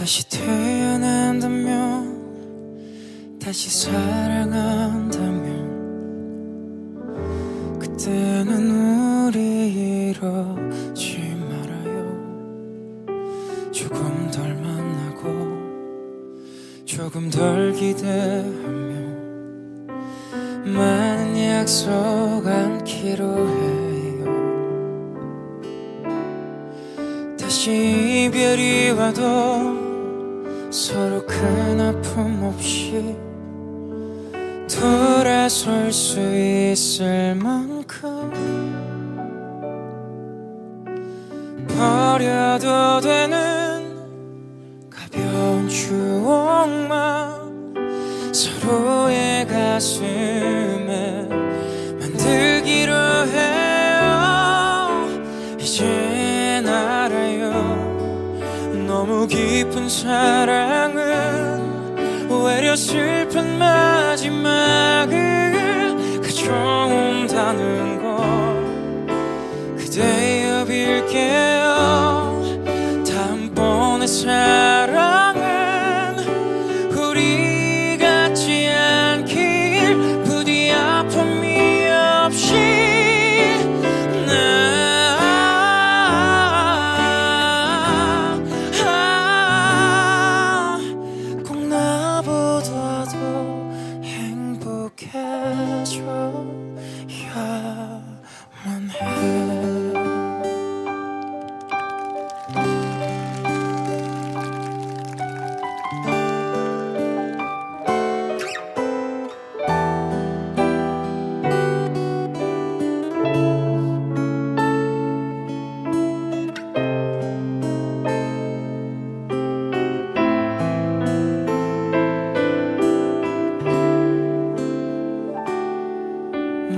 다시 태어난다면, 다시 사랑한다면, 그때는 우리 이러지 말아요. 조금 덜 만나고 조금 덜 기대하며 많은 약속 않기로 해요. 다시 이별이 와도 서로 큰 아픔 없이 돌아설 수 있을 만큼 버려도 되는 가벼운 추억만 서로의 가슴에 만들기로 해요. 이젠 알아요. 너무 깊은 사랑은 오히려 슬픈 마지막을 가져온다는 걸 그대여 빌게요. 다음번의 사랑은 우리 같지 않길, 부디 아픔이 없이 꼭 나보다도 행복해져야만 해.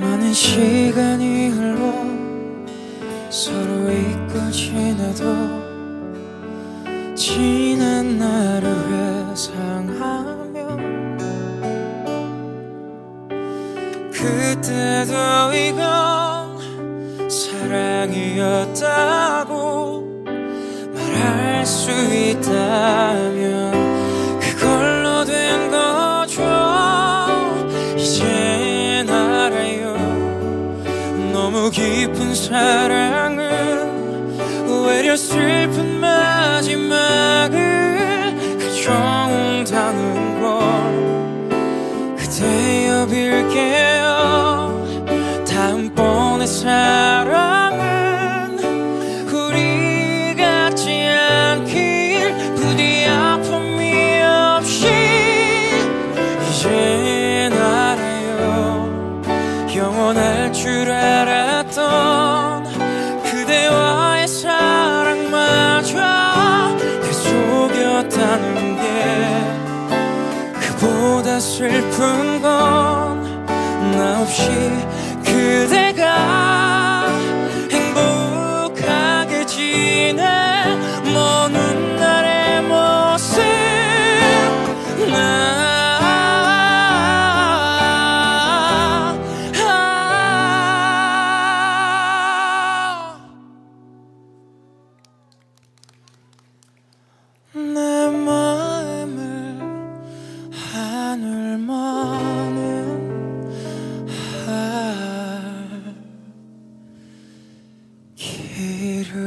많은 시간이 흘러 서로 잊고 지내도 지난 날을 회상하며 그때도 이건 사랑이었다고 말할 수 있다면 그걸로 된 거죠. 이젠 알아요. 너무 깊은 사랑은 오히려 슬픈 마지막을 가져온다는 걸 그대여 빌게요. 다음번의 사랑은 우리 같지 않길, 부디 아픔이 없이 이젠 알아요. 영원할 줄 알았던 그대와의 사랑마저 계속이었다는 게 그보다 슬픈 건 나 없이 그대가 행복하게 지내 먼 훗날의 모습 내 마음을 하늘만은 할 길을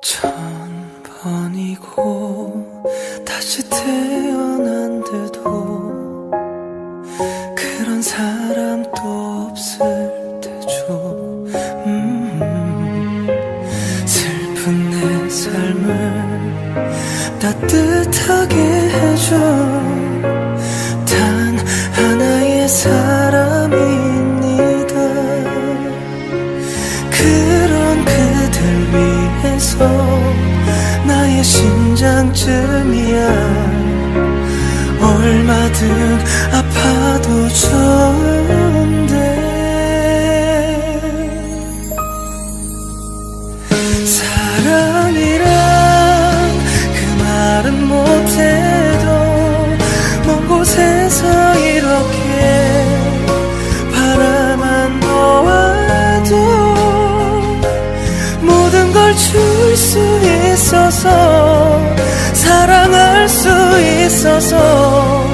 천 번이고 다시 태어난데도 그런 사람도 없을 테죠. 슬픈 내 삶을 따뜻하게 해줘 단 하나의 사람입니다. 그런 그댈 위해서 나의 심장쯤이야 어디든 아파도 좋은데 사랑이란 그 말은 못해도 먼 곳에서 이렇게 바라만 보아도 모든 걸 줄 수 있어서 사랑할 수 있어서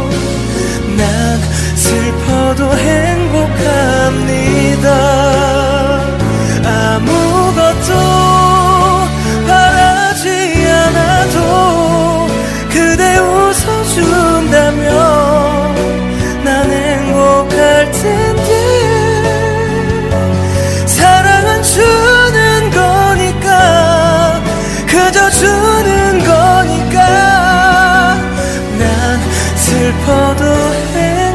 난 슬퍼도 행복합니다. 아무것도 바라지 않아도 그대 웃어준다면 난 행복할 텐데 사랑은 주는 거니까 그저 주는 거니까 난 슬퍼도 행복합니다.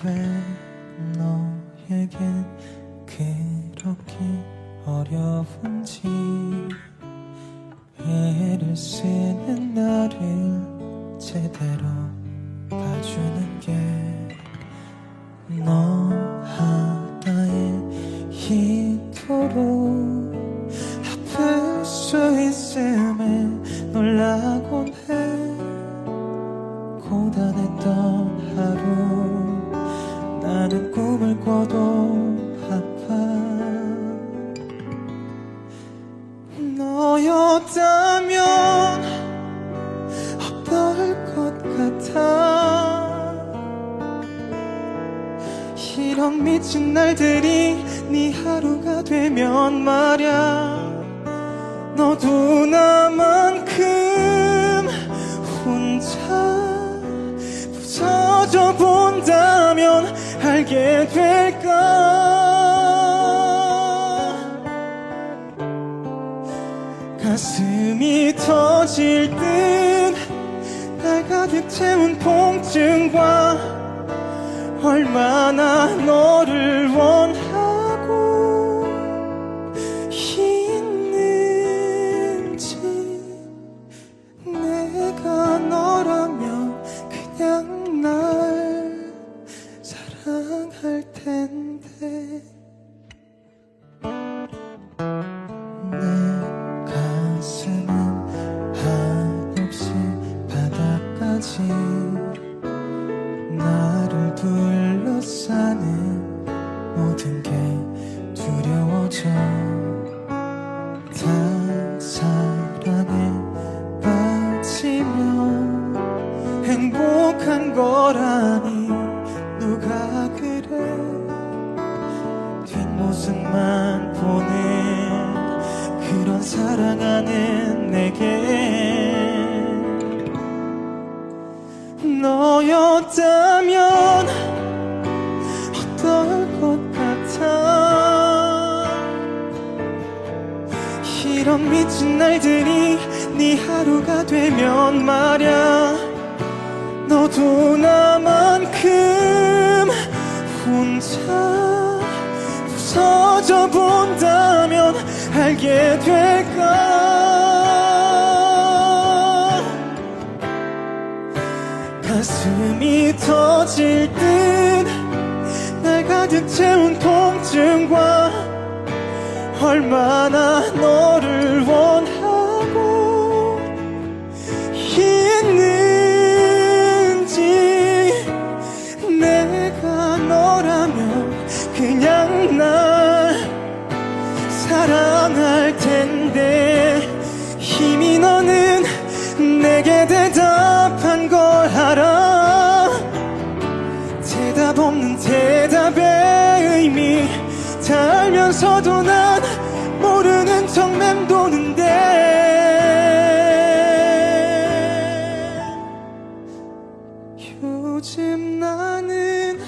왜 너에겐 그렇게 어려운지 애를 쓰는 나를 제대로 봐주는 게 너 하나에 이토록 아플 수 있음에 놀라곤 해. 고단했던 하루 나는 꿈을 꿔도 아파. 너였다면 어떨 것 같아. 이런 미친 날들이 네 하루가 되면 말야 너도 나만큼 혼자 부서져 본다면 알게 될까. 가슴이 터질 듯 날 가득 채운 통증과 얼마나 너를 원하고 있는지. 내가 너라면 그냥 날 사랑할 텐데. 내 가슴은 한없이 바닥까지 나를 둘러싸는 모든 게 두려워져. 다 사랑에 빠지면 행복한 거라니 누가 그래. 뒷모습만 보는 그런 사랑하는 내게 너였다면 어떨 것 같아. 이런 미친 날들이 네 하루가 되면 말야 너도 나만큼 혼자 부서져 본다면 알게 될까. 가슴이 터질 듯 날 가득 채운 통증과 얼마나 너를 원하고 있는지. 내가 너라면 그냥 날 사랑할 텐데. 이미 너는 내게 대답한 걸 알아. 대답 없는 대답의 의미 다 알면서도 난 모르는 척 맴도는데 요즘 나는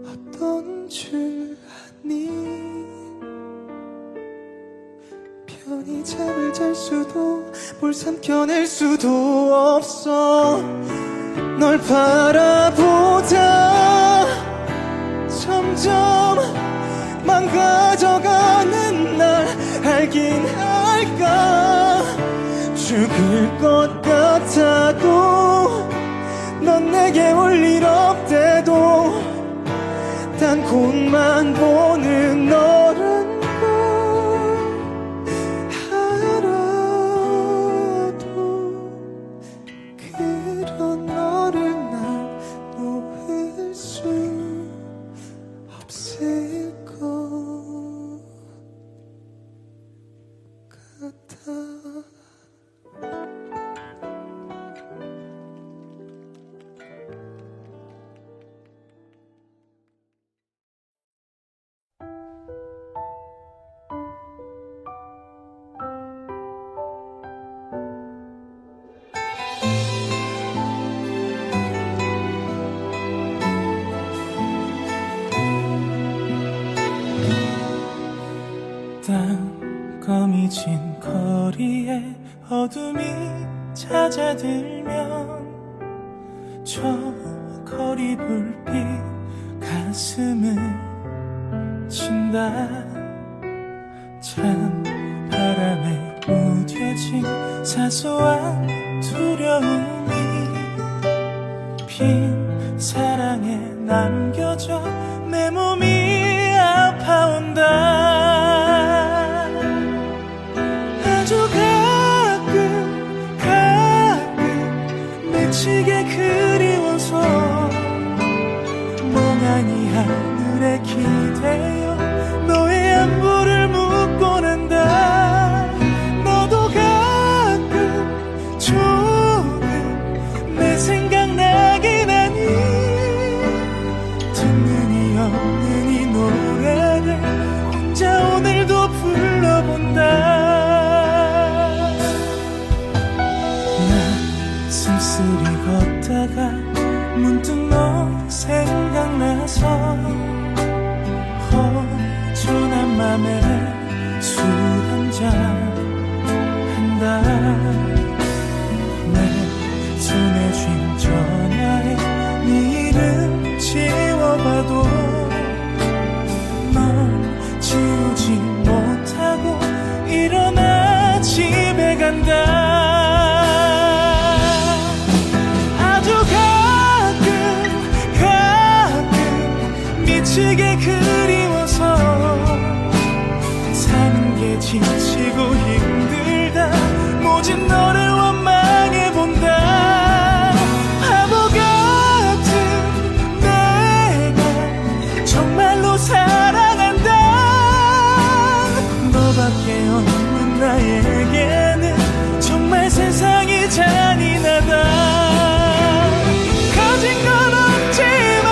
어떤 줄 아니 편히 잠을 잘 수도 뭘 삼켜낼 수도 없어 널 바라보다 점점 망가져가는 날 알긴 알까 죽을 것 같아도 넌 내게 올 일 없대도 단 곳만 보는 너란 걸 알아도 그런 너를 난 놓을 수 없을 것 같아 땀거미진 거리에 어둠이 찾아들면 저 거리 불빛 가슴을 친다 찬 바람에 무뎌진 사소한 두려움이 빈 사랑에 남겨져 내 몸이 아파온다 미치게 그리워서 멍하니 하늘에 기대어 너의 안부를 묻곤 한다 너도 가끔 조금 내 생각나긴 하니 듣는 이 없는 이 노래를 혼자 오늘도 불러본다 쓸쓸히 걷다가 문득 너 생각나서 허전한 맘에 술 한잔 한다 내 손에 쥔 전화에 네 이름 지워봐도 널 지우지 못하고 일어나 집에 간다 미치게 그리워서 사는 게 지치고 힘들다 모진 너를 원망해본다 바보 같은 내가 정말로 사랑한다 너밖에 없는 나에게는 정말 세상이 잔인하다 가진 건 없지만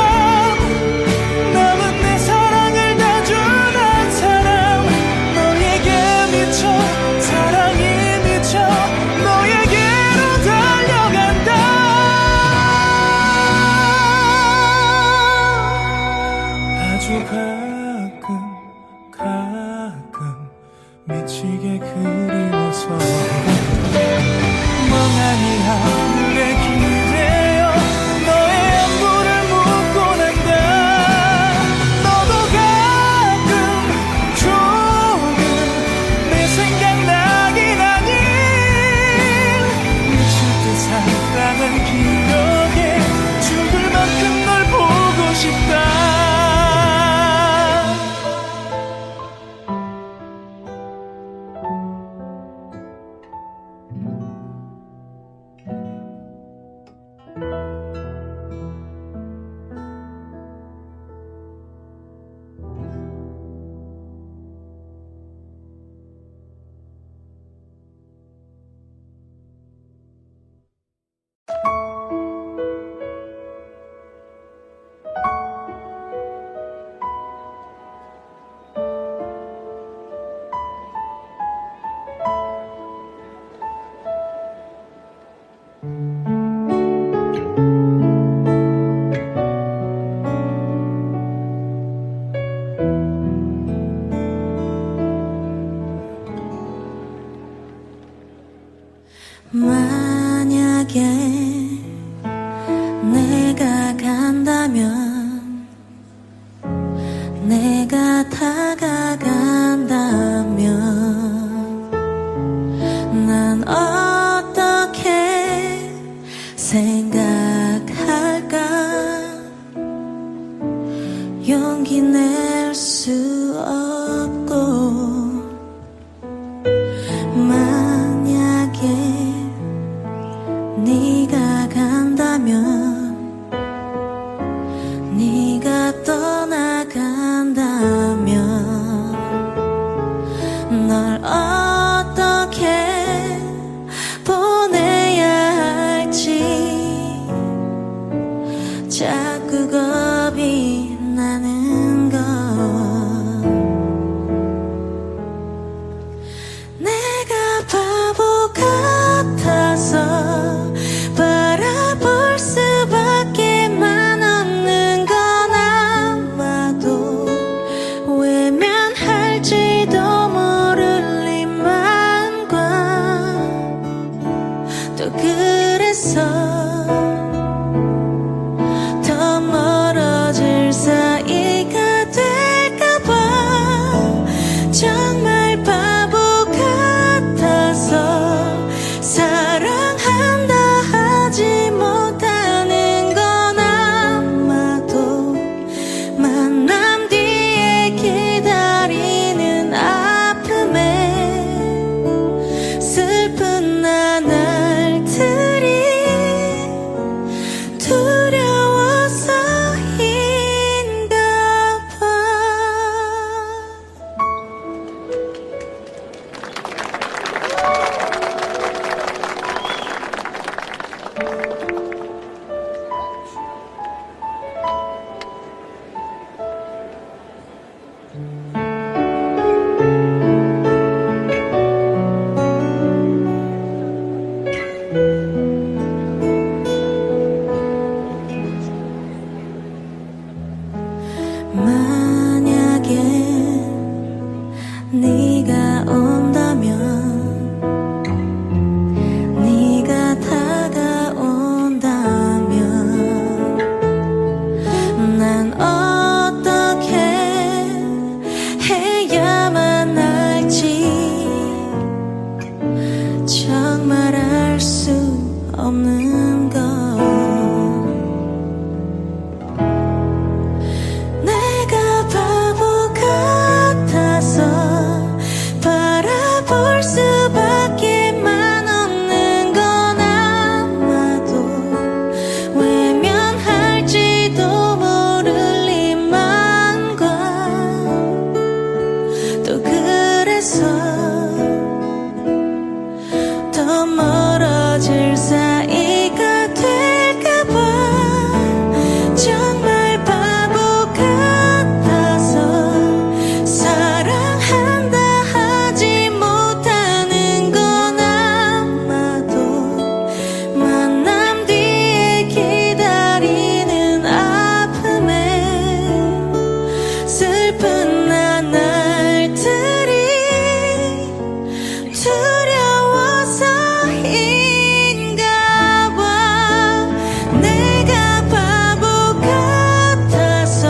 가끔 미치게 그리워서 멍하니 하늘에 기대어 너의 안부를 묻곤 한다 너도 가끔 조금 내 생각나긴 하니 미칠 듯 사랑한 기억에 죽을 만큼 널 보고 싶다 네가 다가간다면 난 어떻게 생각할까? 용기 낼 수 없고 만약에 네가 간다면 네가 떠나간다면 널 어떻게 보내야 할지 자꾸 겁이 나는 건 내가 바보 같아서 바라볼 수밖에만 없는 건 아마도 외면할지도 모를 이만과 또 그래서 더 멀어질 사이가 될까봐 정말 바보 같아서 사랑한다 하지 못하는 건 아마도 만남 뒤에 기다리는 아픔에 슬픈 나날들이 두려워서인가 봐. 만약에 네가 온다면 네가 다가온다면 난 어떻게 해야만 할지 정말 알 수 없는 것 내가 바보 같아서 바라볼 수밖에만 없는 건 아마도 외면할지도 모를 이만과 또 그래서 더 멀어질 사이가 될까봐 정말 바보 같아서 사랑한다 하지 못하는 건 아마도 만남 뒤에 기다리는 아픔에 슬픈 나날들이 두려워서인가 봐. 내가 바보 같아서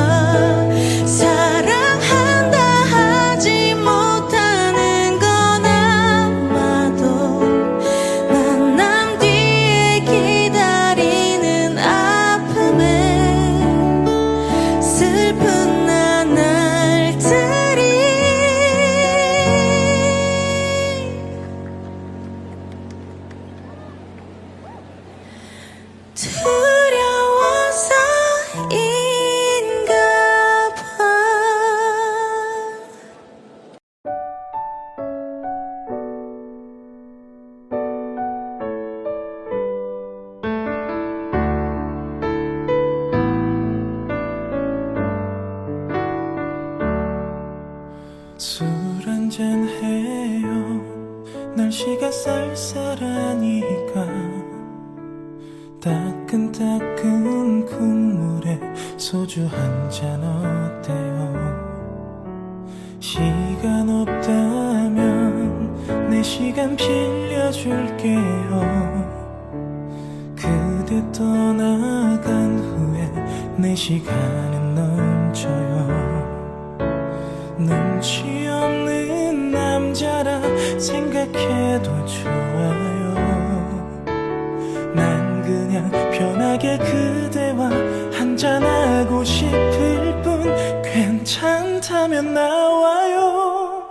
사랑한다 하지 못하는 건 아마도 만남 뒤에 기다리는 아픔에 슬픈 나날들이 두려워서인가 봐. 술 한잔 해요. 날씨가 쌀쌀하니까 따끈따끈 국물에 소주 한잔 어때요? 시간 없다면 내 시간 빌려줄게요. 그대 떠나간 후에 내 시간은 넘쳐요. 괜찮다면 나와요.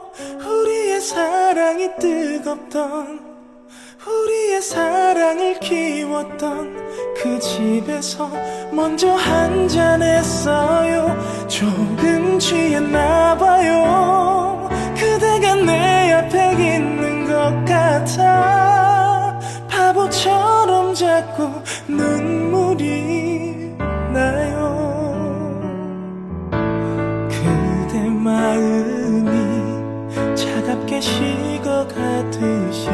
우리의 사랑이 뜨겁던, 우리의 사랑을 키웠던 그 집에서 먼저 한잔했어요. 조금 취했나봐요. 그대가 내 앞에 있는 것 같아. 바보처럼 자꾸 눈물이 나요. 그대 마음이 차갑게 식어가듯이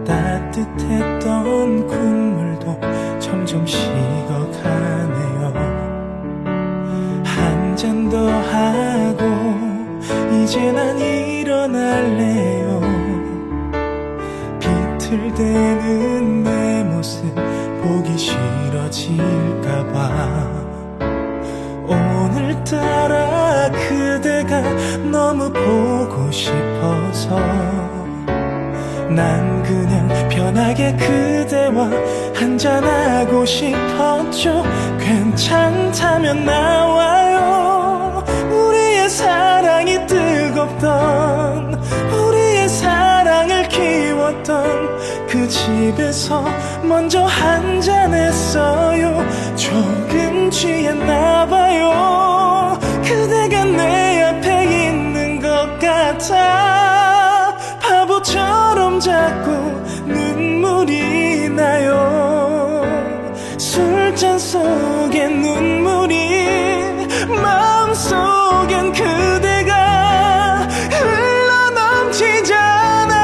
따뜻했던 국물도 점점 식어가네요. 한 잔 더 하고 이제 난 일어날래요. 비틀대는 내 모습 보기 싫어질까봐. 오늘따라 그대가 너무 보고 싶어서 난 그냥 편하게 그대와 한잔하고 싶었죠. 괜찮다면 나와요. 우리의 사랑이 뜨겁던, 우리의 사랑을 키웠던 그 집에서 먼저 한잔했어요. 조금 취했나봐요. 그대가 내 앞에 있는 것 같아. 바보처럼 자꾸 눈물이 나요. 술잔 속에 눈물이, 마음속엔 그대가 흘러넘치잖아.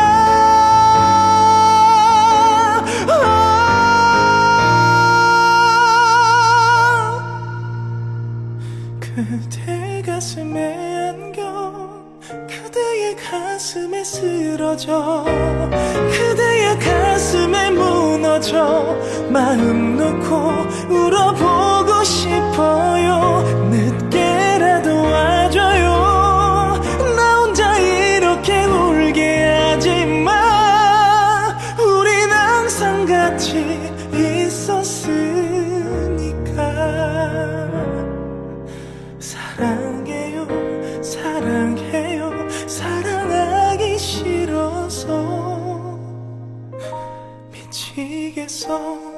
그대 가슴에 안겨 그대의 가슴에 쓰러져, 그대의 가슴에 무너져 마음 놓고 울어보고 싶어요. 늦게라도 와줘요. 나 혼자 이렇게 울게 하지마. 우린 항상 같이 있었으니까. 사랑해요, 사랑해요. 사랑하기 싫어서 미치겠어.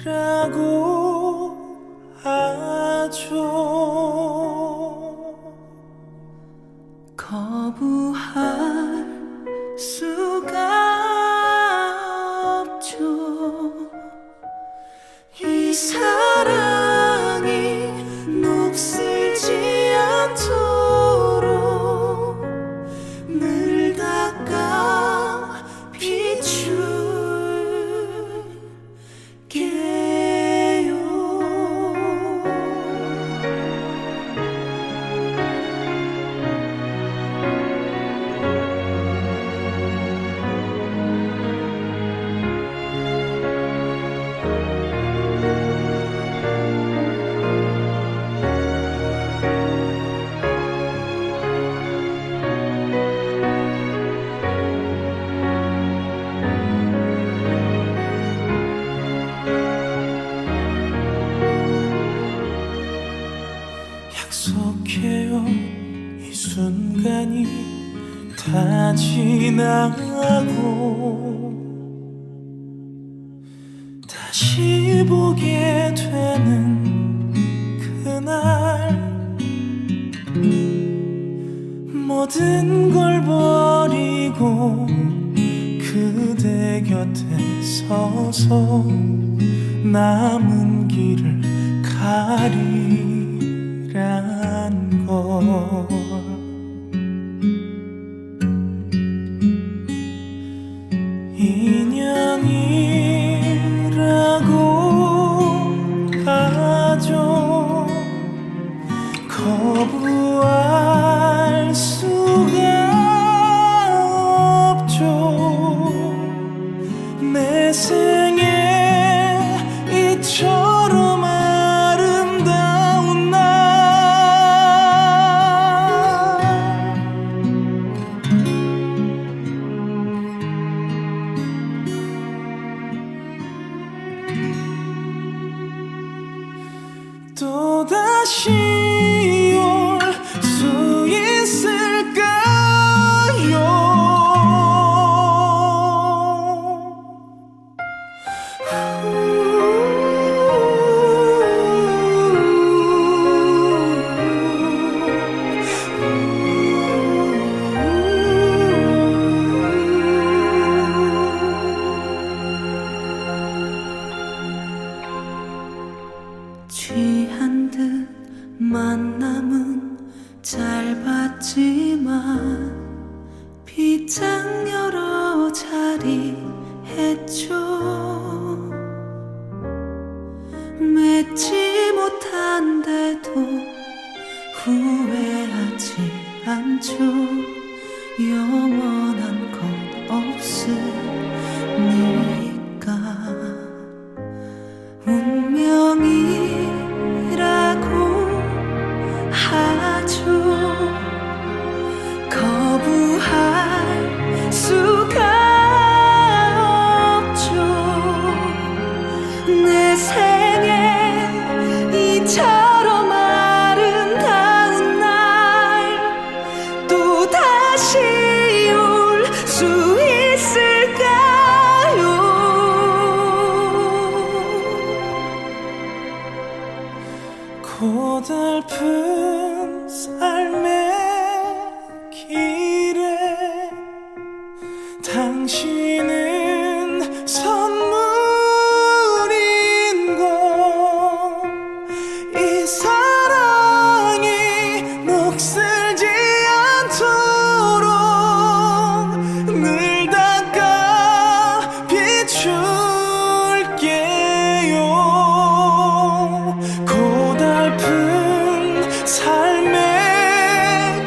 인연이라고 하죠. 거부할 수가 없죠. 이 사랑이 녹슬지 않도록 늘 닦아 비출게요. 약속해요. 이 순간이 다 지나고 다시 보게 되는 그날 모든 걸 버리고 그대 곁에 서서 남은 길을 살이란 걸 인연이라고 하죠. 거부할 수가 없죠. 내 생에 이처럼 아름다운 날 또다시 올 수 취한 듯 만남은 짧았지만 빗장 여러 자리 했죠. 맺지 못한데도 후회하지 않죠. 영원한 건 없으니까. 운명이라고 하죠. 거부할 수가 없죠. 내 생에 이처럼 아름다운 날 또 다시 올 수 있을까요? 고달픈 삶의 길에 당신은 선물인 걸 이 사랑이 녹슬지 않도록 늘 닦아 비출게요. 고달픈 삶의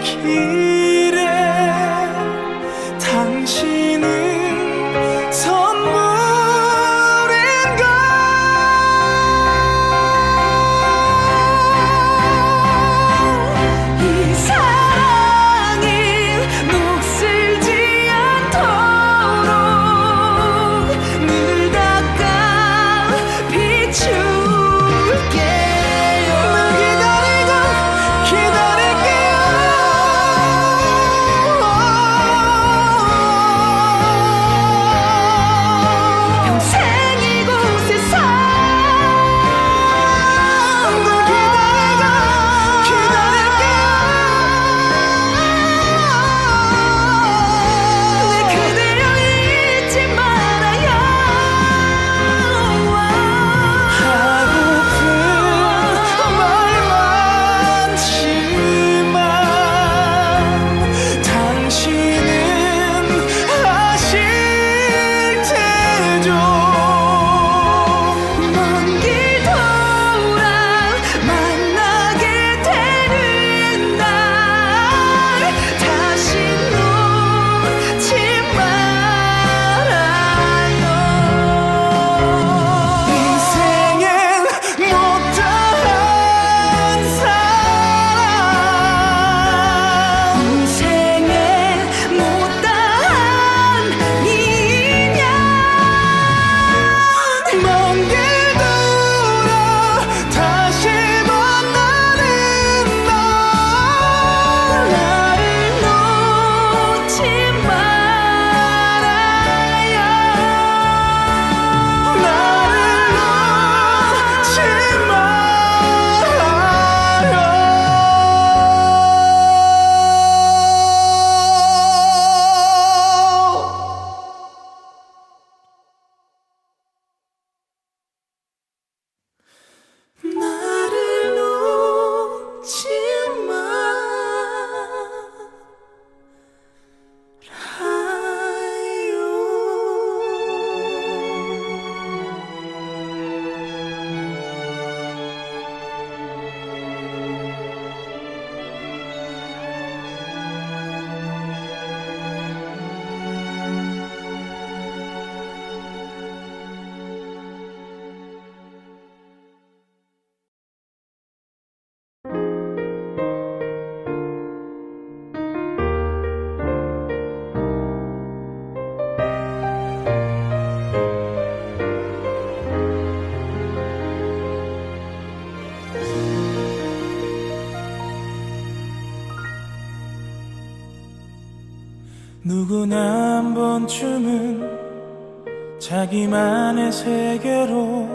누구나 한 번쯤은 자기만의 세계로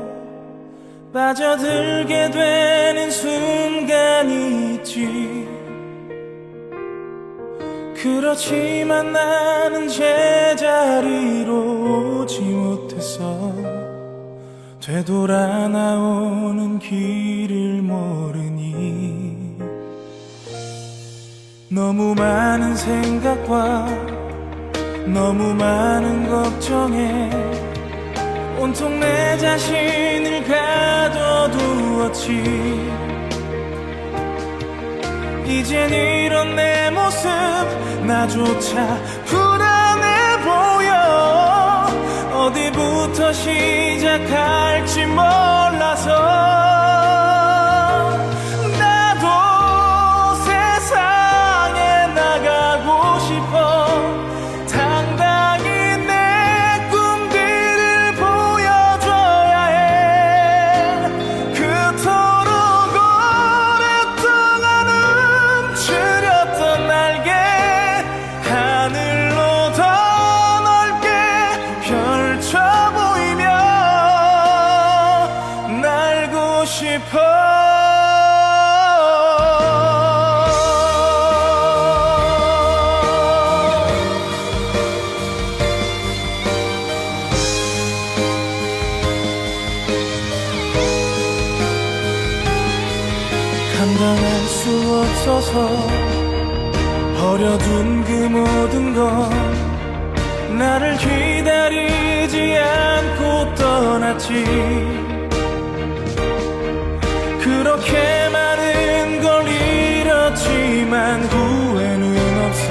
빠져들게 되는 순간이 있지. 그렇지만 나는 제자리로 오지 못했어. 되돌아 나오는 길을 모르니 너무 많은 생각과 너무 많은 걱정에 온통 내 자신을 가둬두었지. 이젠 이런 내 모습 나조차 불안해 보여. 어디부터 시작할지 몰라서 나도 세상에 나가고 싶어. 당당히 내 꿈들을 보여줘야 해. 그토록 오랫동안 움츠렸던 날개 하늘로 더 넓게 펼쳐 보이며 날고 싶어. 감당할 수 없어서 버려둔 그 모든 건 나를 기다리지 않고 떠났지. 그렇게 많은 걸 잃었지만 후회는 없어.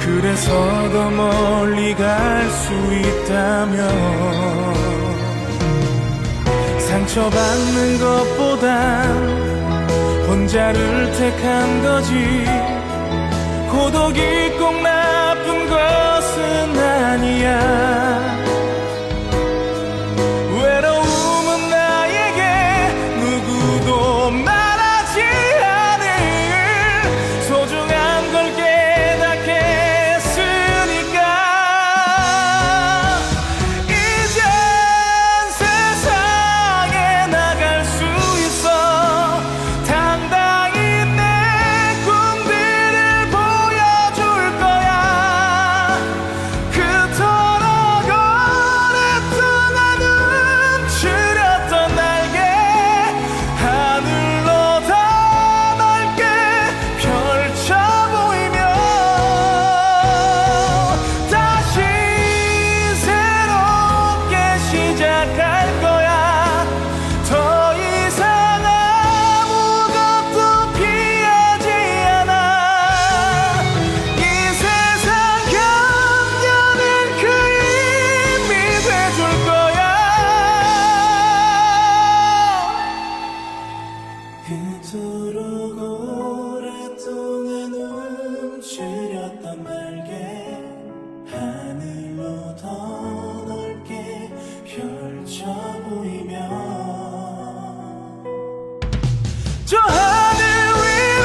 그래서 더 멀리 갈 수 있다면 상처받는 것보단 혼자를 택한 거지. 고독이 꼭 나쁜 것은 아니야. 외로움은 나에게 누구도 말하지 않을 소중한 걸 깨닫게 했으니까. 이젠 세상에 나갈 수 있어. 당당히 내 꿈들을 보여줄 거야. 그토록 오랫동안 움츠렸던 날개 하늘로 더 넓게 펼쳐 보이며 다시 새롭게 시작할 거야. 더 이상 아무것도 피하지 않아. 이 세상 경련은 그 힘이 돼줄 거야. 그토록 오랫동안 움츠렸던 날개 하늘로 더 넓게 펼쳐 보이며 저 하늘 위로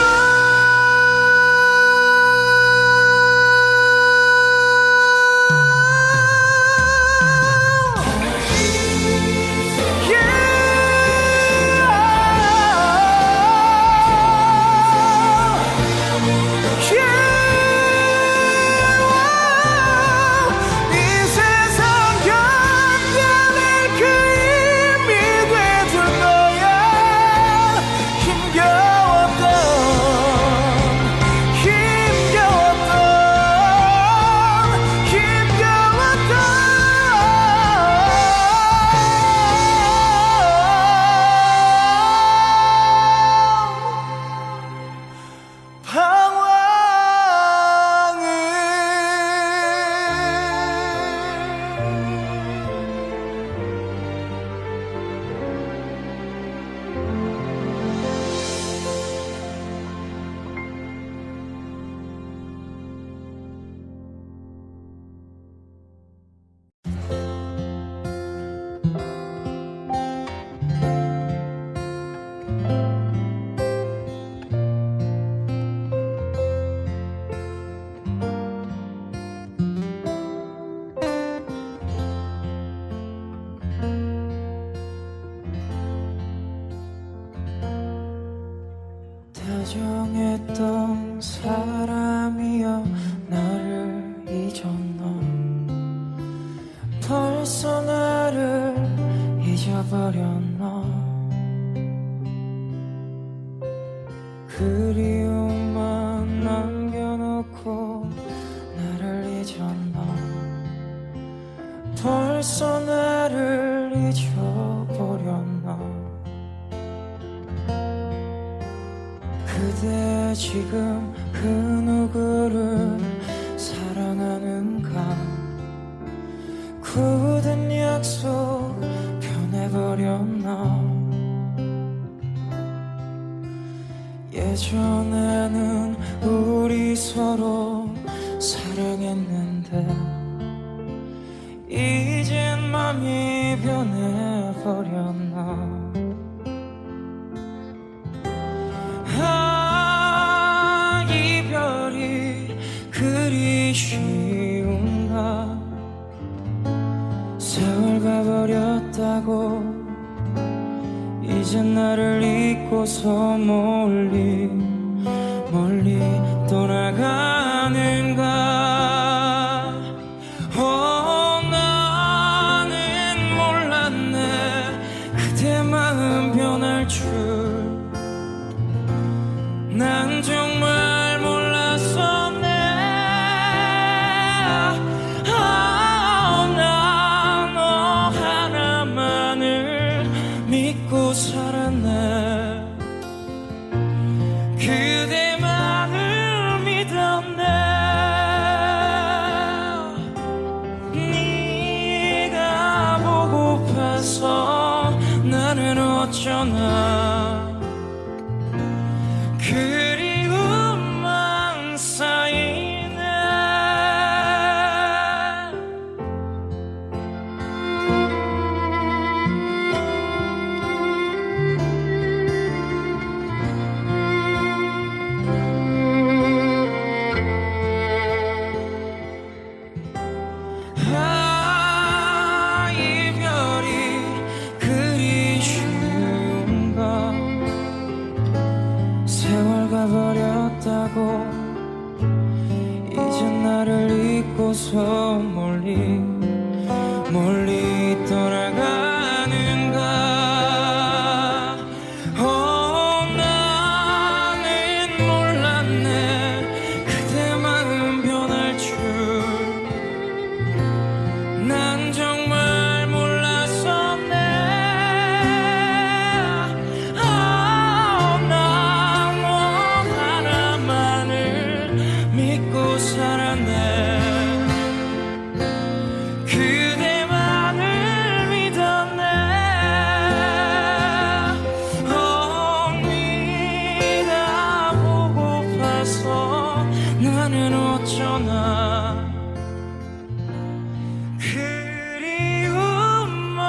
다정했던 사람이여 나를 잊었나 벌써 나를 잊어버렸나 그리움만 남겨놓고 나를 잊었나 벌써 나를 잊어버렸나 그대 지금 그 누구를 사랑하는가 굳은 약속 변해버렸나 예전에는 우리 서로 사랑했는데 이젠 맘이 변해버렸나 이별이 그리 쉬운가 세월 가버렸다고 이젠 나를 잊고서 멀리 떠나가는가 나는 몰랐네 그대 마음 변할 줄 난 정말 몰랐었네 난 너 하나만을 믿고 살았네 그대만을 믿었네 네가 보고파서 나는 어쩌나 그리움만 쌓이네 이별이 그리 쉬운가 세월 가버렸다고 이젠 나를 잊고서 멀리 떠나가는가 나는 몰랐네 그대 마음 변할 줄 난 정말 몰랐었네 믿고 살았네 그대만을 믿었네 네가 보고파서 나는 어쩌나 그리움만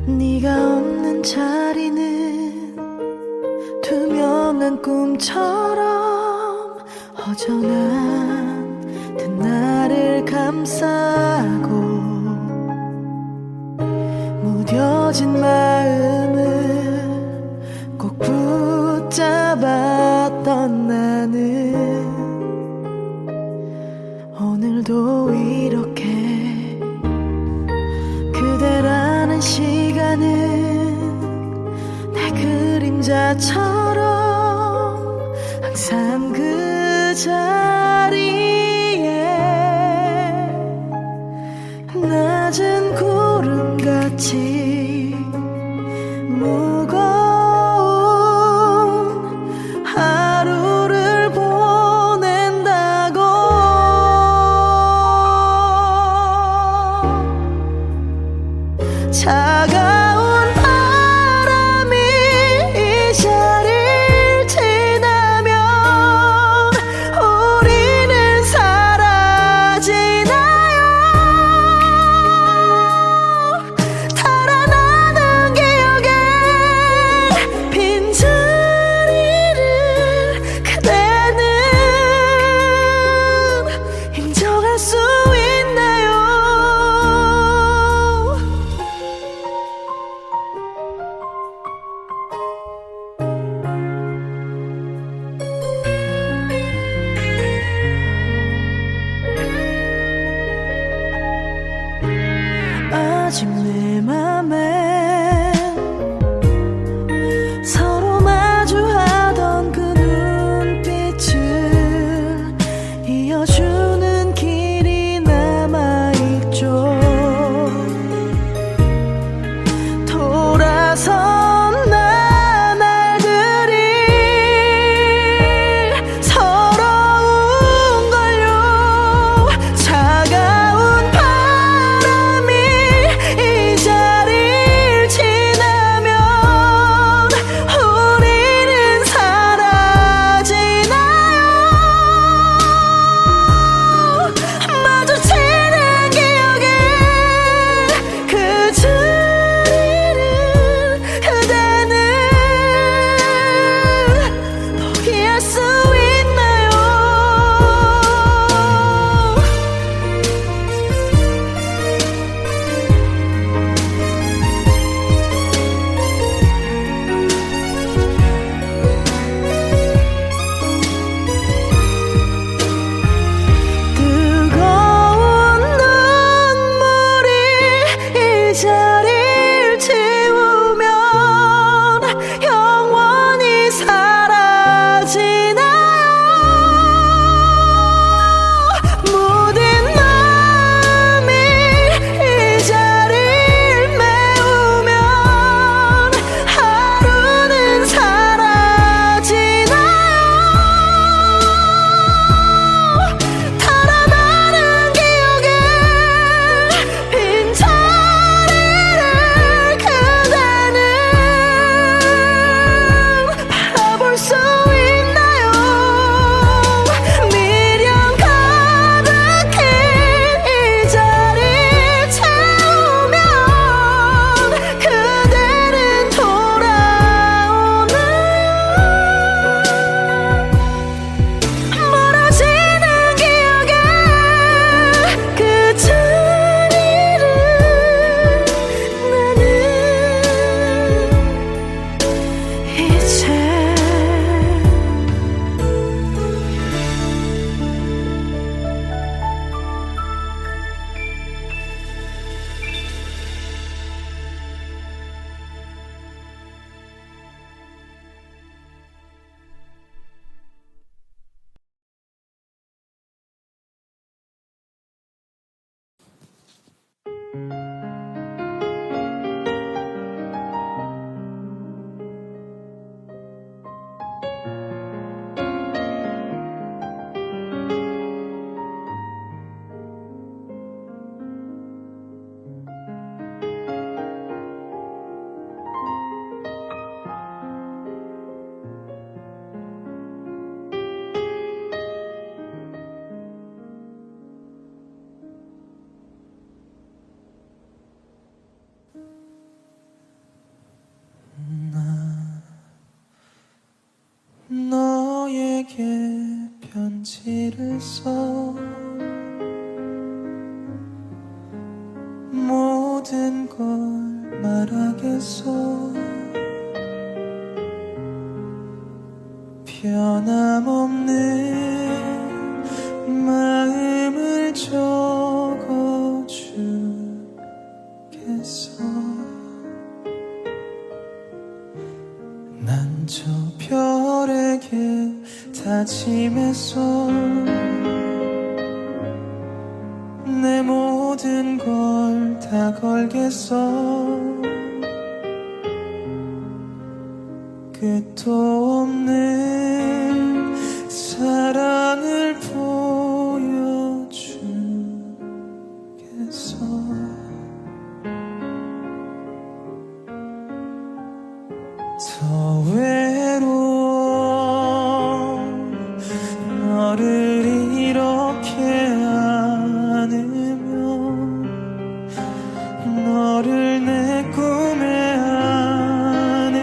네가 없는 자리는 투명한 꿈처럼 허전한 듯 나를 감싸고 무뎌진 마음을 꼭 붙잡았던 나는 오늘도 이렇게 그대라는 시간은 내 그림자처럼 항상 그 자리에 이어주는 길이 남아있죠. 돌아선 나날들이 서러운 걸요. 차가운 바람이 이 자리를 지나면 우리는 사라지나요. 마주치는 기억에 그들이는 그대는 포기할 수 있나요? 뜨거운 눈물이 이 자리를 채우면 영원히 사라지나요. 모든 마음이 이 자리를 메우면 하루는 사라지나요. 달아나는 기억에 빈자리를 그대는 바라볼 수 있나요? 미련 가득히 이 자리 채우면 그대는 돌아오나요? 멀어지는 기억에 그들이를 나는 이제 너에게 편지를 써 모든 걸 말하겠어. 변함없는 마음을 적어주겠어. 난 저 별에게 다짐했어. 내 모든 걸 다 걸겠어. 끝도 없는 사랑을 보여주겠어. 더 외로워 너를 이렇게 안으면 너를 내 꿈에 안으면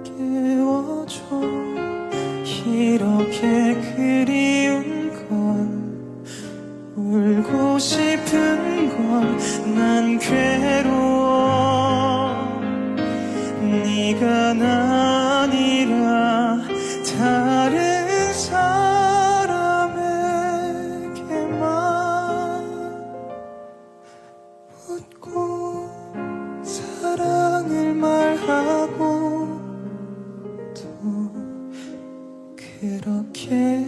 깨워줘. 이렇게 그리운 걸 울고 싶은 걸 난 괴로워. 네가 아니라 다른 사람에게만 웃고 사랑을 말하고 또 그렇게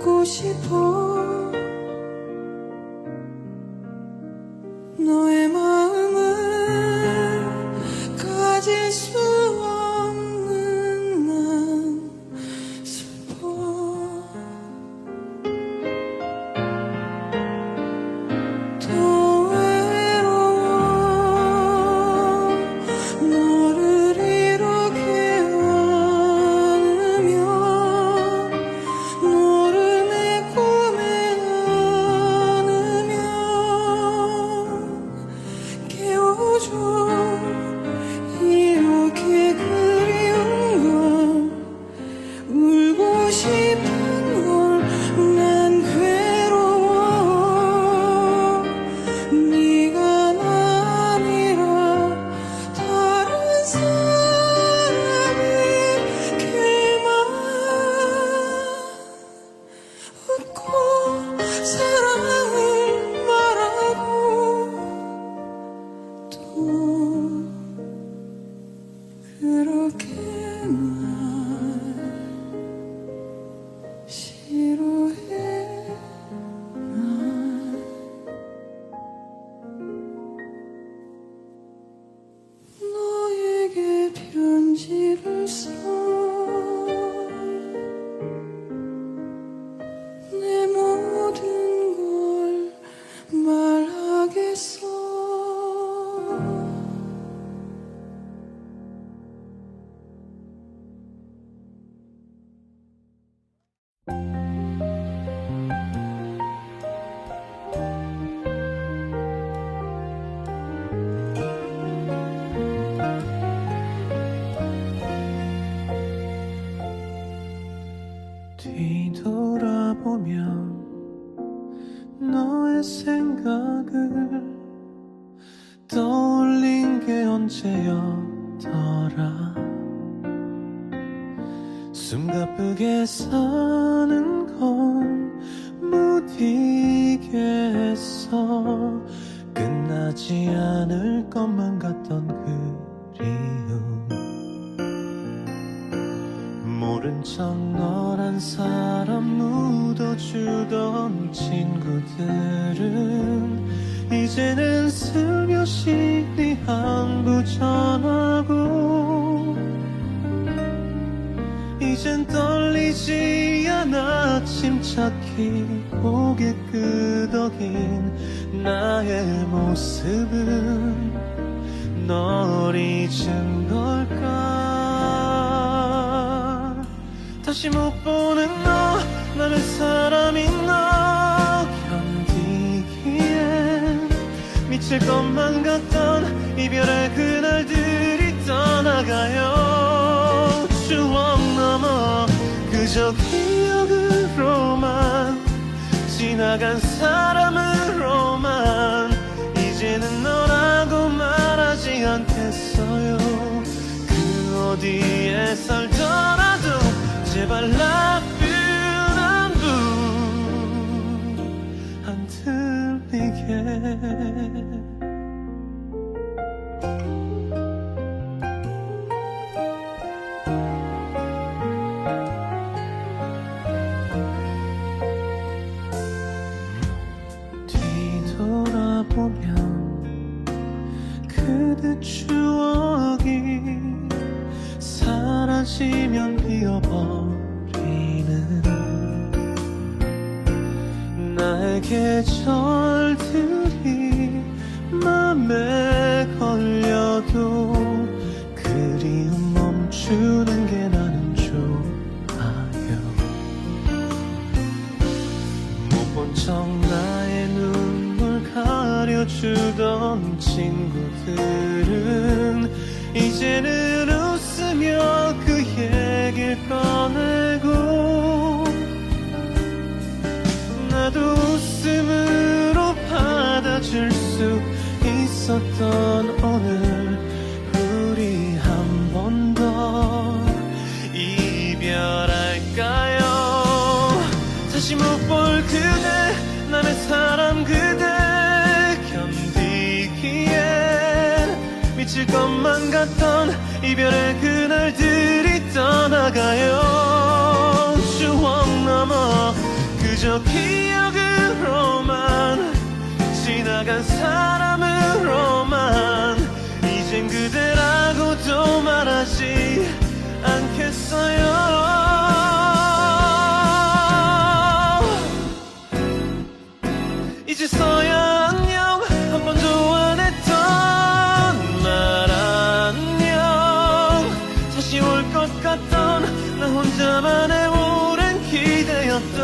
안고 싶어 너의 마음을 가질 수 없는 난 슬퍼 더 외로워 너를 이렇게 안으면 너를 내 꿈에 안으면 깨워줘 이렇게 그리운 걸 울고 싶은 걸 난 괴로워 네가 아니라 다른 사람에게만 웃고 사랑을 말하고 또 그렇게 날 싫어해 날 너에게 편지를 써 내 모든 걸 말하겠어 뒤돌아보면 너의 생각을 떠올린 게 언제였더라 숨가쁘게 사는 건 못 이겠어 끝나지 않을 것만 같던 그리움 모른 척 너란 사람 묻어주던 친구들은 이제는 슬며시 네 안부 전하고 이젠 떨리지 않아 침착히 고개 끄덕인 나의 모습은 널 잊은 걸까 다시 못 보는 너 나는 사람인 너 견디기엔 미칠 것만 같던 이별의 그날들이 떠나가요 추억 넘어 그저 기억으로만 지나간 사람으로만 이제는 너라고 말하지 않겠어요 그 어디에 살더라도 제발 나쁜 안부 안 들리게 뒤돌아보면 그대 추억이 사라지면 비어버리는 나의 계절들이 맘에 걸려도 그리움 멈추는 게 나는 좋아요 못 본 척 나의 눈물 가려주던 친구들은 이제는 웃으며 그 얘기를 꺼내고 나도 웃음으로 받아줄 수 있었던 오늘 우리 한 번 더 이별할까요 다시 못 볼 그대 나의 사람 그대 견디기엔 미칠 것만 같던 이별의 그날들이 떠나가요 추억 넘어 그저 기억으로만 지나간 사람으로만 이젠 그대라고도 말하지 않겠어요. 이제서야 안녕 한 번도 안 했던 말 안녕 다시 올 것 같던 나 혼자만의 오랜 기대였던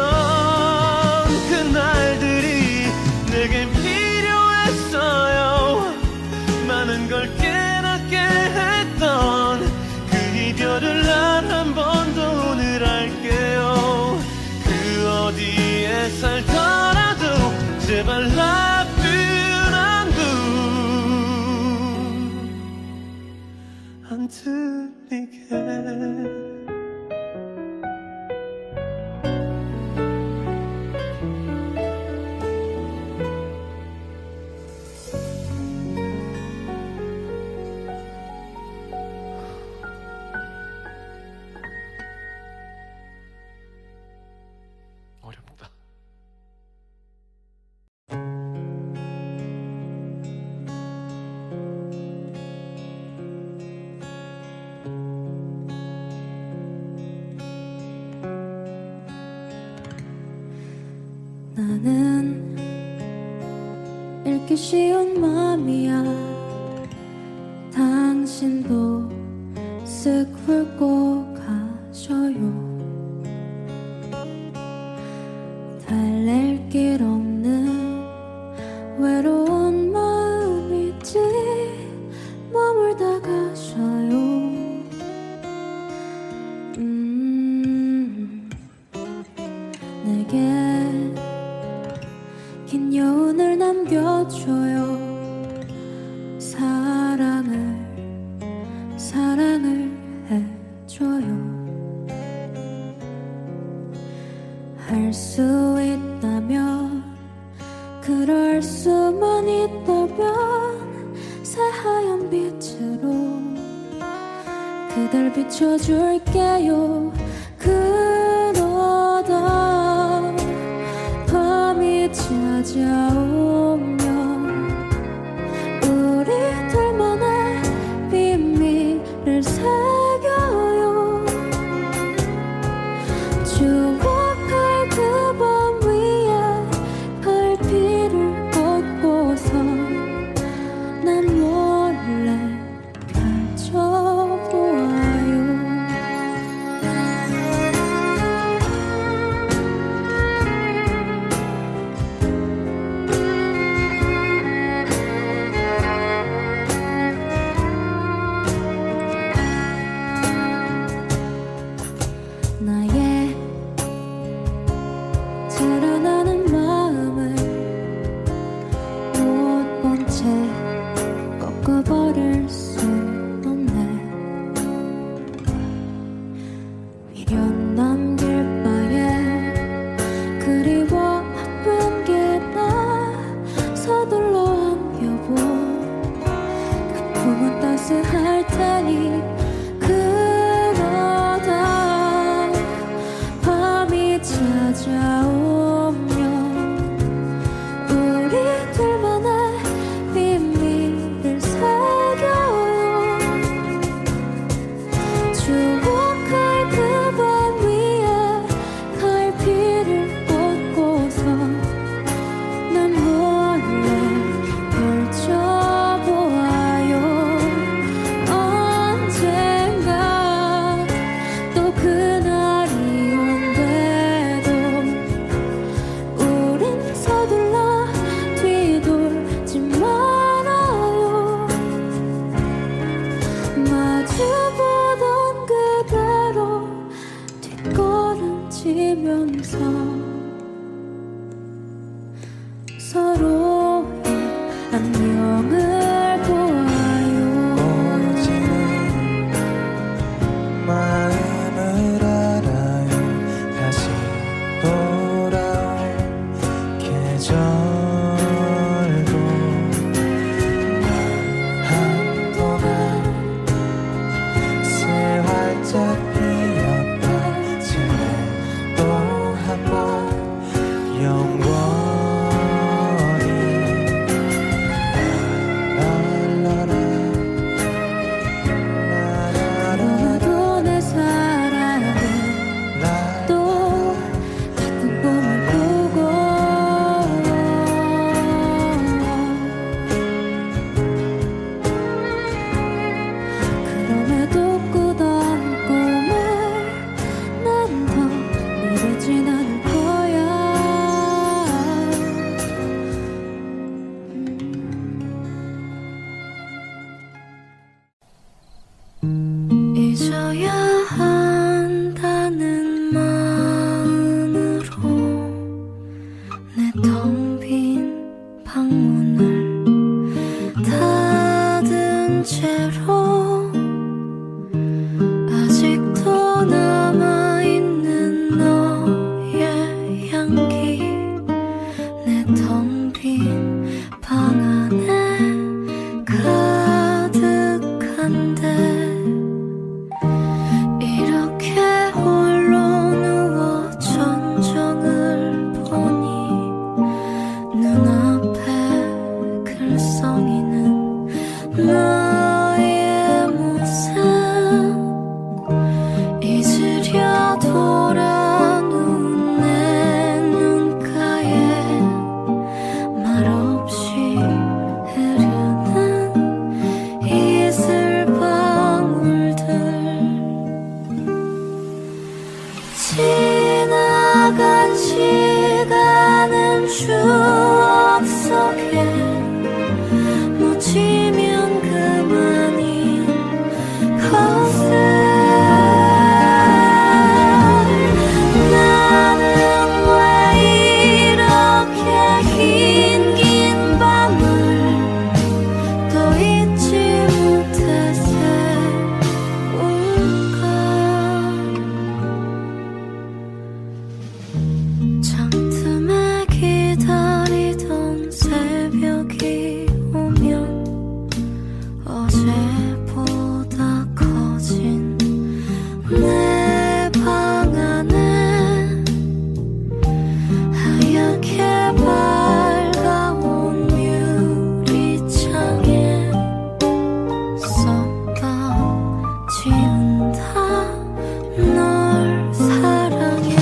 그날들이 내겐 필요했어요. 많은 걸 깨닫게 했던 그 이별을 난 한 번 더 오늘 할게요. 그 어디에 살더라도 제발 나쁜 안부 안 들리게. 어렵다. 나는 읽기 쉬운 맘이야. 당신도 쓱 훑고 가셔요. 달랠 길 없는 외로운 마음이지 머물다 가셔요. 내게 긴 여운을 남겨줘요. 사랑을 해줘요. 할 수 있다면 그럴 수만 있다면 새하얀 빛으로 그댈 비춰줄게요. 그러다 밤이 찾아오면 우리들만의 비밀을 새겨요. 추억할 그 밤 위에 갈피를 꽂고서 난 몰래 펼쳐보아요. 나의 자라나는 마음을 못 본 채 꺾어버릴 순 없네. 미련 남길 바에 그리워하는 게 나 서둘러 안겨보. 그 품은 따스할 테니 그러다 밤이 찾아오면 우리들만의 비밀을 새겨요. 추억할 그 밤 위에 갈피를 꽂고서 난 몰래 펼쳐보아요. 언젠가 또 그날이 온대도 우린 서둘러 뒤돌지 말아요. 마주보던 그대로 뒷걸음치면서 서로의 안녕을 보아요. 오지는 마음을 알아요. 다시 돌아올 계절도 날 한동안 새 활짝 피었다. 지내 또 한 번 지나간 시간은 추억 속에 묻히면 그만인 것을 나는 왜 이렇게 긴 밤을 또 잊지 못했을까. 잠틈에 기다리던 새벽이 오면 어제보다 커진 내 방 안에 하얗게 밝아온 유리창에 썼다 지운다 널 사랑해.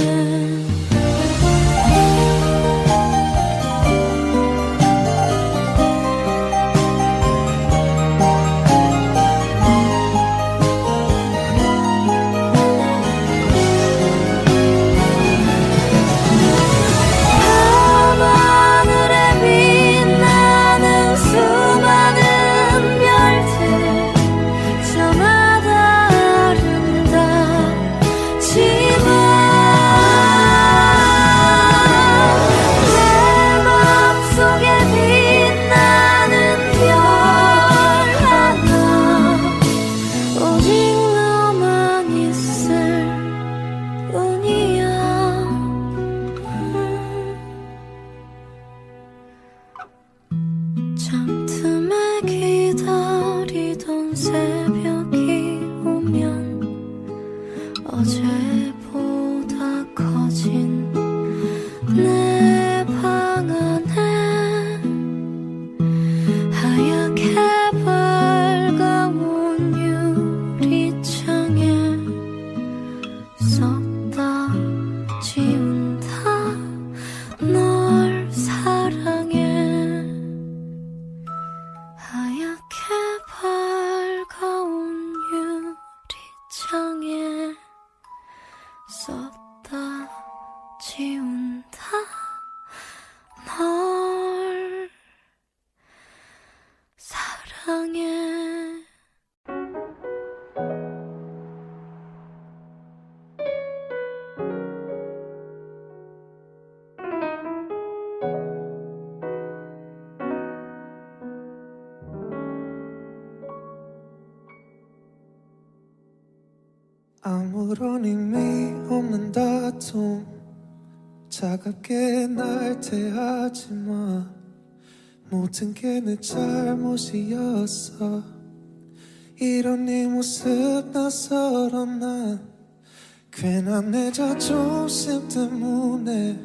밤하늘에 빛나는 수많은 별들 저마다 아름답지만 내 맘속에 빛나는 별 하나 오직 너만 있을 뿐이야. 잠틈에 기다리던 새벽이 오면 어제보다 커진 내 방 안에 하얗게 밝아온 유리창에 썼다 지운다 널 사랑해. 하얗게 밝아온 유리창에 썼다 지운다 널 사랑해. 아무런 의미 없는 다툼 차갑게 날 대하지 마. 모든 게 내 잘못이었어. 이런 네 모습 낯설어 난 괜한 내 자존심 때문에.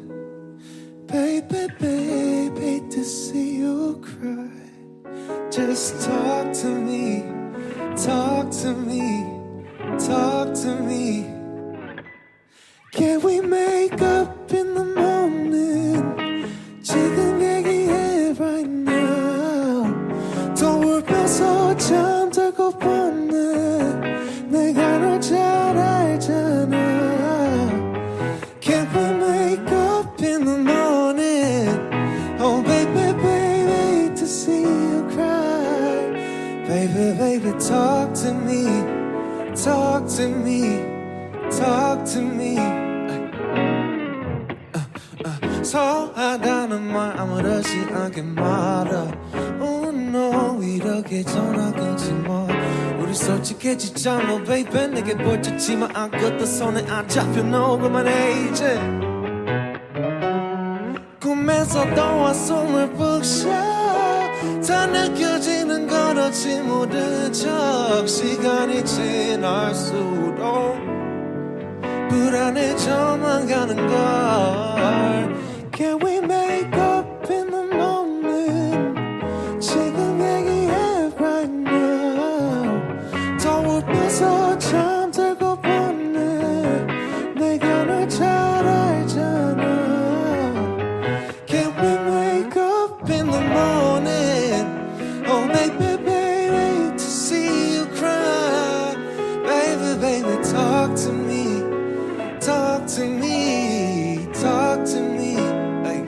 Baby, baby, hate to see you cry. Just talk to me, talk to me, talk to me. Can we make up in the morning? 지금 얘기해 right now. 더 울면서 잠들고 보네. 내가 널 잘 알잖아. Can we make up in the morning? Oh baby, baby, hate to see you cry. Baby, baby, talk to me, talk to me, talk to me. 서하다는 말 아무렇지 않게 말아. Oh no, 이렇게 전화 끊지 마. 우리 솔직해지자 뭐 baby. 내게 보여줬지만 아무것도 손에 안 잡혀. No, 그만해 이제. 꿈에서 너와 숨을 푹쉬어. 다 느껴지는 건 어찌 모른 척. 시간이 지날수록 불안해져만 가는 걸. Can we make up in the morning? 지금 얘기해 right now. 더 울면서 잠들고 보네. 내가 널 잘 알잖아. Can we make up in the morning? Oh baby, baby, hate to see you cry. Baby, baby, talk to me, talk talk to me, talk to me. Ay.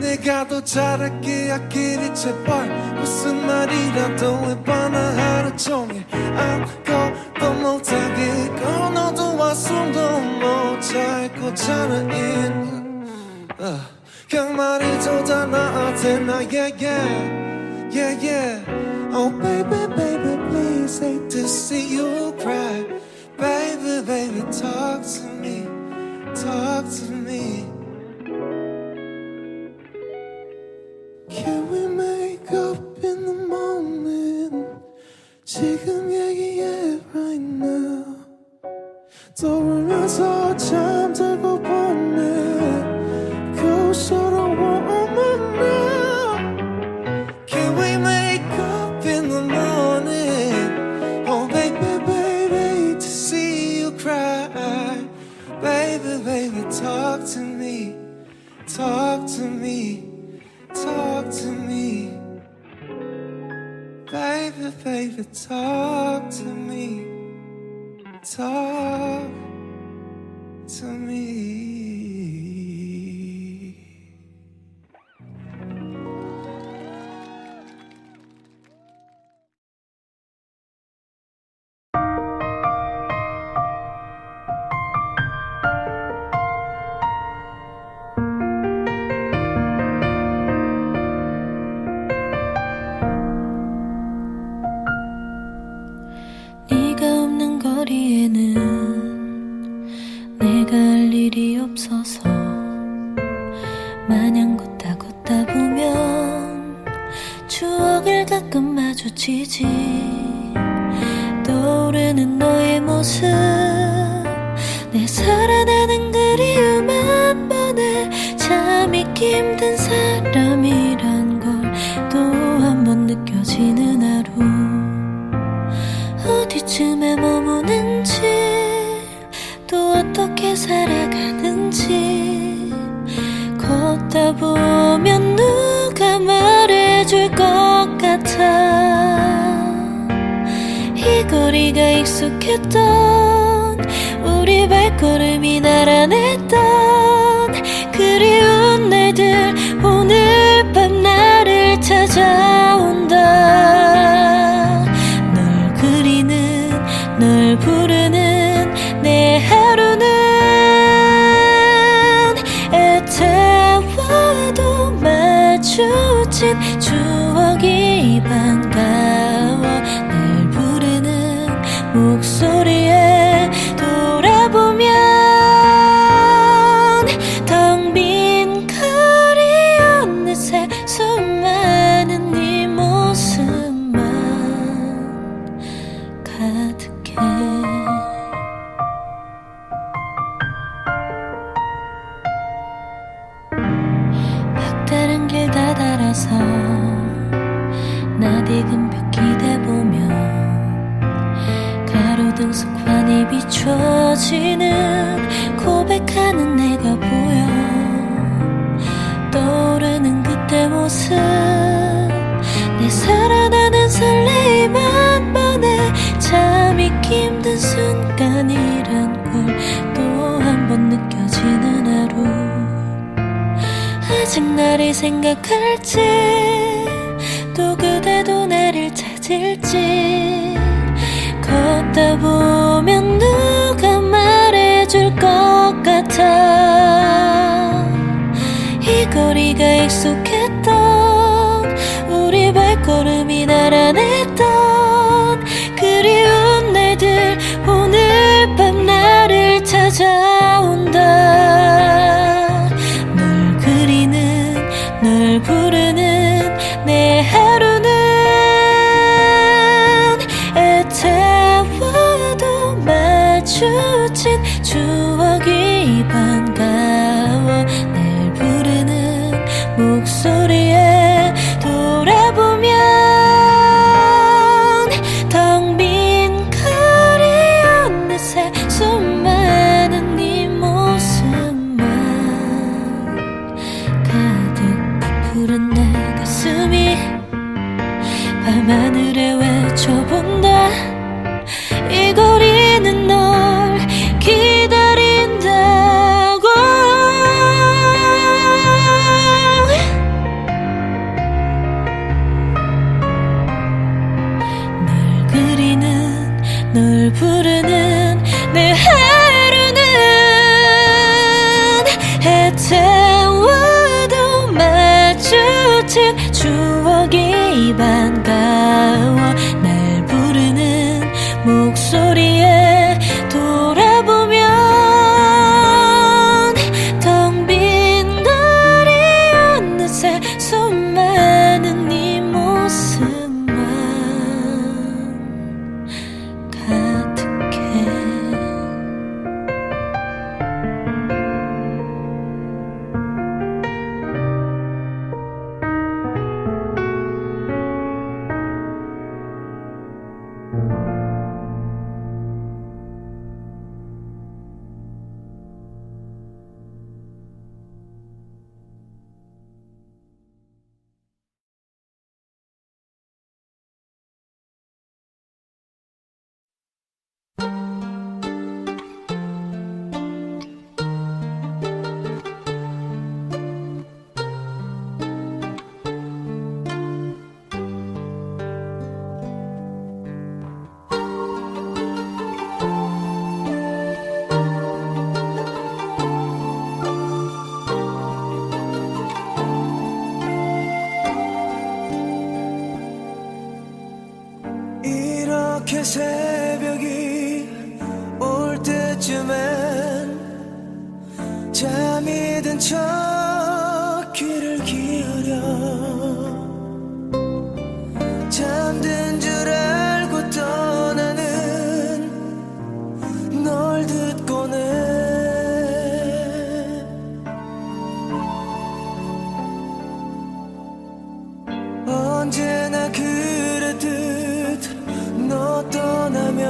내가 더 잘할게 아끼리 제발 무슨 말이라도 해봐 나 하루 종일 아무것도 못하겠고 너도 와숨도 못 잘 거잖아 그냥 말해줘 다 나한테 나 yeah yeah yeah yeah Oh baby baby please hate to see you cry Baby baby talk to me talk to me Can we make up in the moment 지금 얘기해 right now 떠올면서 잠들고 보네 고스러워만 now Can we make up in the morning Oh baby baby to see you cry Baby baby talk to me talk to me talk to me Baby baby talk to me talk to me. 네가 없는 거리에는 내가 할 일이 없어서 마냥 걷다 보면 추억을 가끔 마주치지 떠오르는 너의 모습 내 살아나는 그리움 한 번에 참 잊기 힘든 사람이란 걸 또 한 번 느껴지는 하루 어디쯤에 머무는지 또 어떻게 살아가는지 걷다 보면 누가 말해줄 것 같아 이 거리가 익숙했던 우리 발걸음이 나란했던 그리운 날들 오늘 밤 나를 찾아온다 널 그리는 널 부르는 내 하루는 애태워도 마주친 추억이 반가워 날 부르는 목소리에 돌아보면 텅 빈 거리 어느새 수많은 네 모습만 가득해 막다른 길 다달아서 낯익은 벽 기대보며 가로등 속 환히 비춰지는 고백하는 내가 보여 떠오르는 그때 모습 내 살아나는 설레임 한 번에 참 잊기 힘든 순간이란 걸 또 한 번 느껴지는 하루 아직 나를 생각할지 또 그대도 나를 찾을지 걷다 보면 누가 말해줄 것 같아 이 거리가 익숙했던 우리 발걸음이 나란했던 그리운 날들 오늘 밤 나를 찾아온다 널 그리는 널 부르는 내 하루는 애태워도 마주친 추억이 반가워 날 부르는 목소리 그대와도 마주친 추억이 반가워 날 부르는 목소리에 돌아보면 텅 빈 거리 어느새 수많은 네 모습만 가득해. 이렇게 새벽이 올 때쯤엔 잠이 든 척 귀를 기울여 잠든 줄 알고 떠나는 널 듣고는 언제나 그랬듯 너 떠나면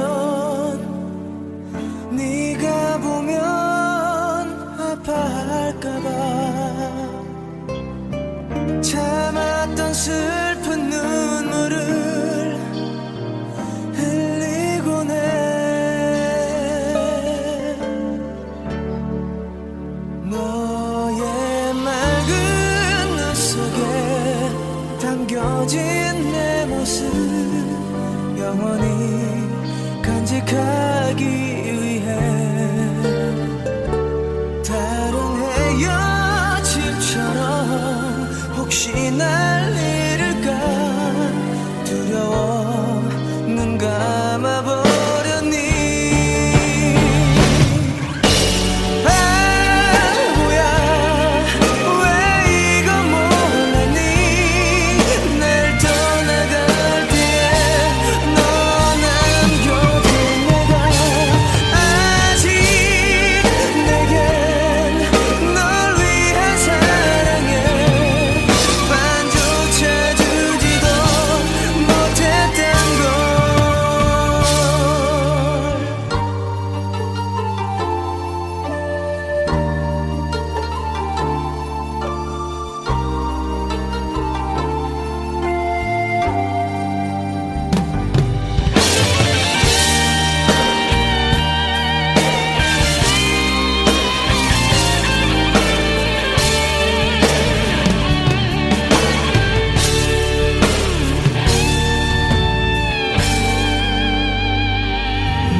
네가 보면 아파할까봐 참았던 슬픈 눈물을 흘리곤 해. 너의 맑은 눈 속에 담겨진 내 모습 영원히 간직하기 위해 다른 헤어짐처럼 혹시 날 잃을까 두려워 눈 감아버렸니. 바보야 왜 이거 몰랐니. 날 떠나갈 때에 너 남겨둔 내가 아직 내겐 널 위한 사랑에 반조차 주지도 못했던 걸.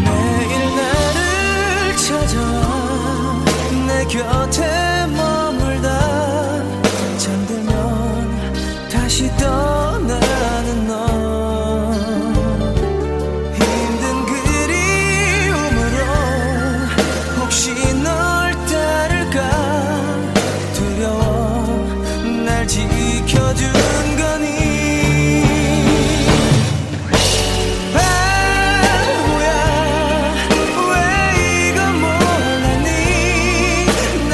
매일 나를 찾아와 내 곁에 머물다 잠들면 다시 떠나는 너 힘든 그리움으로 혹시 널 따를까 두려워 날 지켜준 거니. 바보야 왜 이거 몰랐니. 날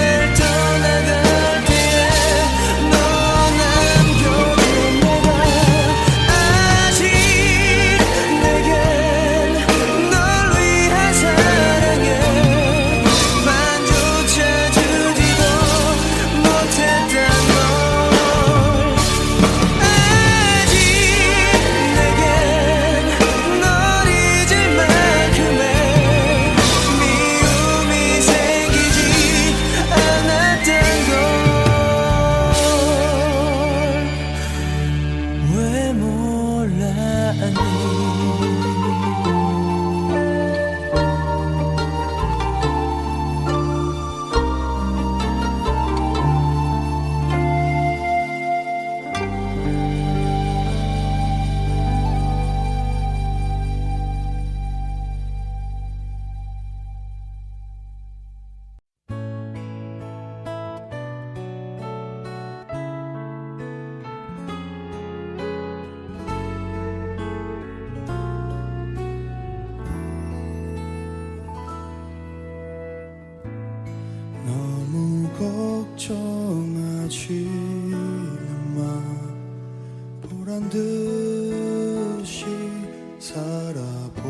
걱정하지는 마 보란 듯이 살아볼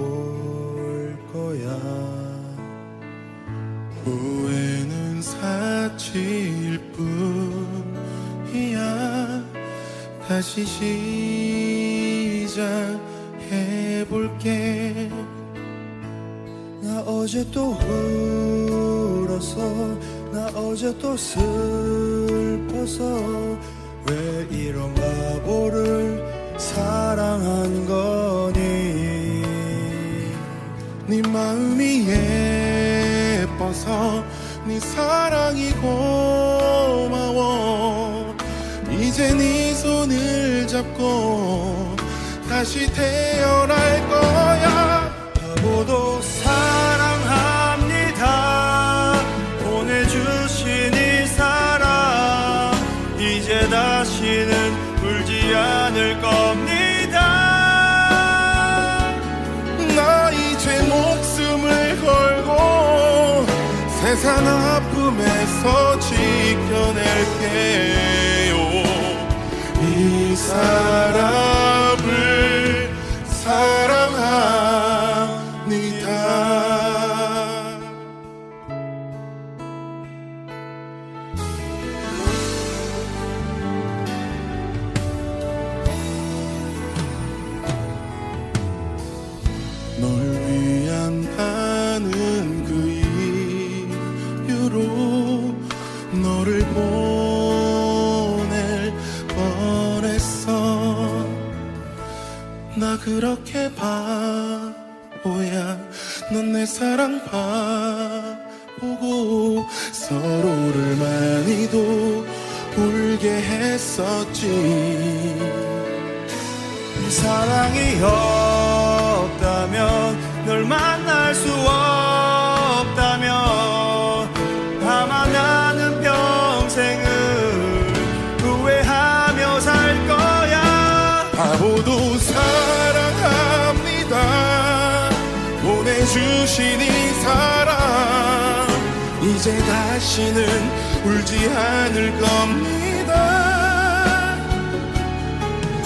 거야 후회는 사치일 뿐이야 다시 시작해볼게 나 어제 또 울어서 나 어제 또 슬퍼서 왜 이런 바보를 사랑한 거니 네 마음이 예뻐서 네 사랑이 고마워 이제 네 손을 잡고 다시 태어날 거야 바보도 사랑합니다 보내주신 이 사랑 이제 다시는 울지 않을 겁니다 나 이제 목숨을 걸고 세상 아픔에서 지켜낼게요 이 사람을 사랑합니다 널 위한다는 그 이유로 너를 보낼 뻔했어 나 그렇게 바보야 넌 내 사랑 바보고 서로를 많이도 울게 했었지 사랑이 없다면 널 만날 수 없다면 아마 나는 평생을 후회하며 살 거야 바보도 사랑합니다 보내주신 이 사랑 이제 다시는 울지 않을 겁니다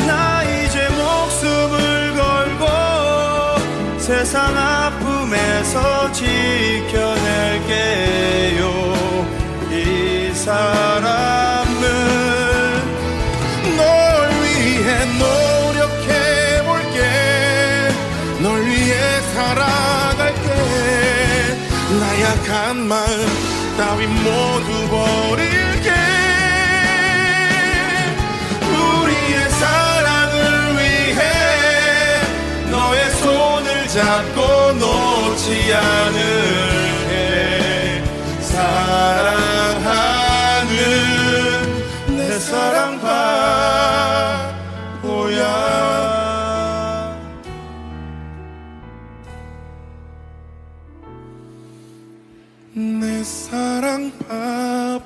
나 이제 목숨을 걸고 세상 아픔에서 지켜낼게요 이 사람은 널 위해 노력해볼게 널 위해 살아갈게 나약한 마음 따윈 모두 버릴게 우리의 사랑을 위해 너의 손을 잡고 놓지 않을게 사랑하는 내 사랑 바보야 내 사랑 바보야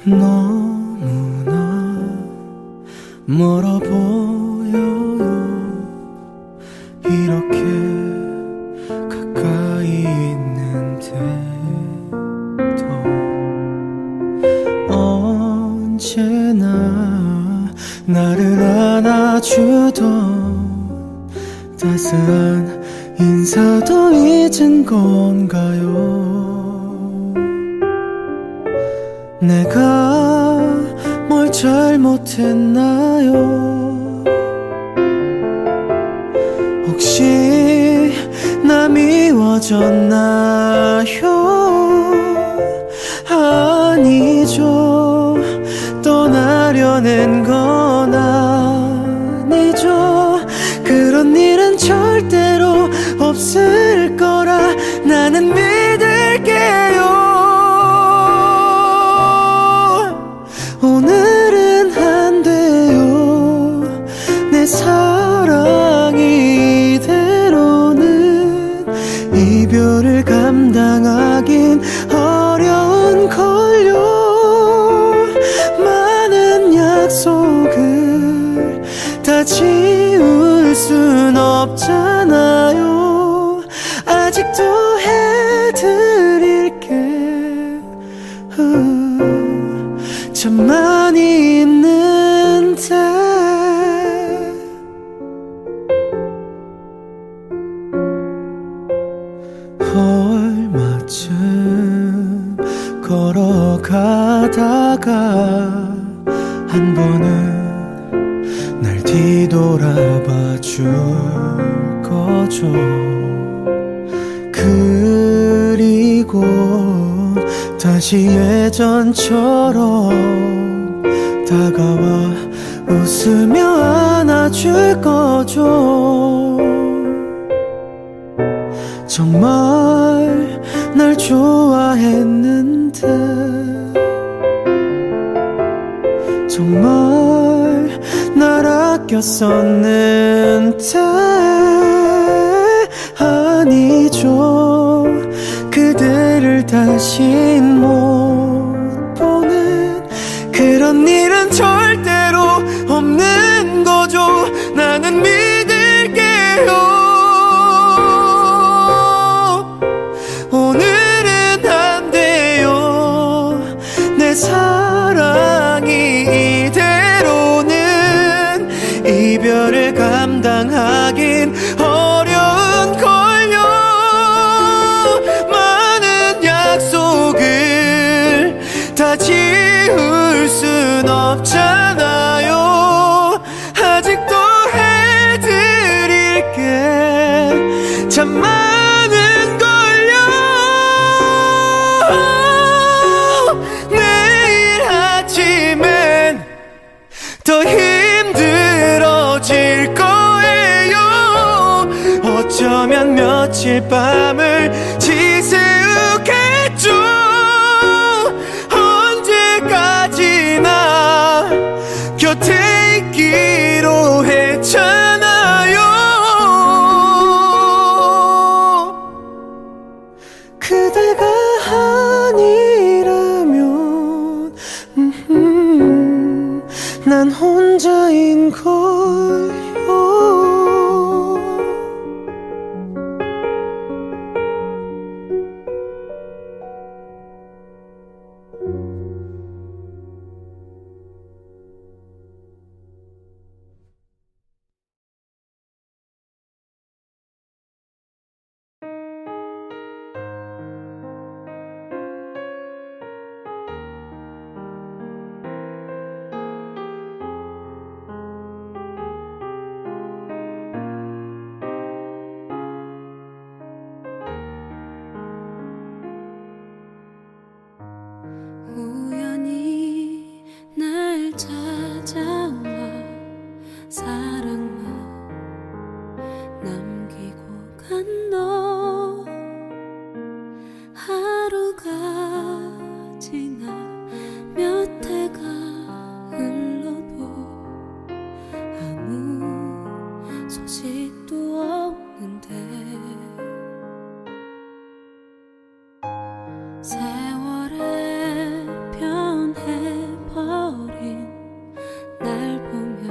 너무나 멀어 보여요 이렇게 가까이 있는데도 언제나 나를 안아주던 따스한 인사도 잊은 건가요 내가 뭘 잘못했나요 혹시 나 미워졌나요 아니죠 떠나려는 건 아니죠 그런 일은 절대로 없을 아직도 해드릴게. 참 많이 있는데 얼마쯤 걸어가다가 한 번은 날 뒤돌아봐 줄 거죠. 그리고 다시 예전처럼 다가와 웃으며 안아줄 거죠. 정말 날 좋아했는데, 정말 날 아꼈었는데. 아니죠, 그대를 다신 못 보는 그런 일은 절대로 없는 거죠. 나는 믿을게요. 오늘은 안 돼요. 내 사랑이 이대로는 이별을 감당하긴 어려운 걸요. 많은 약속을 다 지울 순 없잖아요. 아직도 해드릴게 참 많은 걸요. 내일 아침엔 더 힘들어질 거예요. 어쩌면 며칠 밤을 지새우겠죠. 언제까지나 곁에 있기로 했잖아요. 그대가 아니라면 난 혼자인 걸요. 우연히 날 찾아와 사랑만 남기고 간 너. 하루가 지나 몇 해가 흘러도 아무 소식도 없는데 세월에 변해버린 날 보며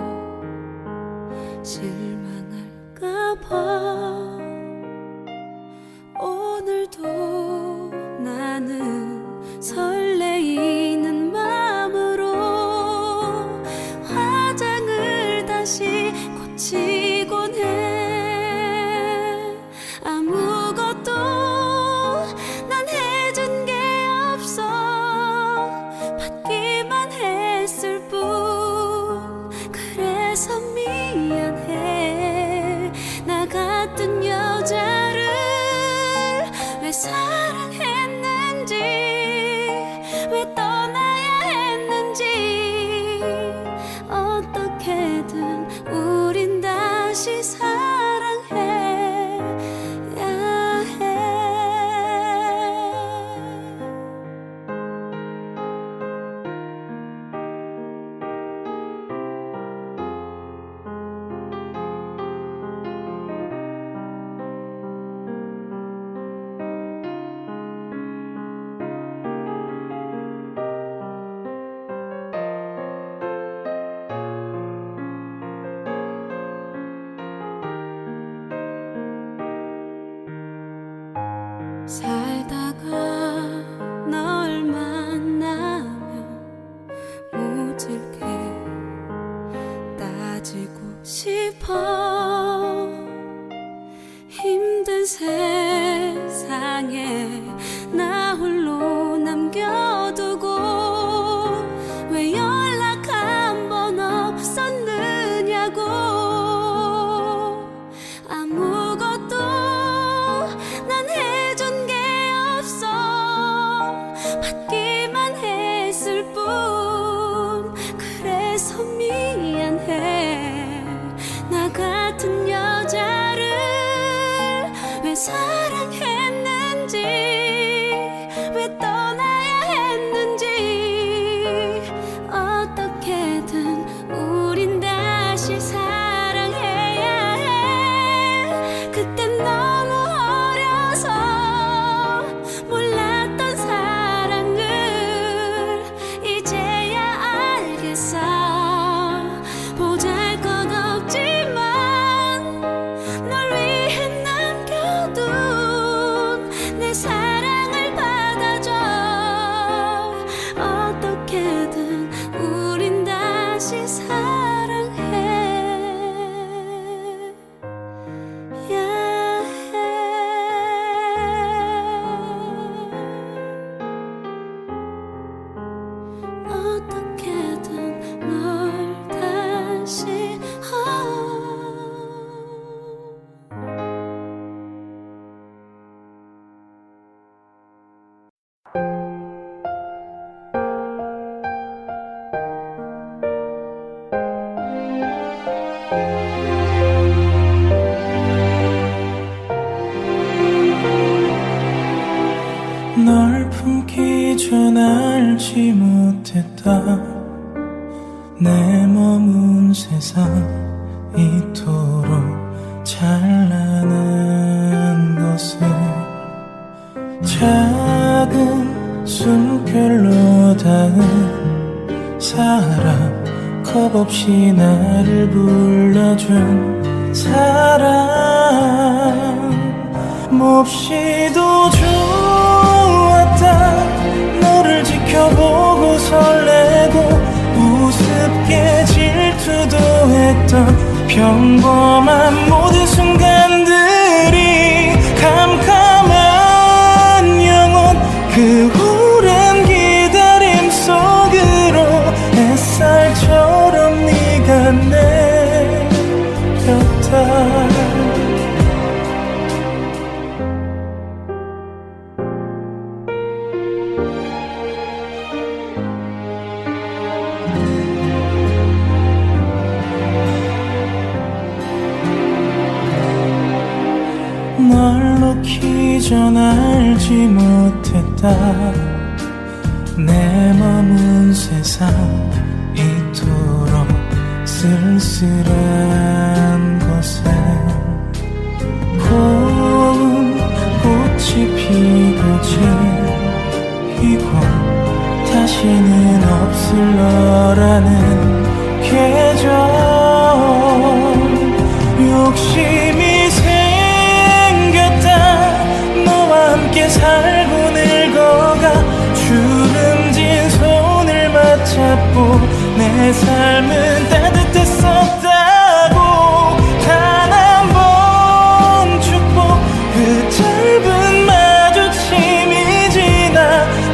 실망할까봐 오늘도 나는 설레이는 마음으로 화장을 다시 고치곤 해. 살다가 널 만나면 모질게 따지고 싶어. 힘든 세상에 나 홀로 남겨두고 왜 연락 한 번 없었느냐고. 아무것도 난 해준 게 없어. 받기만 했을 뿐. 그래서 미안해. 나 같은 여자를 왜 사랑했는지, 왜 떠나야 했는지. 어떻게든 우린 다시 사랑해야 해. 그땐 너무 어려서 몰랐던 사랑을 이제야 알겠어. 보잘것없지만 널 위해 남겨둔 내 사랑을 받아줘. 어떻게든 우린 다시 사랑해야 해. 어떻게든 널 다시 널 품기 전 알지 못했다. 내 머문 세상 이토록 찬란한 것을 작은 숨결로 닿은 사랑, 겁없이 나를 불러준 사랑, 몹시도 좋았다. 너를 지켜보고 설레고 우습게 질투도 했던 평범한 모든 순간들이 캄캄한 영혼, 그 오랜 기다림 속으로 햇살처럼 네가 내렸다. 널 놓기 전 알지 못했다. 내 머문 세상 이토록 쓸쓸한 곳에 고운 꽃이 피고 지고 다시는 없을 너라는 계절. 욕심이 너와 함께 살고 늙어가 주름진 손을 맞잡고 내 삶은 따뜻했었다고. 단 한 번 축복, 그 짧은 마주침이 지나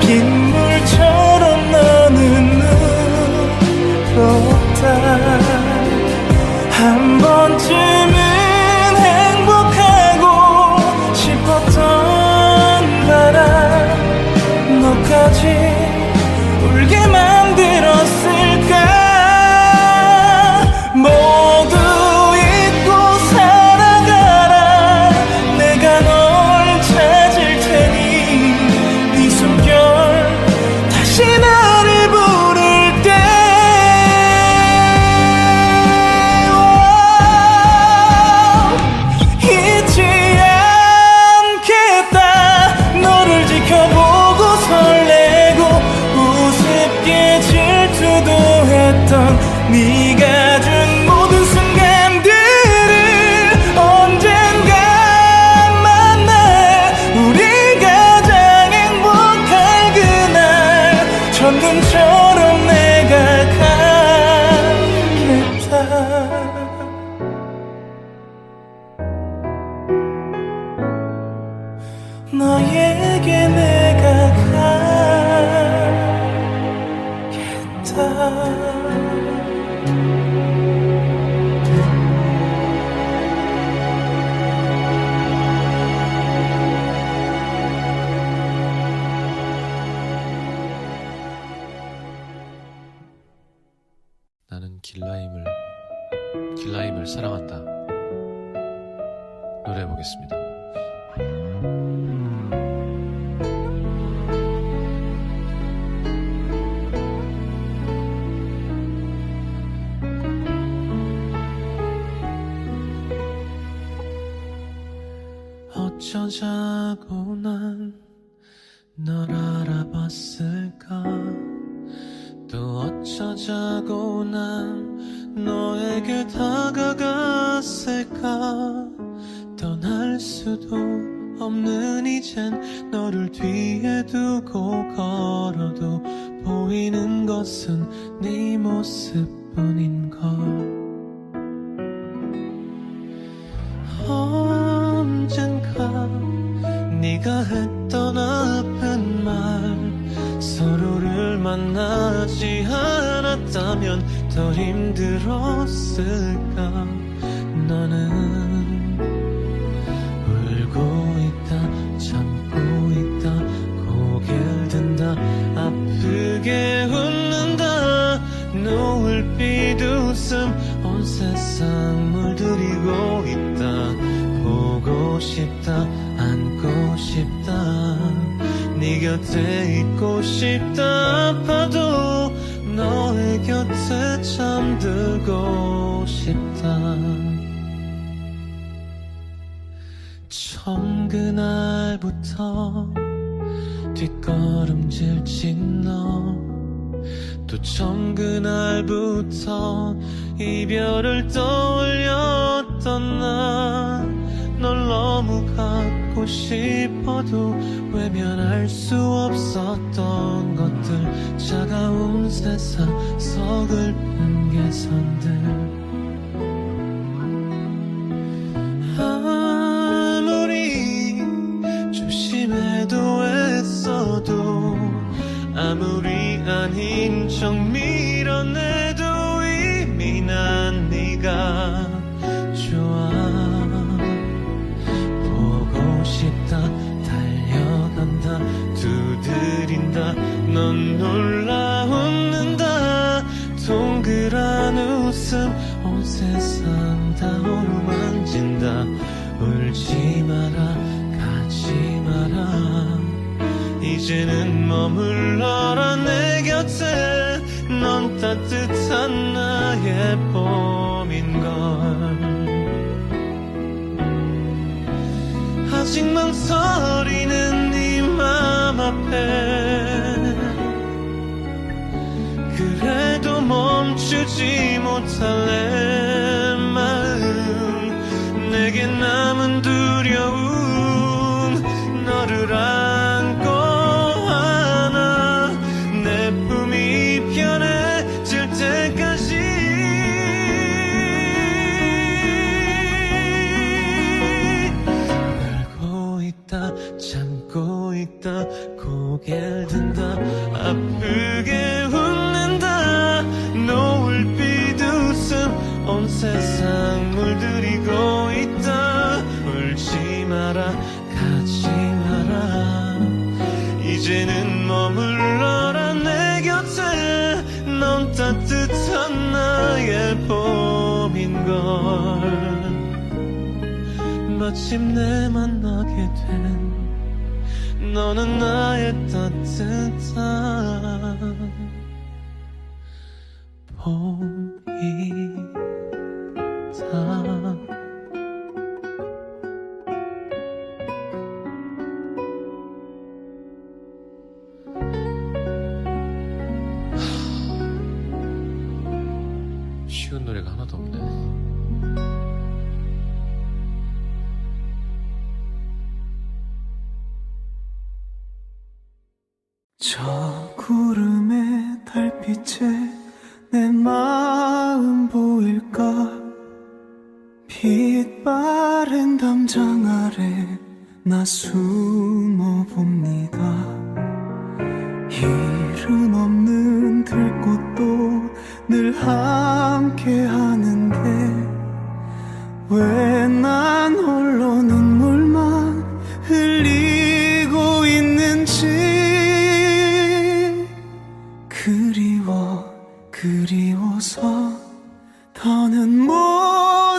빗물처럼 너는 울었다. 한 번쯤은 너까지 울게 만들었을까. 너에게 내가 가겠다. 나는 길라임을 사랑한다. 노래해 보겠습니다. 어쩌자고 난 널 알아봤을까? 또 어쩌자고 난 너에게 다가갔을까? 떠날 수도 없는 이젠 너를 뒤에 두고 걸어도 보이는 것은 네 모습뿐인걸. 언젠가 네가 했던 아픈 말, 서로를 만나지 않았다면 더 힘들었을까? 나는 울고 있다, 참고 있다, 고개를 든다, 아프게 웃는다. 노을빛 웃음 온 세상 물들이고 있다. 보고 싶다, 안고 싶다, 네 곁에 있고 싶다. 아파도 너의 곁에 잠들고 싶다. 처음 그날부터 뒷걸음질 친 너, 또 처음 그날부터 이별을 떠올렸던 나. 널 너무 갖고 싶어도 외면할 수 없었던 것들, 차가운 세상 서글픈 개선들. 아무리 조심해도 애써도, 아무리 아닌 척 밀어내도 이미 난 네가 좋아. 보고 싶다, 달려간다, 두드린다, 넌 놀라 웃는다. 동그란 웃음 온 세상 다 어루만진다. 울지 마라, 가지 마라, 이제는 머물러라 내 곁에. 넌 따뜻한 나의 봄인걸. 아직 망설이는 네 맘 앞에 그래도 멈추지 못할 내 마음. 내게 남은 두려움, 너를 안고 안아. 내 품이 편해질 때까지. 울고 있다, 참고 있다, 고개를 든다, 아프게 웃는다. 노을빛 웃음 온 세상 물들이고 있다. 울지 마라, 가지 마라, 이제는 머물러라 내 곁에. 넌 따뜻한 나의 봄인걸. 마침내 만나게 된 너는 나의 따뜻한 봄이다. 쉬운 노래가 하나도 없네. 저 구름의 달빛에 내 마음 보일까? 빛 바랜 담장 아래 나 숨어봅니다. 이름 없는 들꽃도 늘 함께 하는데 왜 난 홀로 눈물만 흘리고 있는지. 그리워서 더는 못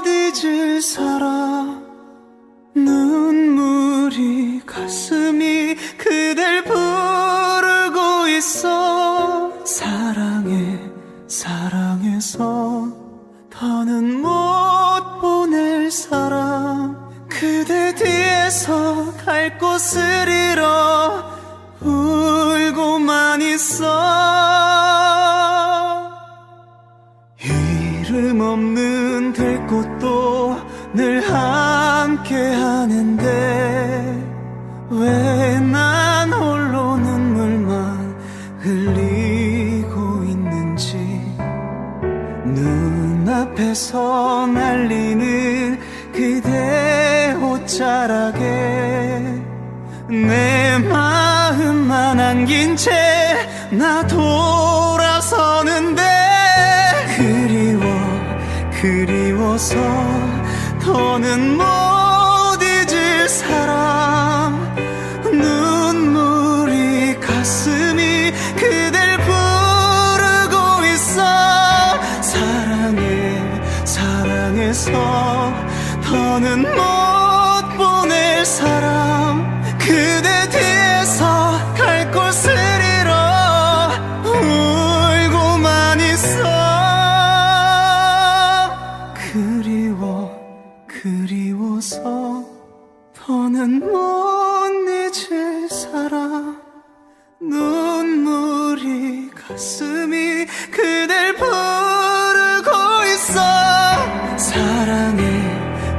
잊을 사람. 눈물이 가슴이 그댈 부르고 있어. 사랑해서 더는 못 보낼 사람. 그대 뒤에서 갈 곳을 잃어 울고만 있어. 이름 없는 들꽃도 늘 함께 하는데 왜 난 홀로 눈물만 흘리고 있는지. 눈앞에서 날리는 그대 옷자락에 내 마음만 안긴 채 나 돌아서는데 그리워서 더는 못 잊을 사람. 눈물이 가슴이 그댈 부르고 있어. 사랑해서 더는 못 보낼 사람. 그대 뒤에서 갈 곳을 잃어 울고만 있어. 그리워서 더는 못 잊을 사람. 눈물이 가슴이 그댈 부르고 있어.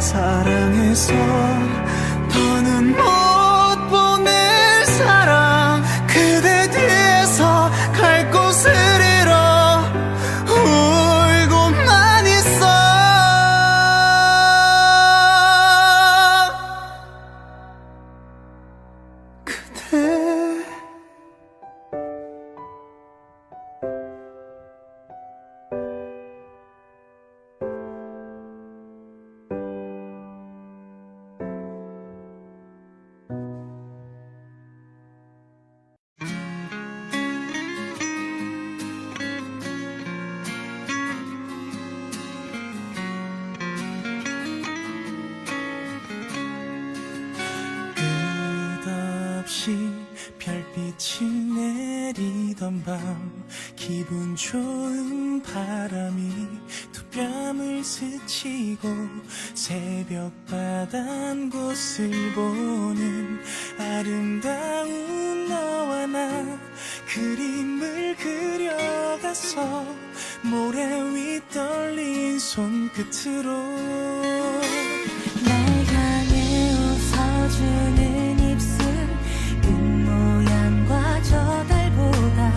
사랑해서 더는 못 보낼 사람. 그대 뒤에서 갈 곳을 잃어 울고만 있어. 그대 끝없이 별빛이 내리던 밤, 기분 좋은 바람이 두 뺨을 스치고 새벽 바단 곳을 보는 아름다운 너와 나. 그림을 그려가서 모래 위 떨린 손끝으로 날 향해 웃어주는 입술, 끝 모양과 저 달보다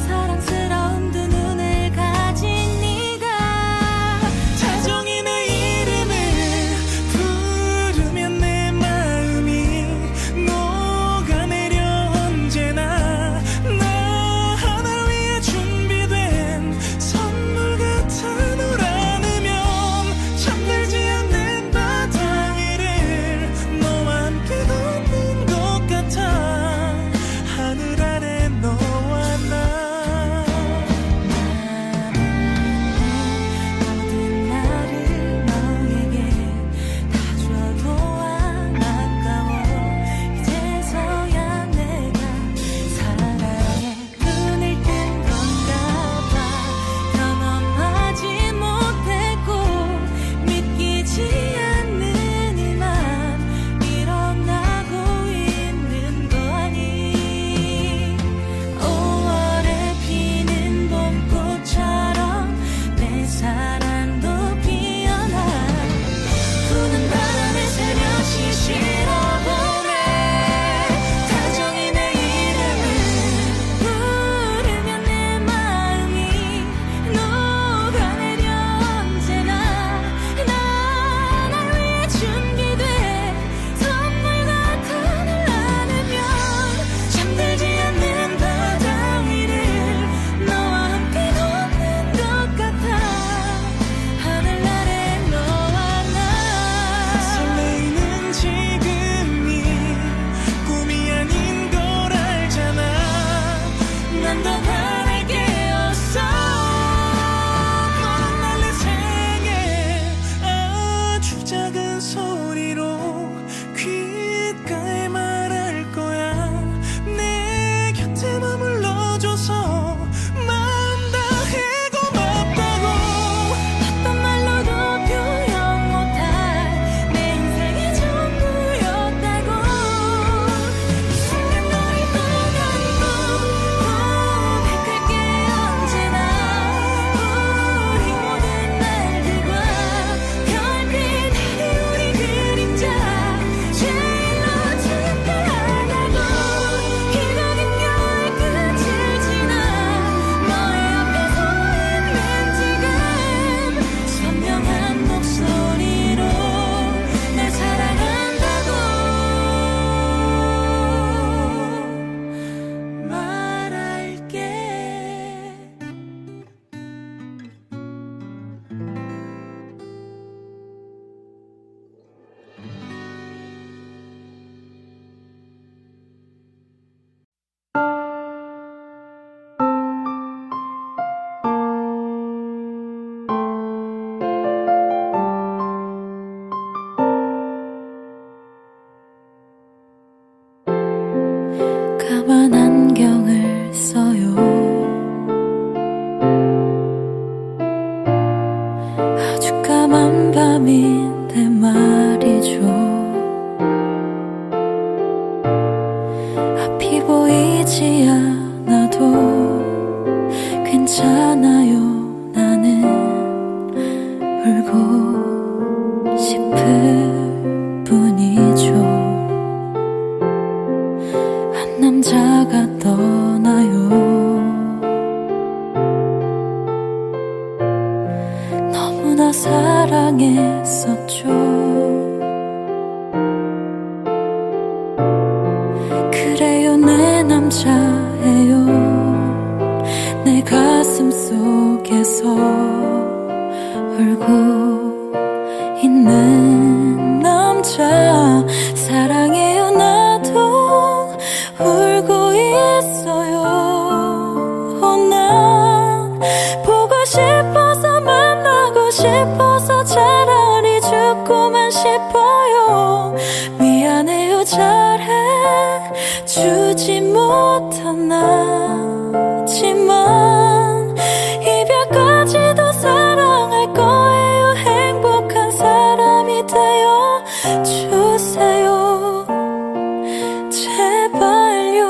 사랑스러운 두 눈을 가진 네가. 다정히 내 이름을 부르면 내 마음이 녹아내려 언제나. 나 하나를 위해 준비된 선물 같아. 널 안으면 잠들지 않는 까만 안경을 써요. 아주 까만 밤인데 말이죠. 앞이 보이지 않아도 괜찮아요. 나는 울고 싶을 뿐이죠. 한 남자가 떠나요. 너무나 사랑했었죠. 그래요, 내 남자예요. 내 가슴 속에서 울고 있는 남자. 사랑해요, 나도 울고 있어요. 난 보고 싶어서 만나고 싶어서 차라리 죽고만 싶어요. 미안해요, 잘해주지 못한 나지만 이별까지도 사랑할 거예요. 행복한 사람이 되어주세요. 제발요.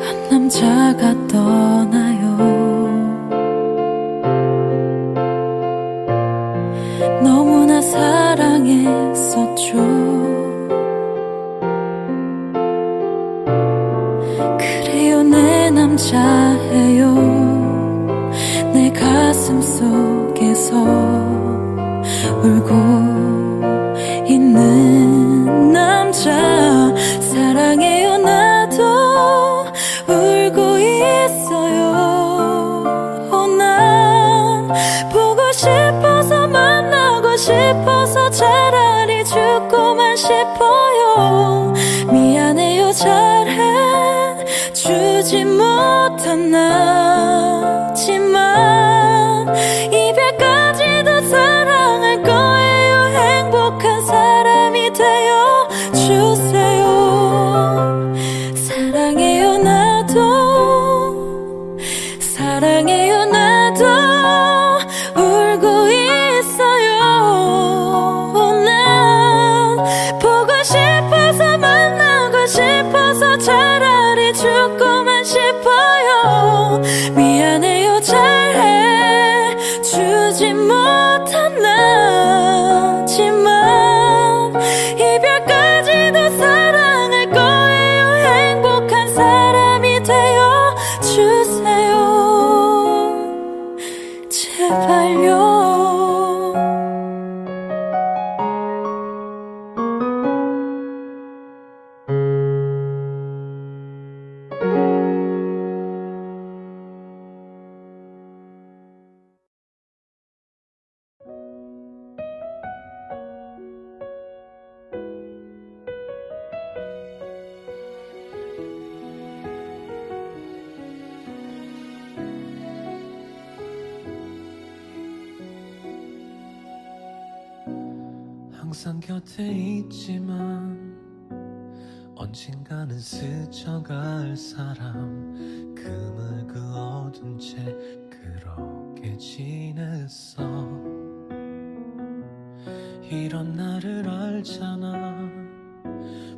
한 남자가 떠나요. 너무나 사랑했었죠. 그래요, 내 남자예요. 내 가슴 속에서 울고 있는 남자. 사랑해요, 나도 울고 있어요. 난 보고 싶어서 만나고 싶어서 차라리 죽고만 싶어요. 미안해요, 잘해주지 못한 나지만 이별까지도 사랑할 거예요. 행복한 사람이 되어주세요. 사랑해요, 나도 사랑해요, 나도 울고 있어요. 난 보고 싶어서 만나고 싶어서 차라리 죽고만 싶어요. 미안해요, 잘해주지 못한 나지만 이별까지도 사랑할 거예요. 행복한 사람이 되어주세요. 제발요. 항상 곁에 있지만 언젠가는 스쳐갈 사람. 금을 그어둔 채 그렇게 지냈어. 이런 나를 알잖아.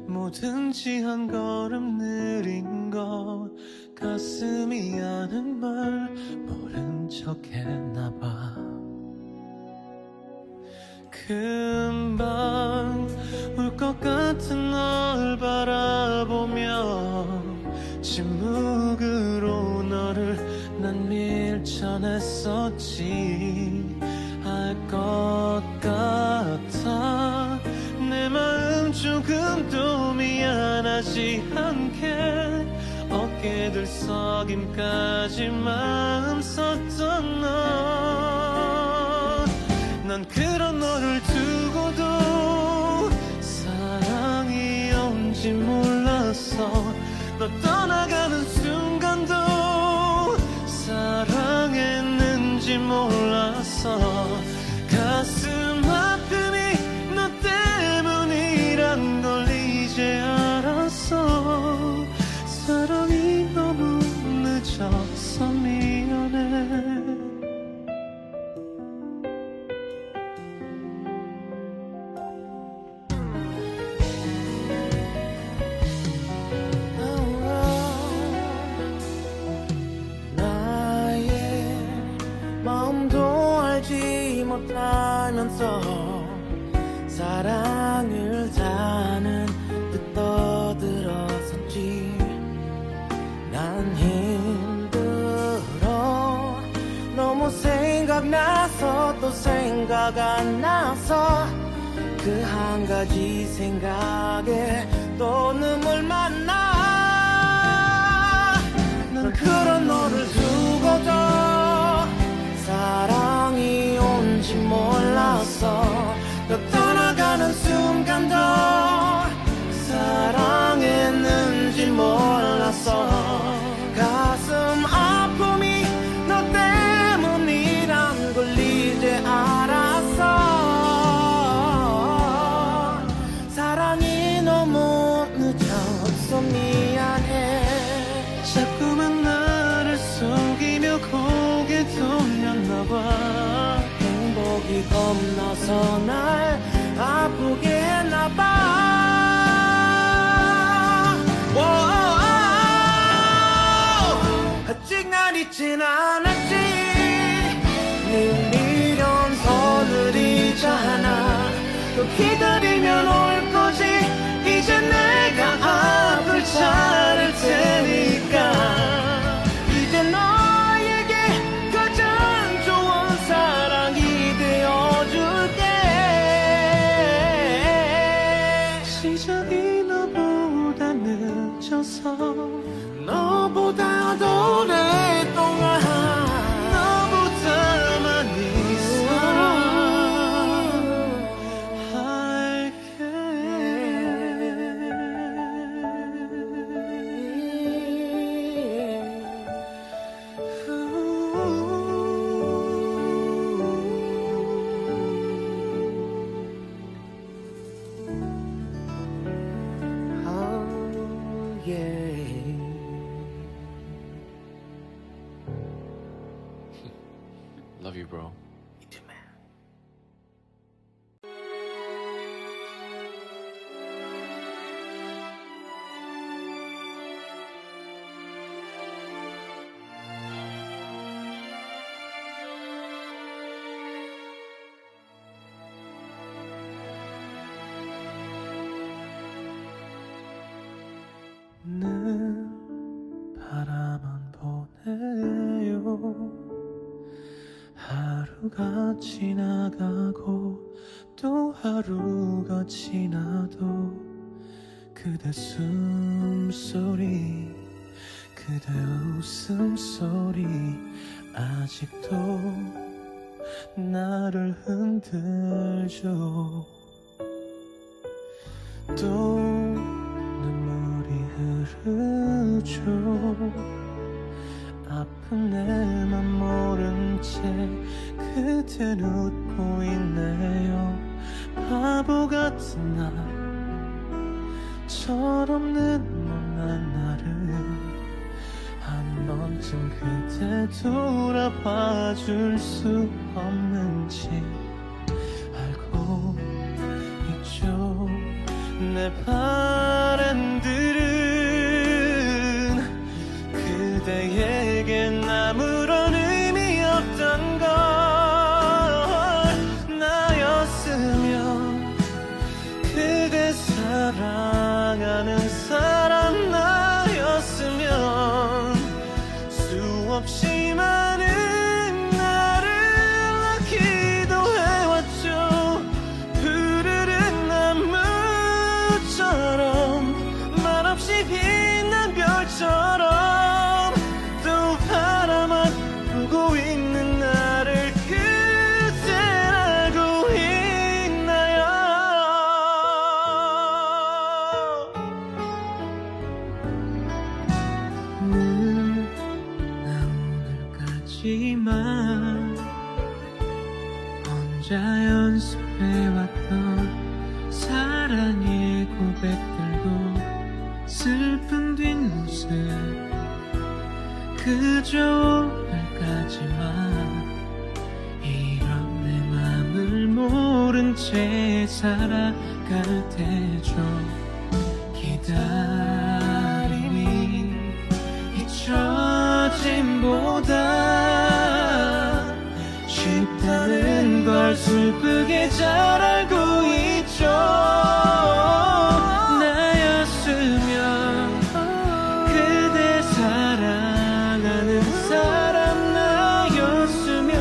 뭐든지 한 걸음 느린 것. 가슴이 아는 말 모른 척 했나봐. 금방 울 것 같은 널 바라보며 침묵으로 너를 난 밀쳐냈었지. 알 것 같아. 내 마음 조금도 미안하지 않게 어깨 들썩임까지 마음 썼던 너. 난 그런 너를 두고도 사랑이 온지 몰랐어. 너 떠나가는 순간도 사랑했는지 몰랐어 가슴 아픔이 너 때문이란 걸 이제 알았어 사랑이 너무 늦어서 미안해 나의 마음도 알지 못하면서 사랑을 다는 듯 떠들어섰지 난 힘들어 너무 생각나서 또 생각 안 나서 그 한 가지 생각에 또 눈물만 나 난 그런 너를 두고도 사랑이 온지 몰랐어 너 떠나가는 순간도 사랑했는지 몰랐어 가슴 아픔이 너 때문이란 걸 이제 알았어 사랑이 너무 늦었어 미안해 자꾸만 나를 속이며 고개 돌렸나봐 행복이 겁나서 날 아프게 했나봐 아직 날 잊진 않았지 네 미련선을 잊잖아 또 기다리면 올 거지 이제 내가 앞을 차릴 테니까 이제 너에게 가장 좋은 사랑이 되어줄게 시작이 너보다 늦어서 너보다 더 오랫동안 너보다 많이 Love you, bro. 늘 바라만 보내요 하루가 지나가고 또 하루가 지나도 그대 숨소리 그대 웃음소리 아직도 나를 흔들죠 또 눈물이 흐르죠 아픈 내 맘 모른 채 그댄 웃고 있네요 바보 같은 나 철없는 못난 나를 한 번쯤 그대 돌아봐 줄 수 없는지 알고 있죠 내 바람들은 그대에겐 아무런 의미 없던 걸 나였으면 그대 사랑하는 사람 나였으면 수없이 많은 나를 기도해왔죠 푸르른 나무처럼 없지만 혼자 연습해왔던 사랑의 고백들도 슬픈 뒷모습 그저 오늘까지만 이런 내 맘을 모른 채 살아갈 테죠. 기다림이 잊혀짐보다 쉽다는 걸 슬프게 잘 알고 있죠. 나였으면 그대 사랑하는 사람 나였으면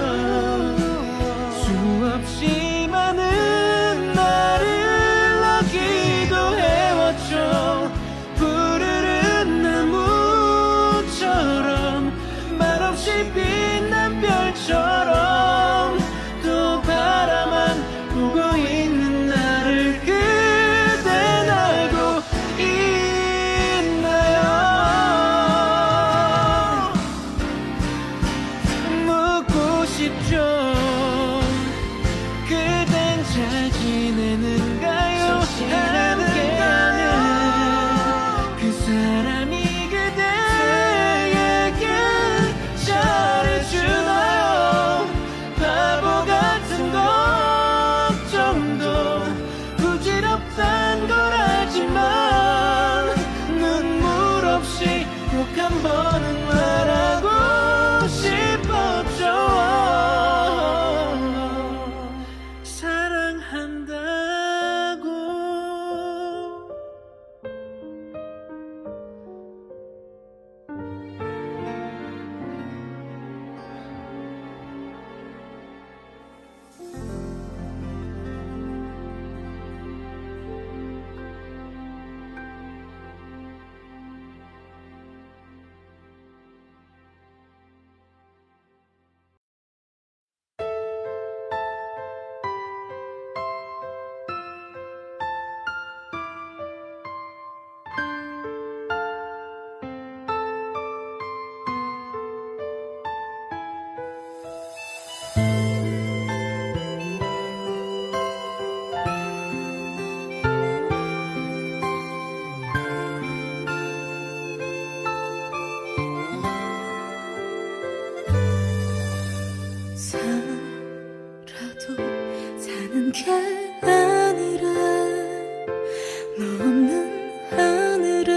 수없이 많은 나를 어기도 해왔죠. 푸르른 나무처럼 말없이 빛난 별처럼 또 바라만 보고 있는 나를 그댄 알고 있나요? 묻고 싶죠. 그댄 잘 지내는가요? 함께하는 그 사람이 그대에게 잘해주나요? 바보 같은 걱정도 부질없단 걸 알지만 눈물 없이 꼭 한 번은 말하고 싶었죠. 사랑한다고. 살아도 사는 게 아니라 너 없는 하늘에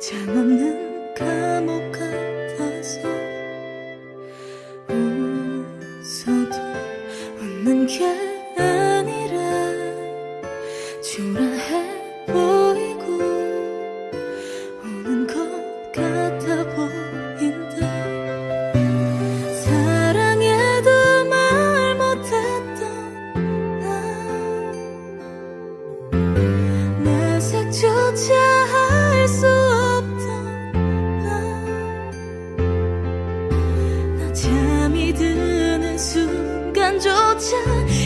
장 없는 감옥 같아서 웃어도 웃는 게 아니라 초라해 보이고 우는 것 같아 보인다. 사랑해도 말 못했던 나 내색조차 할 수 없던 나 잠이 드는 순간조차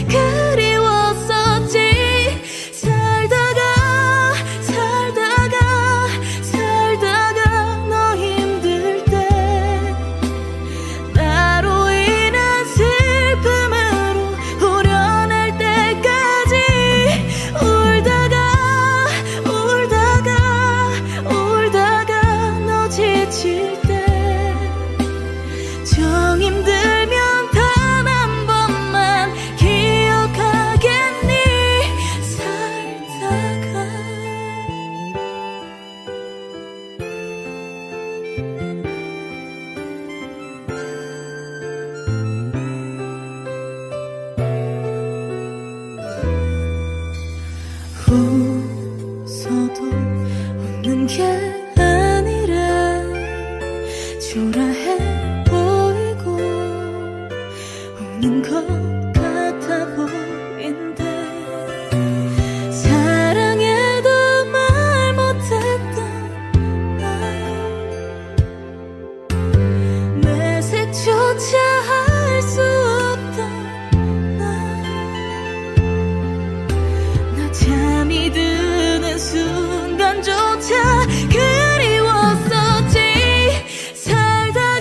그리웠었지. 살다가 너 힘들 때 나로 인한 슬픔으로 후련할 때까지 울다가 너 지칠 때 정 힘들면 단 한 번만 기억하겠니. 살다가 웃어도 웃는 게 아니라 초라해 보이고 우는 것 같아 보인대. 사랑해도 말 못했던 나 내색조차 할 수 없던 나 잠이 드는 순간조차 그리웠었지. 살다가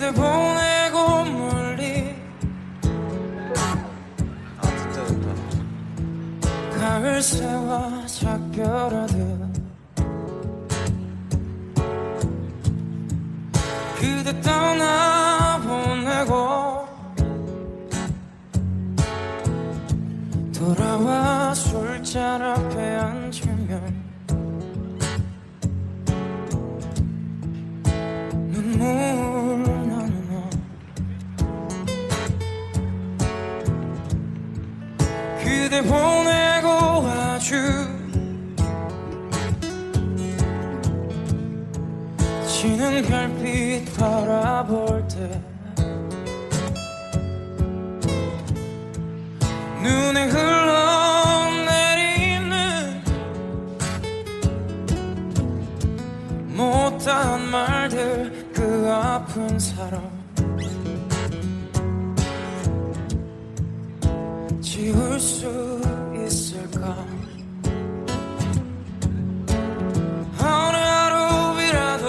그대 보내고 멀리 진짜 좋다. 가을새와 작별하듯 그대 떠나보내고 돌아와 술잔 앞에 앉으면 눈물 나는 너 그대 보내고 아주 지는 별빛 바라볼 때 눈에 흘러내리는 못다한 말들 그 아픈 사람 지울 수 있을까 어느 하루이라도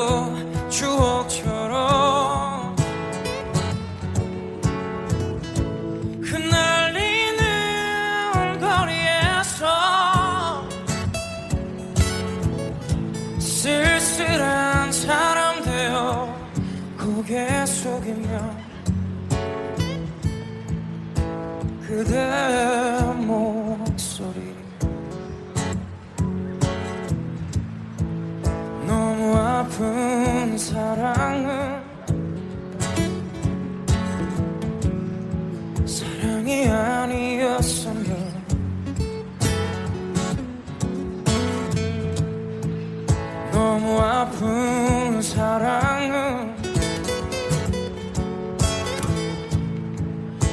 추억처럼 흩날리는 거리에서 쓸쓸한 사람 되어 고개 숙이며 그대 목소리 너무 아픈 사랑은 사랑이 아니었으면 너무 아픈 사랑은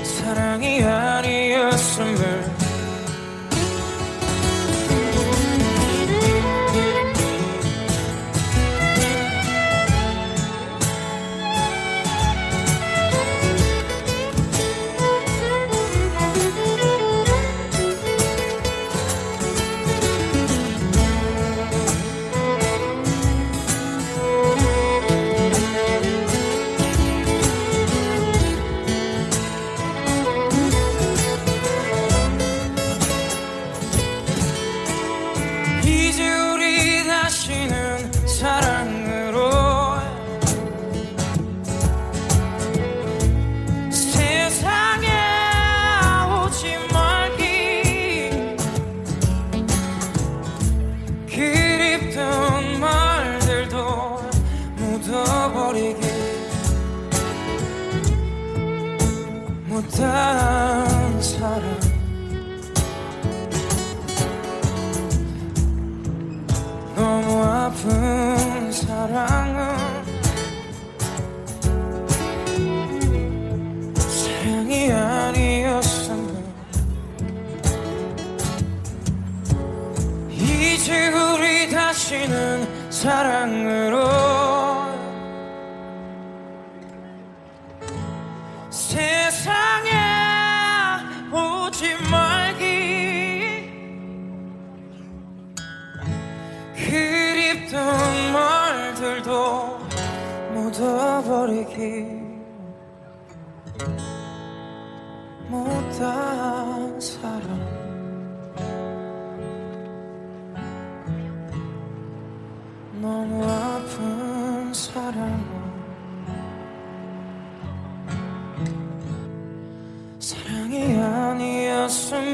사랑이 아니었음을 이제 우리 다시는 사랑으로 세상에 오지 말기 그립던 말들도 묻어버리기 못한 사랑 너무 아픈 사랑은 사랑이 아니었으면 이제 우리 다시는 사랑으로 세상에 오지 말기 그립던 말들도 묻어버리기 못한 사랑 너무 아픈 사랑 사랑이 아니었음을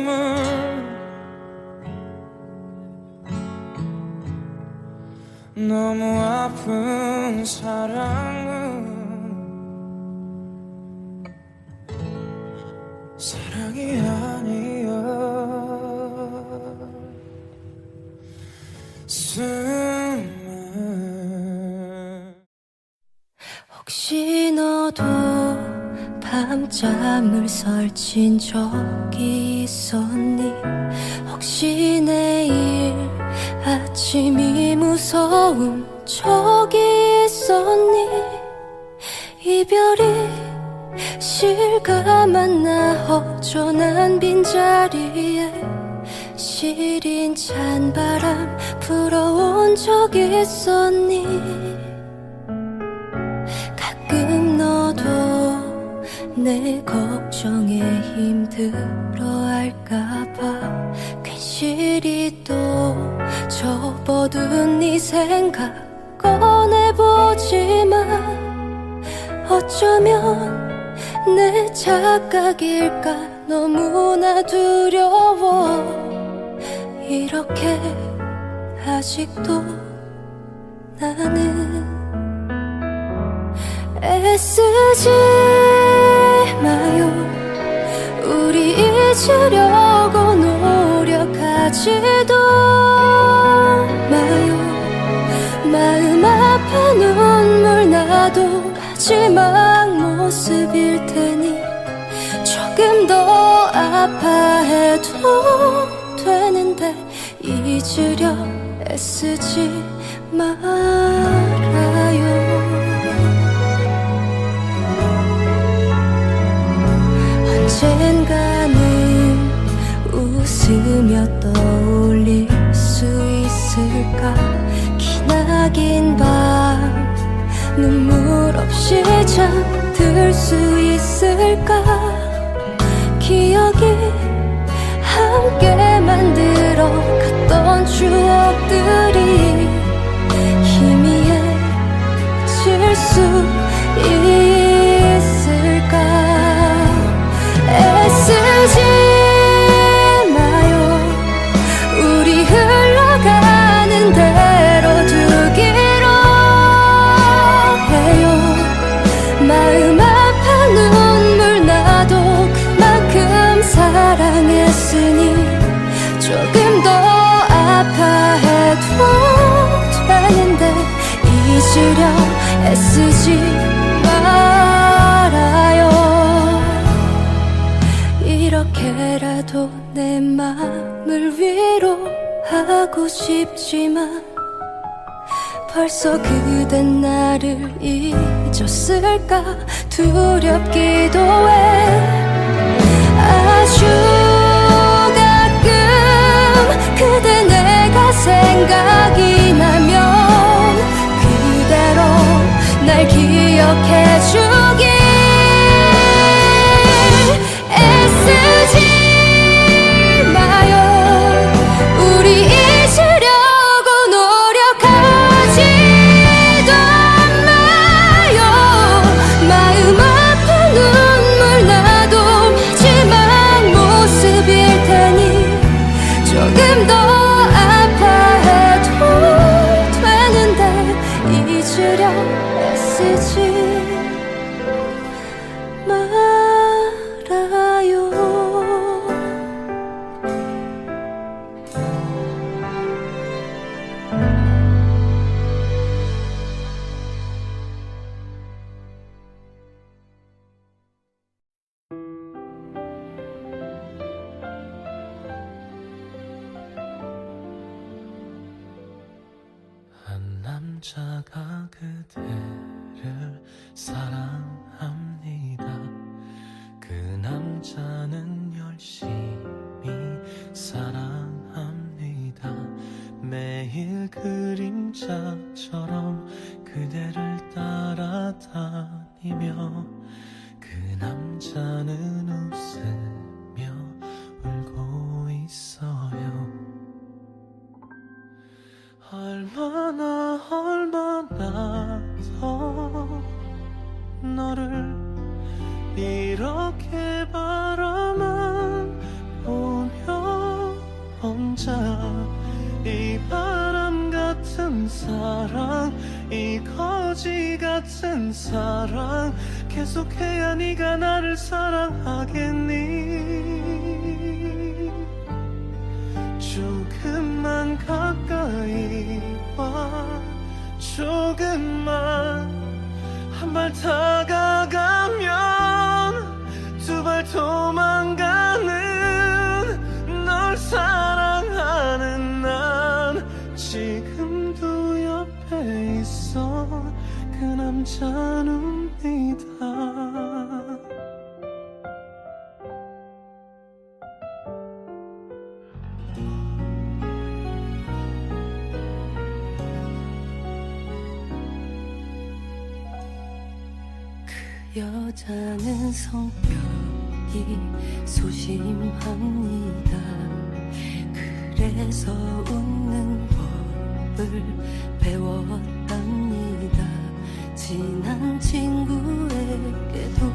너무 아픈 사랑은 사랑이 아니었음을 혹시 너도 밤잠을 설친 적이 있었니? 혹시 내일 아침이 무서운 적이 있었니? 이별이 실감한 나 허전한 빈자리에 시린 찬바람 불어온 적 있었니? 가끔 너도 내 걱정에 힘들어할까봐 괜시리 또 접어둔 네 생각 꺼내보지만 어쩌면 내 착각일까 너무나 두려워 이렇게 아직도 나는 애쓰지 마요 우리 잊으려고 노력하지도 마요 마음 아파 눈물 나도 마지막 모습일 테니 조금 더 아파해도 되는데 잊으려 애쓰지 말아요 언젠가는 웃으며 떠올릴 수 있을까 기나긴 밤 눈물 없이 잠들 수 있을까 기억이 함께 만들어 갔던 추억들이 희미해질 수 있을까 애쓰지 마요 우리 흘러가는 대로 두기로 해요 마음 아파 눈물 나도 그만큼 사랑했으니 조금 더 아파해도 되는데 잊으려 애쓰지 말아요 이렇게라도 내 맘을 위로하고 싶지만 벌써 그댄 나를 잊었을까 두렵기도 해 아주 가끔 그대 내가 생각이 나면 그대로 날 기억해주길 애쓰지 마요 우리 잊으려고 노력하지도 마요 마음 아파 눈물 나도 마지막 모습일 테니 조금 더 아파해도 되는데 잊으려 애쓰지 말아요 한 남자가 그대를 사랑합니다. 그 남자는 열심히 사랑합니다. 매일 그림자처럼 그대를 따라다니며 그 남자는 웃으며 울고 있어요. 얼마나 더 너를 이렇게 바라만 보며 혼자 이 바람 같은 사랑 이 거지 같은 사랑 계속해야 네가 나를 사랑하겠니 조금만 가까이 와 조금만 한 발 다가가면 두 발 도망가는 널 사랑하는 난 지금도 옆에 있어 그 남자입니다. 여자는 성격이 소심합니다. 그래서 웃는 법을 배웠답니다. 친한 친구에게도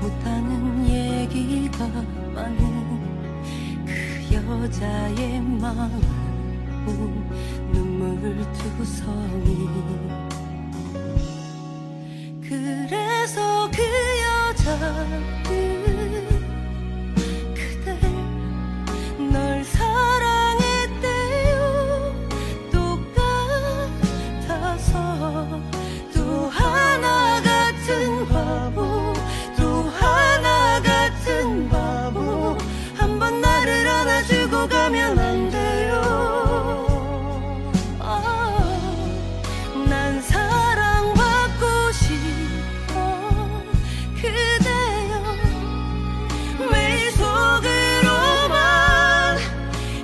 못하는 얘기가 많은 그 여자의 마음은 눈물투성이. 그래서 그 여자는 그댈 널 사랑했대요. 똑같아서 또 하나 같은 바보, 또 하나 같은 바보. 한번 나를 안아주고 가면 안 돼요. 난 사랑받고 싶어 그대여. 매일 속으로만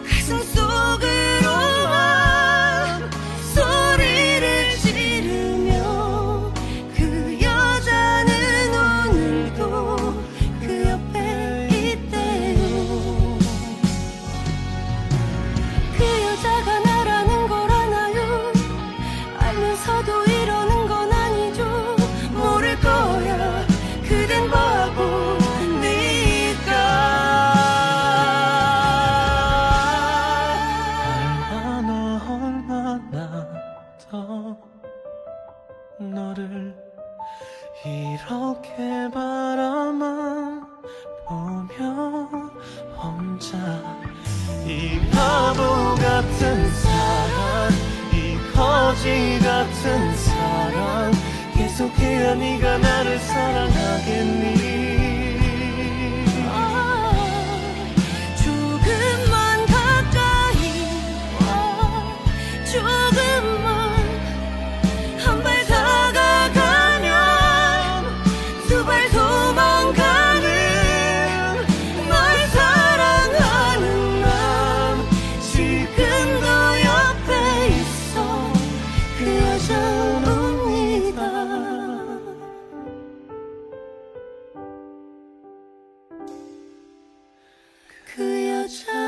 가슴 속으로만 소리를 지르며 그 여자는 오늘도 그 옆에 있대요. 그 여자가 나라는 걸 아나요? 알면서도 이러는 건 아니죠. 모를 거야 그댄 바보니까. 얼마나 더 너를 이렇게 바라만 보며 혼자 이 바보 같은 사랑, 이 거지 같은 사랑 계속해야 네가 나를 사랑하겠니? 조금만 가까이 와, 조금만. 한 발 다가가면 두 발 도망가는 널 사랑하는 난 지금도 옆에 있어. 그 여자입니다. 그 여자입니다.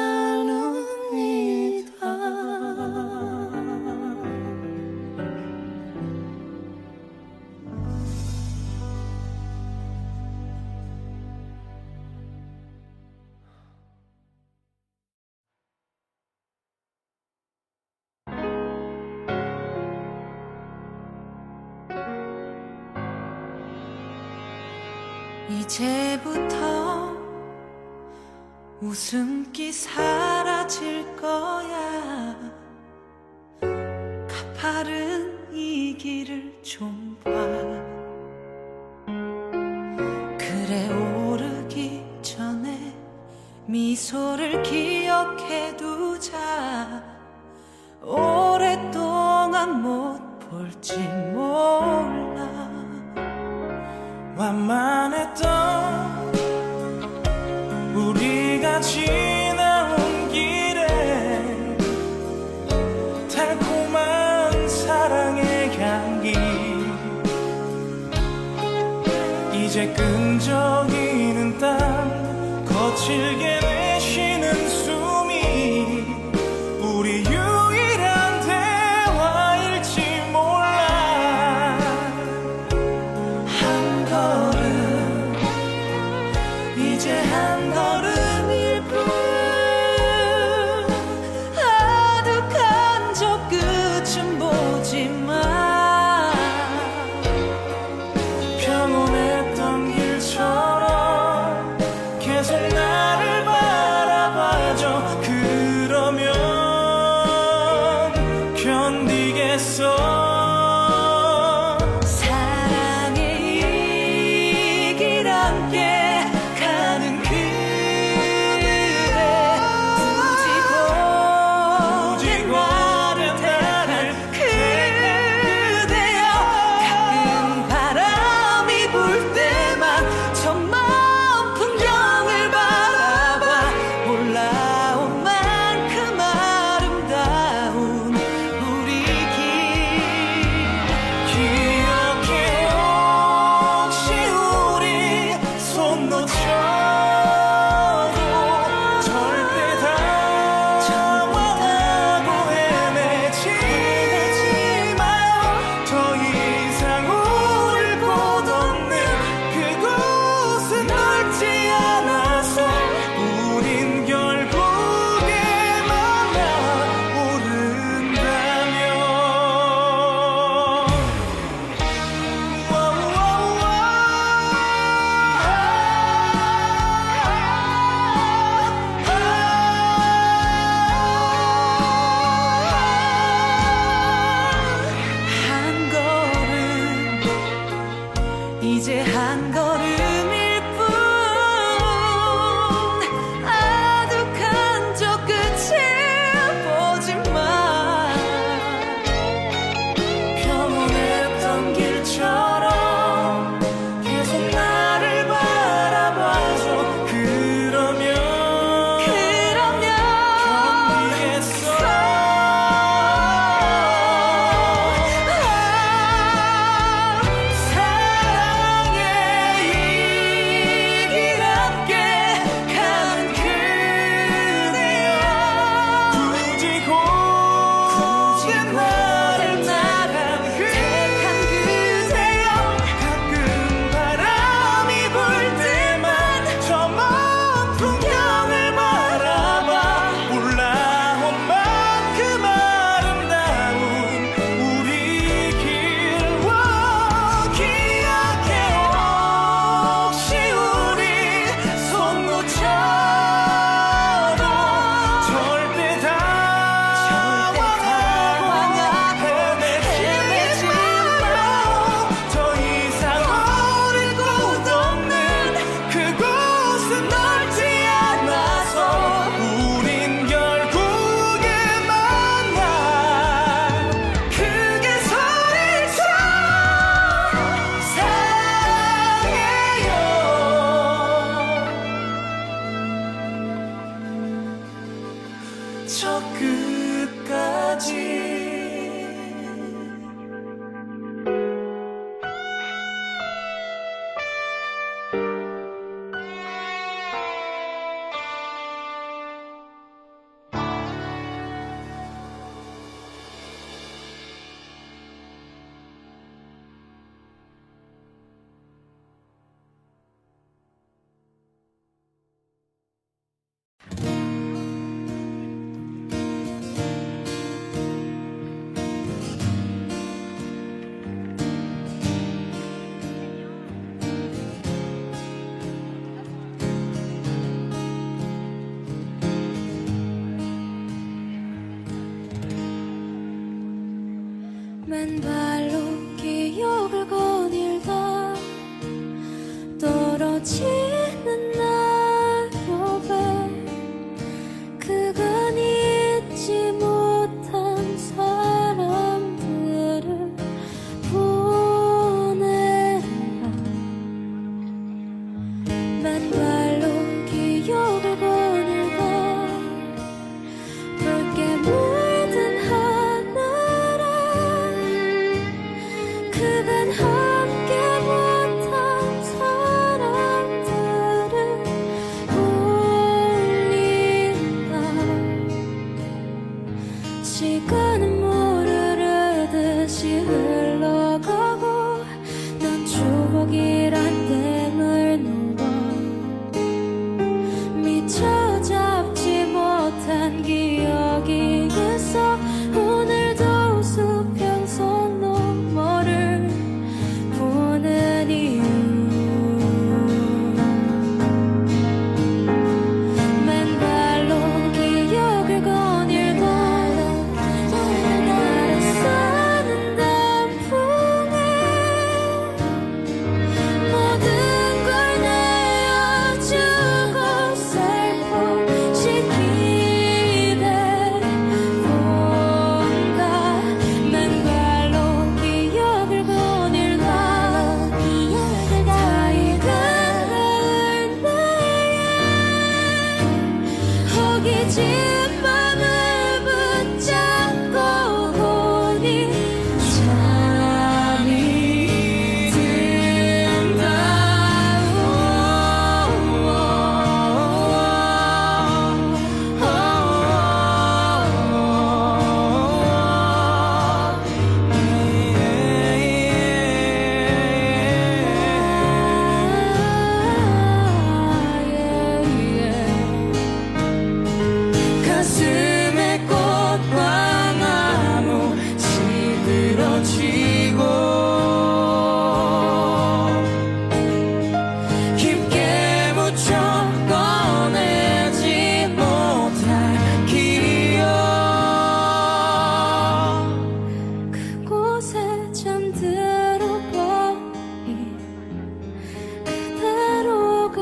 이제부터 웃음기 사라질 거야. 가파른 이 길을 좀 봐. 그래 오르기 전에 미소를 기억해 두자. 오랫동안 못 볼지 몰라. 완만했던 우리가 지나온 길에 달콤한 사랑의 향기 이제 끈적이는 땀 거칠게 내쉬는 숨이 우리 유일한 대화일지 몰라. 한 걸음 이제 한 걸음일 뿐. 아득한 저 끝은 보지마. 평온했던 길처럼 계속 나를 봐. 저 끝까지 맨발로 기억을 거닐다 떨어지는 낙엽에 그간 잊지 못한 사람들을 보내라. 맨발로 기억을 거닐다 붉게 물든 하늘에 그간 함께 못한 사람들을 울린다. 시간은 모르르듯이 흘러가고 난 추억이란 댐을 넘어 미처 잡지 못한 기억이 있어 오늘도 수평선 너머를 보는 이유 맨발로 기억을 거닐다 나를 싸는 단풍에 모든 걸 내어주고 살포시키네 뭔가 맨발로 기억을 거닐다 다 익은 가을 내에 허기진 맘을 붙잡고 보니 잠이 든다. 가슴에 꽃과 나무 시들어지고 깊게 묻혀 꺼내지 못할 기억 그곳에 잠들어 버린 그대로가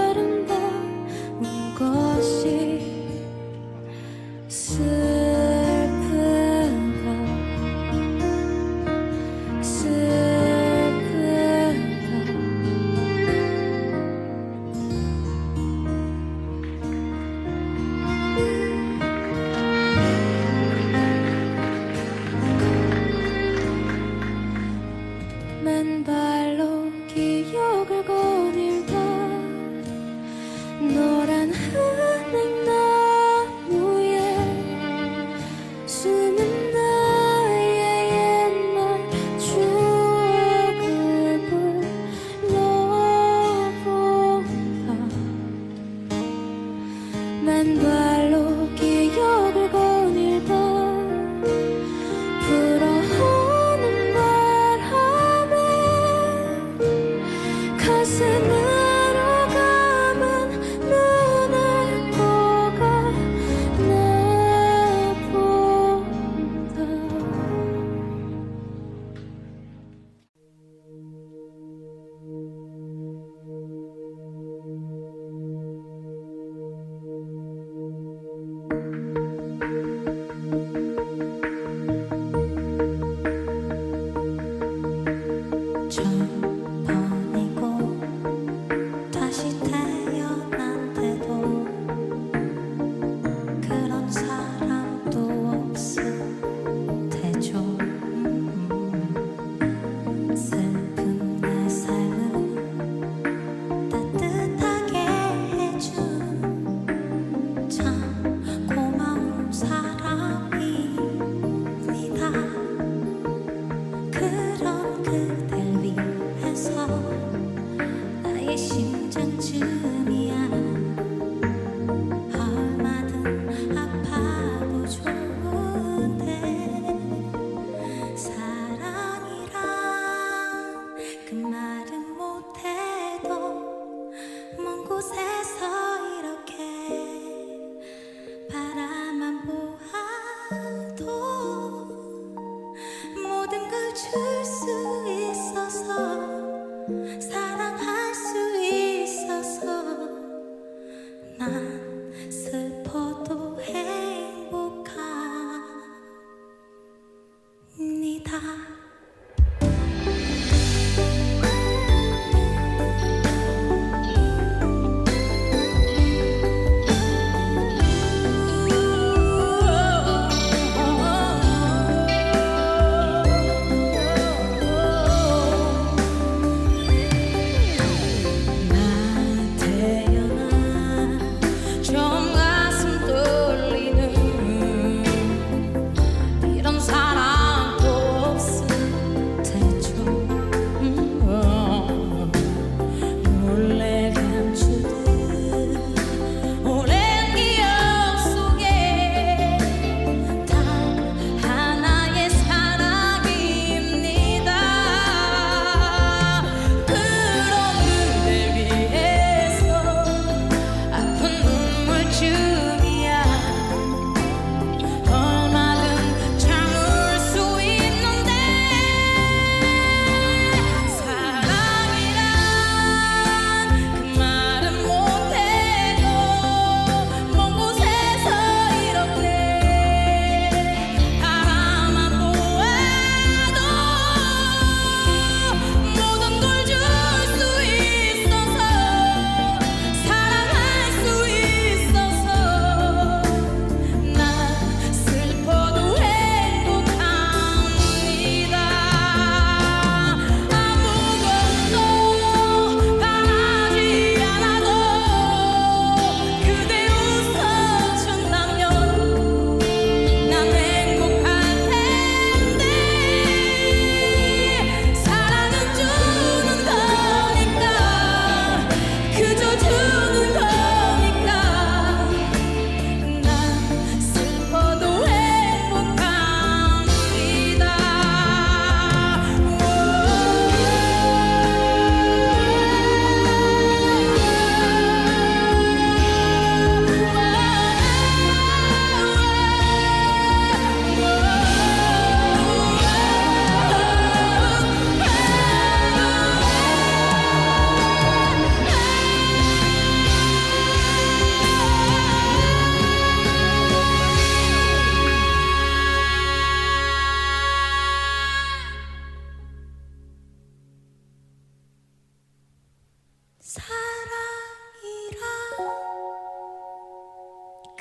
아름다운 것이 슬프다 맨발로 기억을 거닐다 노란 은행나무에 숨은 나의 옛날 추억을 불러본다. 맨발로 기억을 거닐다 불어오는 바람에 가슴으로 감은 눈을 보가 나 본다.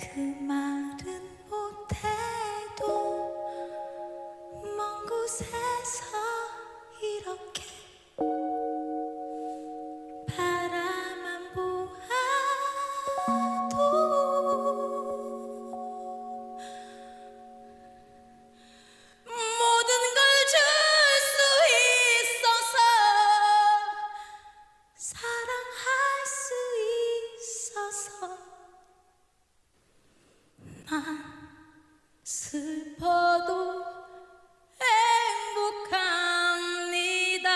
그 말은 못해도 먼 곳에서 이렇게 바라만 보아도 모든 걸 줄 수 있어서 사랑할 수 있어서 난 슬퍼도 행복합니다.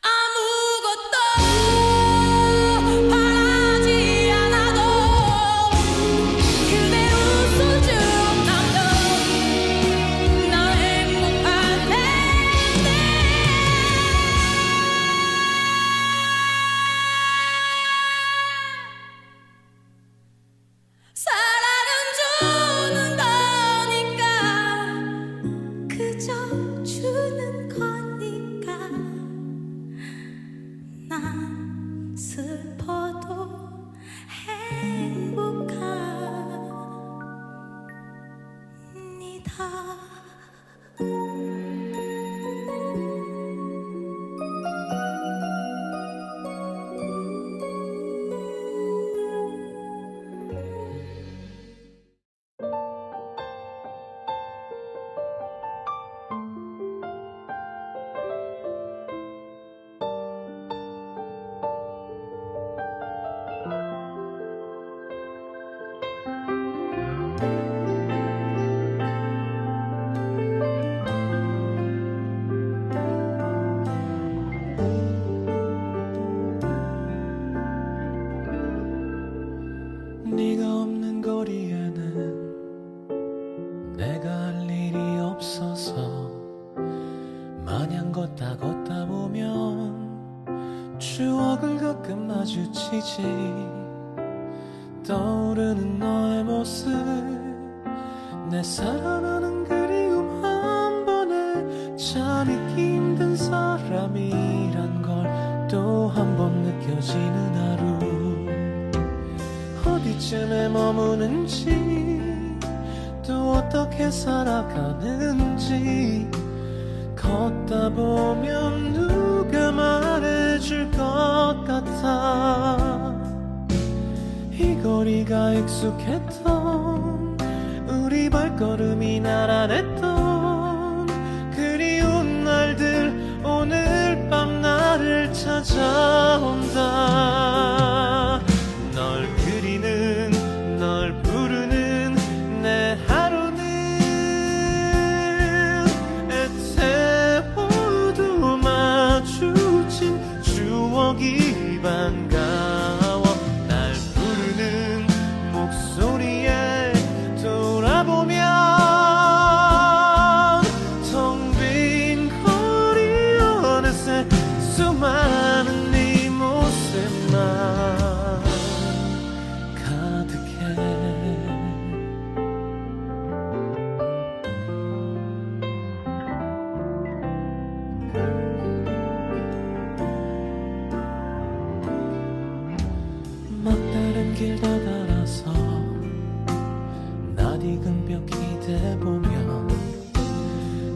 아무것도 바라지 않아도 그대 웃어준다면 난 행복할 텐데. 사랑은 주는 거니까 그저 주는 거니까 난 슬퍼도 행복합니다. 네가 없는 거리에는 내가 할 일이 없어서 마냥 걷다 보면 추억을 가끔 마주치지. 떠오르는 너의 모습, 내 살아나는 그리움 한 번에 참 잊기 힘든 사람이란 걸 또 한 번 느껴지는 하루. 어디쯤에 머무는지 또 어떻게 살아가는지 걷다 보면 누가 말해줄 것 같아. 이 거리가 익숙했던 우리 발걸음이 나란했던 그리운 날들 오늘 밤 나를 찾아온다. 널 그리는 널 부르는 내 하루는 애태워도 마주친 추억이 반가워. 날 부르는 목소리에 돌아보면 텅 빈 거리 어느새 수많은 네 모습만 가득해. 막다른 길 더 달아서 낯익은 벽 기대보며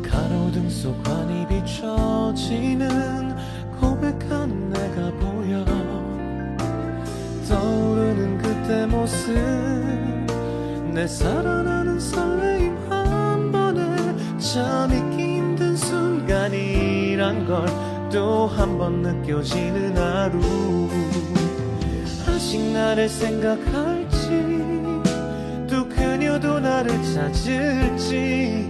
가로등 속 환히 비춰지는 고백하는 내가 보여. 떠오르는 그때 모습, 내 살아나는 설레임 한 번에 참 잊기 힘든 순간이란 걸 또 한 번 느껴지는 하루. 아직 나를 생각할지 또 그녀도 나를 찾을지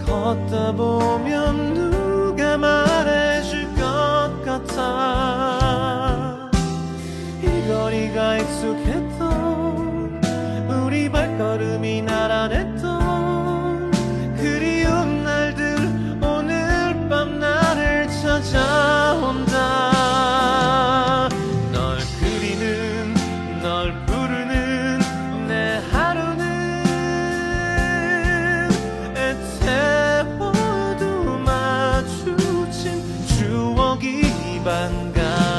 걷다 보면 누가 말해줄 것 같아. 이 거리가 익숙했던 우리 발걸음이 나란했던 그리운 날들 오늘 밤 나를 찾아온다. 널 그리는 널 부르는 내 하루는 애태워도 마주친 추억이 반가워.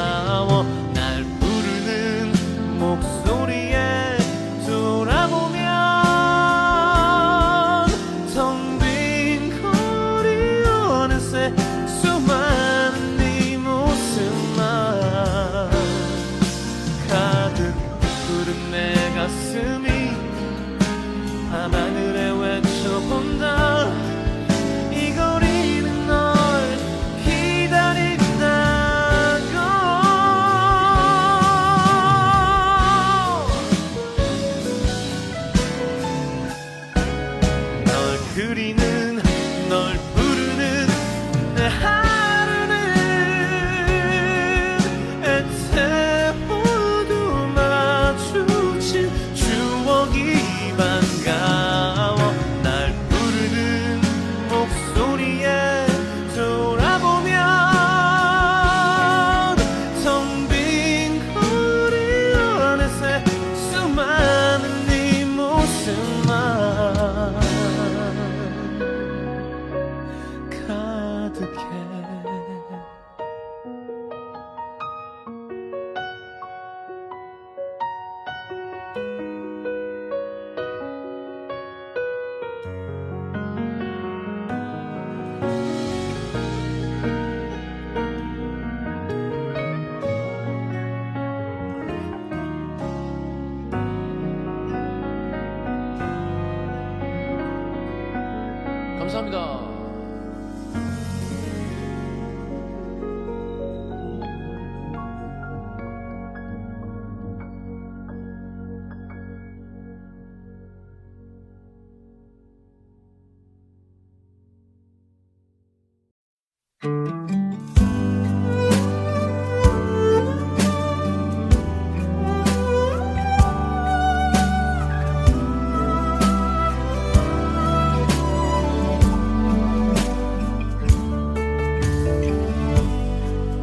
감사합니다.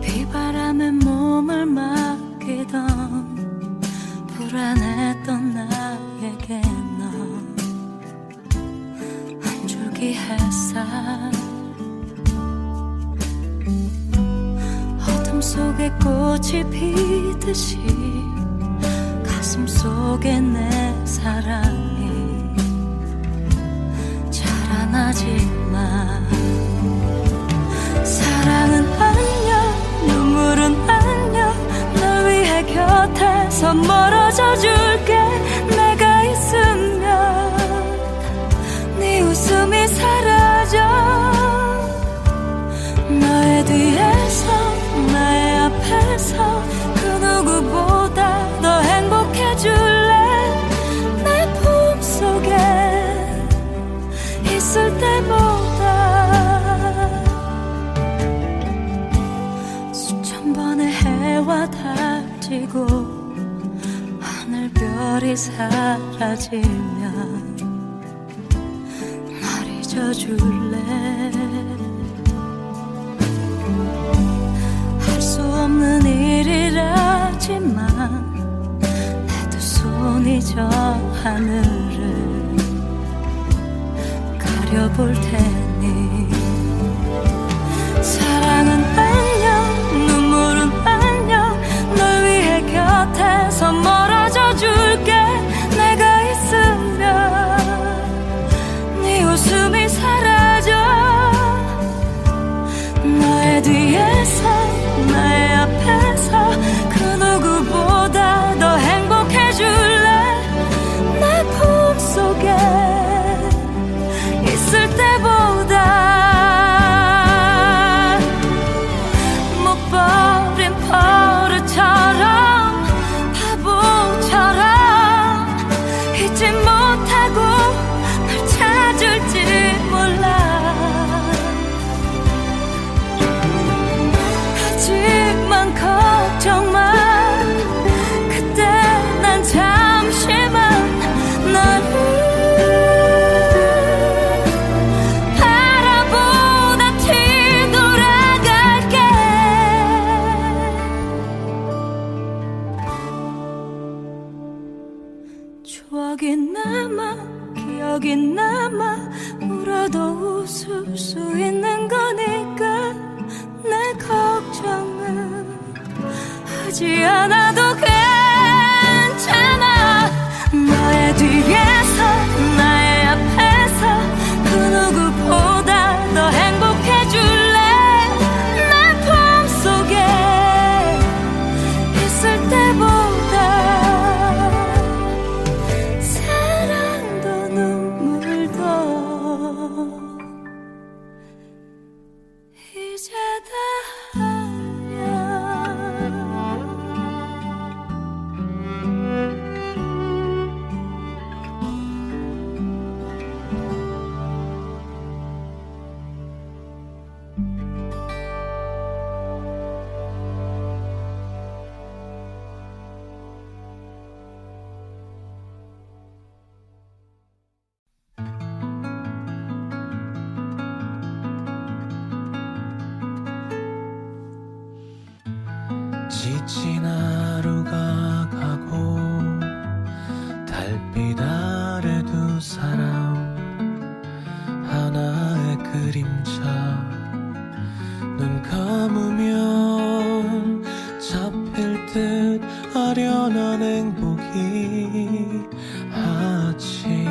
비바람에 몸을 맡기던 불안했던 나에게 넌 한 줄기 햇살 어둠 속에 꽃이 피듯이 가슴 속에 내 사랑이 자라나지만 사랑은 안녕 눈물은 안녕 널 위해 곁에서 멀어져 줄게 내가 있으면 네 웃음이 사라져 너의 뒤에서 나의 앞에서 그 누구보다 더 행복해 줄래 내 품속에 있을 때보다 수천 번의 해와 닥치고 하늘별이 사라지면 날 잊어줄래 할 수 없는 일이라지만 내 두 손이 저 하늘을 가려볼 테니 사랑은 안녕 눈물은 안녕 널 위해 곁에서 멀어져 줄게 내가 있으면 네 웃음이 사라져 너의 뒤에서 나의 앞에서 그 누구보다 더 행복해 줄래 내 품속에 있을 때보다 못 버린 버릇처럼 바보처럼 잊지 못하고 널 찾을지 몰라 하지만 걱정 마 그때 난 잠시만 너를 바라보다 뒤돌아갈게 추억이 남아 기억이 남아 울어도 웃을 수 있는 거니까 내 걱정은 하지 않아도 괜찮아 너의 뒤에서 나의 앞에서 그 누구보다 더 행복해 줄래 내 품속에 있을 때보다 사랑도 눈물도 이제 다 아냐 지친 하루가 가고 달빛 아래 두 사람 하나의 그림자 눈 감으면 잡힐 듯 아련한 행복이 아직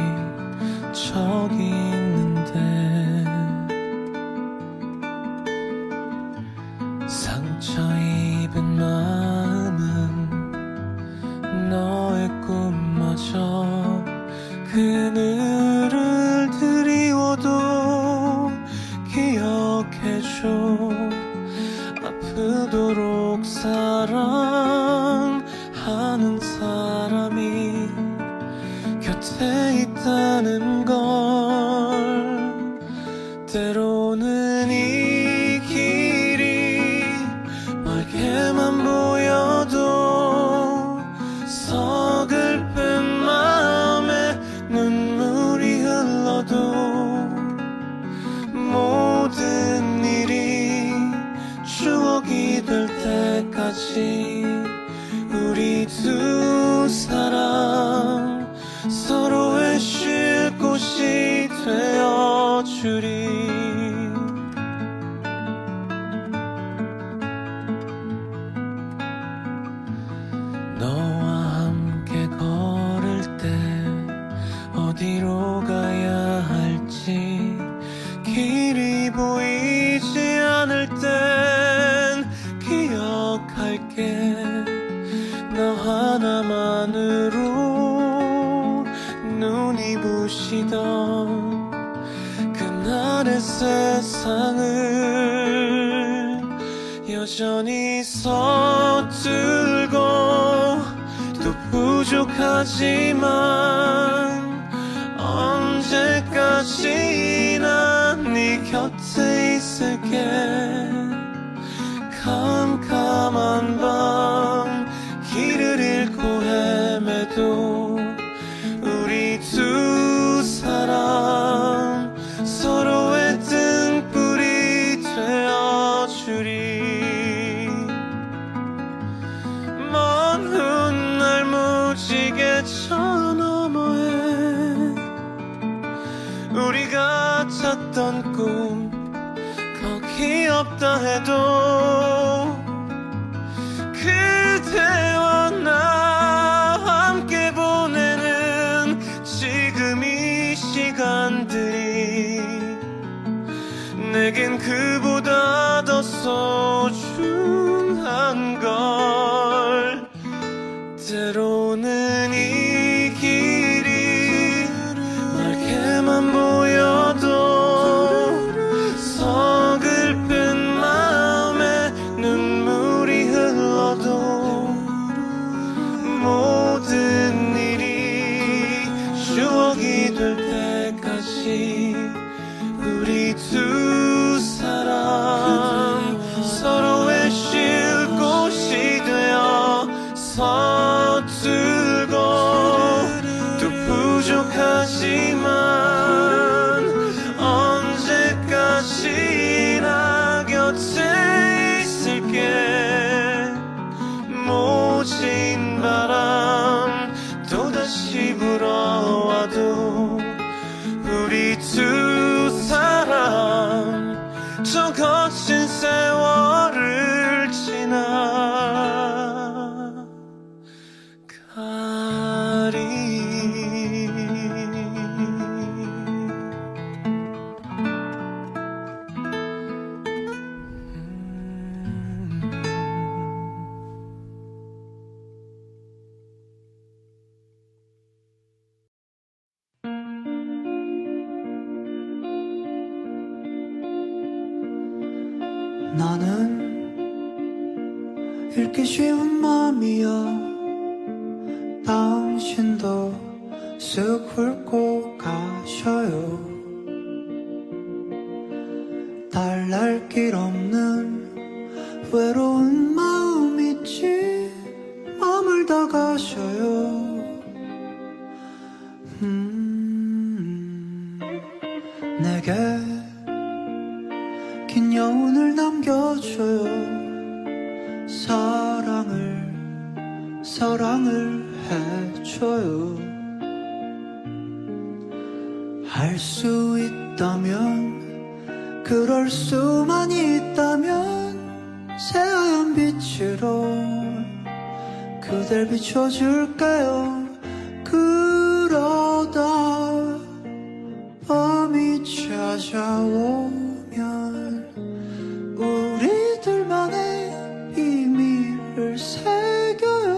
저기 있는데 상처 입은 마음은 너의 꿈마저 그늘을 드리워도 사랑하는 사람이 곁에 있다는 걸 때로는 이 길이 멀게만 보여도 서글픈 마음에 눈물이 흘러도 모든 일이 추억이 될 때까지 우리 두 사람 서로의 쉴 곳이 되어주리. 너와 함께 걸을 때 어디로 가야 할지 길이 보이지 않을 땐 기억할게. 너 하나만으로 눈이 부시던 그날의 세상을 여전히 서툴고 또 부족하지만 언제까지나 네 곁에 있을게. 캄캄한 밤 길을 잃고 헤매도 우리 두 사람 서로의 등불이 되어주리. 먼 훗날 무지개 저 너머에 우리가 찾던 꿈 거기 없다 해도 그대와 나 함께 보내는 지금 이 시간들이 내겐 그보다 더 소중한 걸. 때로는 이 길이 멀게만 보여도 서글픈 마음에 눈물이 흘러도 모든 일이 추억이 될 때까지 우리 두 사람 서로의 쉴 곳이 되어 서툴고 또 부족하지만 언제까지나 곁에 있을게. 모진 바람 또다시 불어와도 우리 두 사람 저 거친 세월을 지나 가리. 나는 읽기 쉬운 맘이야. 당신도 쓱 훑고 가셔요. 달랠 길 없는 외로운 마음 있지. 머물다 가셔요. 내게 긴 여운을 남겨줘요. 사랑을 해줘요. 할 수 있다면, 그럴 수만 있다면 새하얀 빛으로 그댈 비춰줄게요. 그러다 밤이 찾아오면 우리들만의 비밀을 새겨요.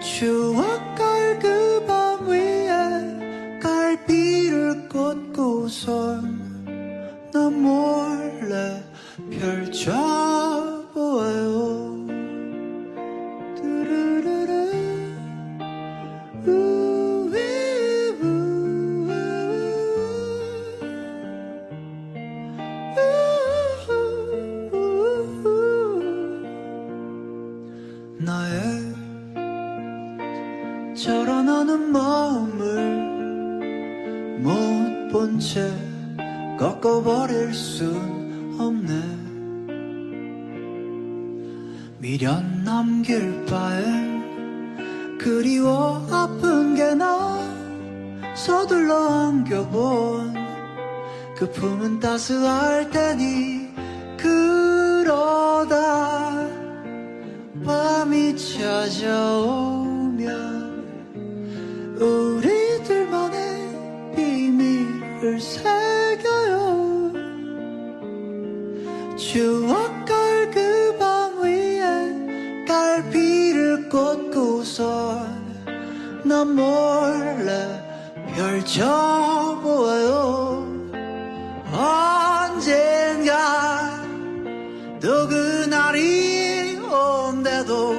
추억할 그 밤 위에 갈피를 꽂고선 나 몰래 펼쳐보아요. 나의 자라나는 마음을 못 본 채 꺾어버릴 순 없네. 미련 남길 바엔 그리워 아픈 게 나 서둘러 안겨본 그 품은 따스할 테니 그러다 밤이 찾아오면 우리들만의 비밀을 새겨요. 추억할 그 밤 위에 갈피를 꽂고선 난 몰래 펼쳐보아요. 언젠가 또 그날이 온대도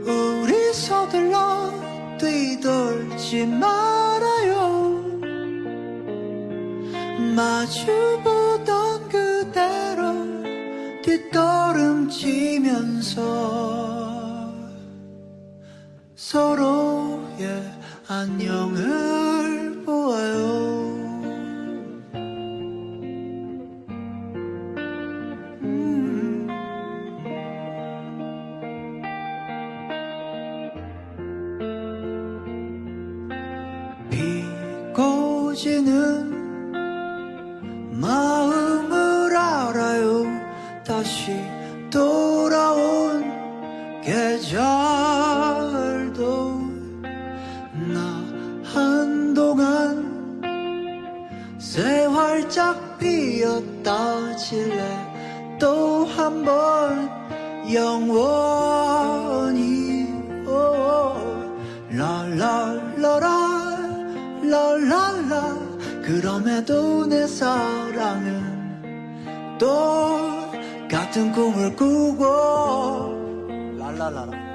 우리 서둘러 뒤돌지 말아요. 마주보던 그대로 뒷걸음치면서 서로의 안녕을 보아요. 비고 지는 마음을 알아요. 다시 돌아온 계절도 나 한동안 새 활짝 피었다 질래 또 한 번 영원히 라라라라 라라라. 그럼에도 내 사랑은 또 같은 꿈을 꾸고 랄랄라라.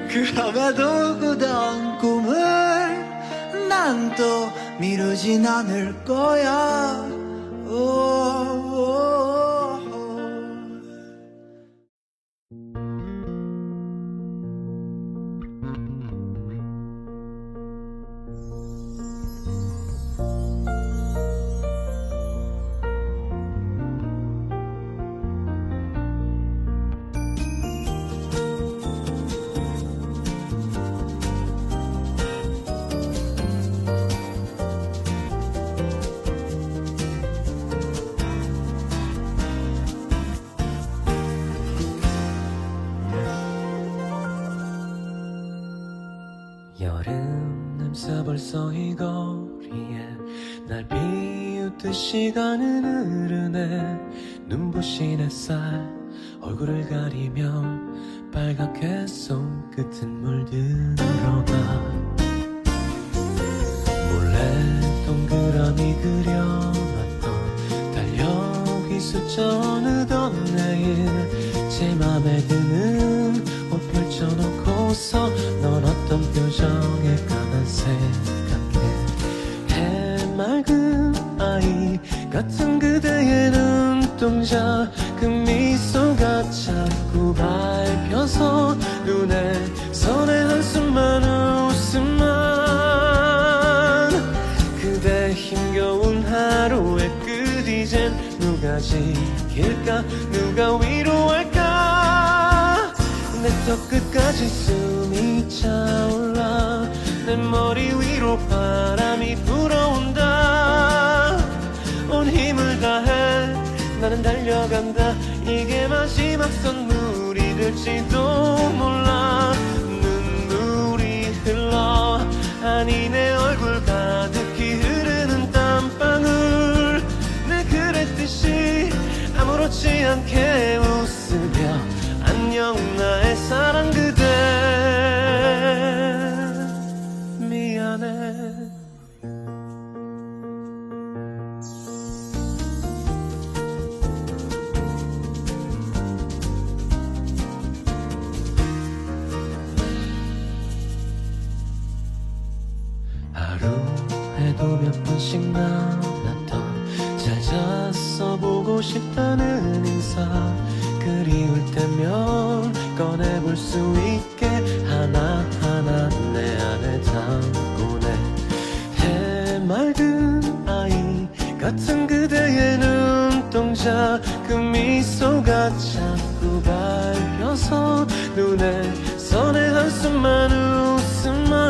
그럼에도 그던 꿈을 난 또 미루진 않을 거야. 여름 냄새 벌써 이 거리에 날 비웃듯 시간은 흐르네. 눈부신 햇살 얼굴을 가리며 빨갛게 손끝은 물들어가. 몰래 동그라미 그려놨던 달력이 숫자 어느덧 내일 제 맘에 드는 옷 펼쳐놓고서 넌 어떤 표정에 까만색 같게 해맑은 아이 같은 그대의 눈동자 그 미소가 자꾸 밟혀서 눈에 선의 한숨만 웃음만. 그대 힘겨운 하루의 끝 이젠 누가 지킬까 누가 위로할까. 내 턱 끝까지 숨이 차올라 내 머리 위로 바람이 불어온다. 온 힘을 다해 나는 달려간다. 이게 마지막 선물이 될지도 몰라. 눈물이 흘러 아니 내 얼굴 가득히 흐르는 땀방울. 내 그랬듯이 아무렇지 않게 웃으며 안녕 나의 사랑 그대 미안해. 하루에도 몇 번씩 만났던 잘 잤어 보고 하고 싶다는 인사 그리울 때면 꺼내볼 수 있게 하나하나 내 안에 담고네 해맑은 아이 같은 그대의 눈동자 그 미소가 자꾸 밟혀서 눈에 선의 한숨만 웃음만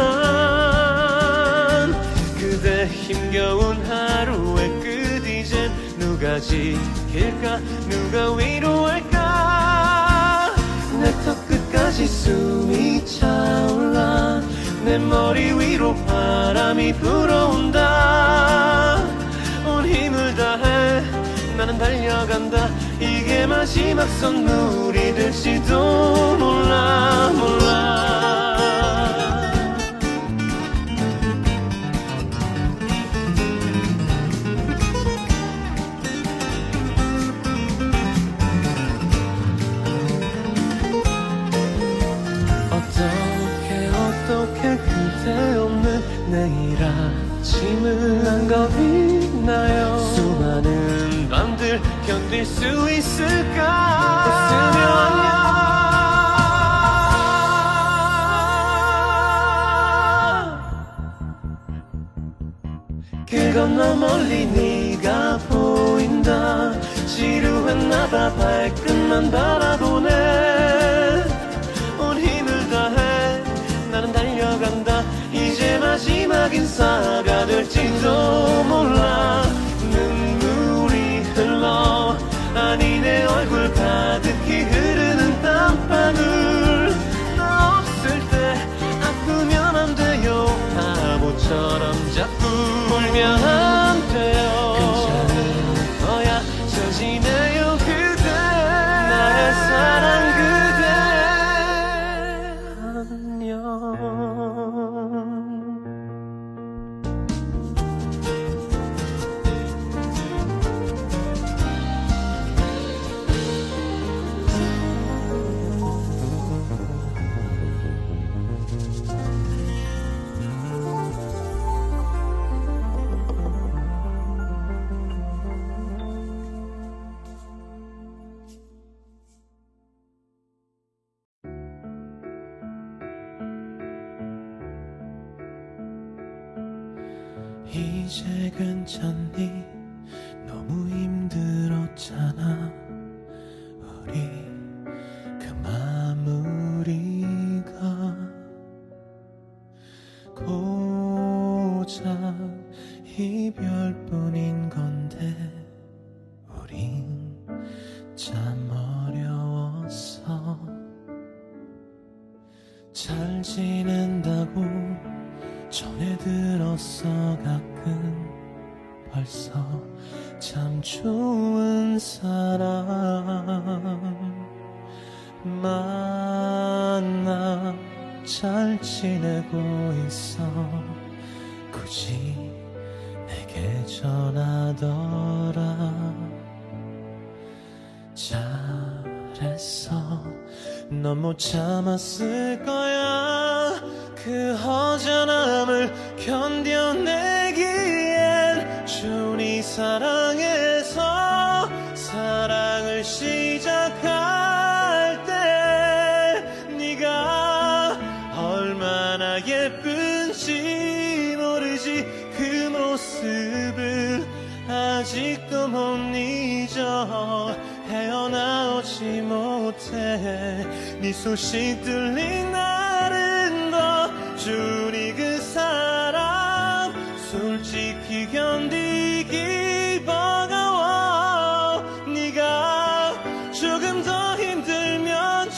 그대 힘겨운 하루의 끝 이젠 누가 지킬까 누가 위로할까 내 턱 끝까지 숨이 차올라 내 머리 위로 바람이 불어온다 온 힘을 다해 나는 달려간다 이게 마지막 선물이 될지도 몰라 어떻게 그대 없는 내일 아침을 한가위나요 수많은 밤들 견딜 수 있을까 했으면 안녕 길 건너 멀리 네가 보인다 지루했나봐 발끝만 바라보네 온 힘을 다해 나는 달려간다 이제 마지막 인사가 될지도 몰라 눈물이 흘러 아니 내 얼굴 가득히 흐르는 땀방울 나 없을 때 아프면 안 돼요 바보처럼 자꾸 울면 안 돼요 괜찮을 거야 처지네요 그대 나의 사랑 그대 안녕 이제 괜찮니 너무 힘들었잖아 우리 그 마무리가 고작 이별뿐인 건데 우린 참 어려웠어 잘 지낸다고 전해 들었어 가끔 벌써 참 좋은 사람 만나 잘 지내고 있어 굳이 내게 전하더라 잘했어 넌 못 참았을 거야 그 허전함을 견뎌내기엔 준이 사랑해서 사랑을 시작할 때 네가 얼마나 예쁜지 모르지 그 모습을 아직도 못 잊어 헤어나오지 못해 네 소식 들린 날은 더 준이 그 사람 솔직히 견디기 버거워 네가 조금 더 힘들면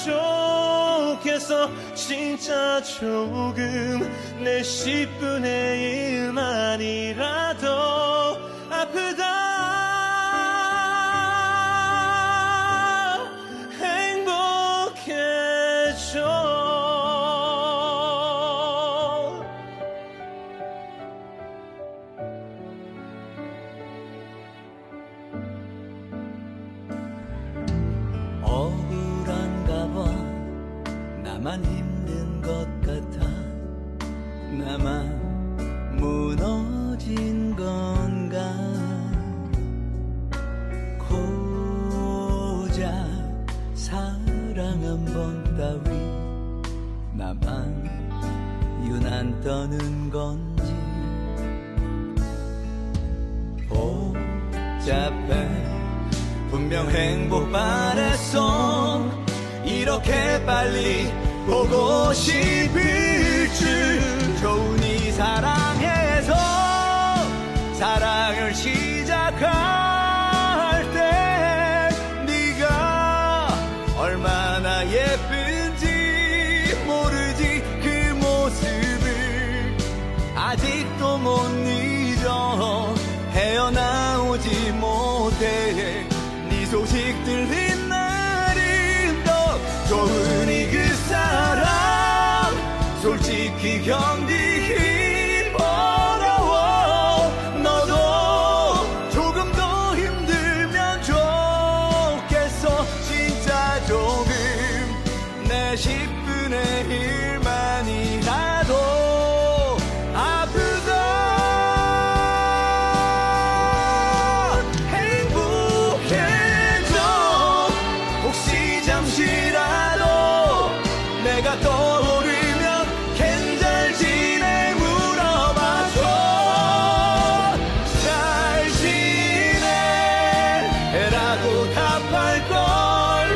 좋겠어 진짜 조금 내 10분의 1만이라도 아프다 억울한가 봐 나만 힘든 것 같아 나만 무너진 건가 떠는 건지 복잡해 분명 행복 바랬어 이렇게 빨리 보고 싶을 줄 좋으니 사랑해서 사랑을 시작할 때 네가 얼마나 예쁜지 모르지 그 모습을 아직도 못 잊어 헤어나오지 못해 네 소식 들린 날은 더 좋으니 그 사람 솔직히 견디긴 어려워 너도 조금 더 힘들면 좋겠어 진짜 조금 내 10분의 1만이라도 아프다 행복해져 혹시 잠시라도 내가 떠오르면 괜잘 지내 물어봐줘 잘 지내 라고 답할걸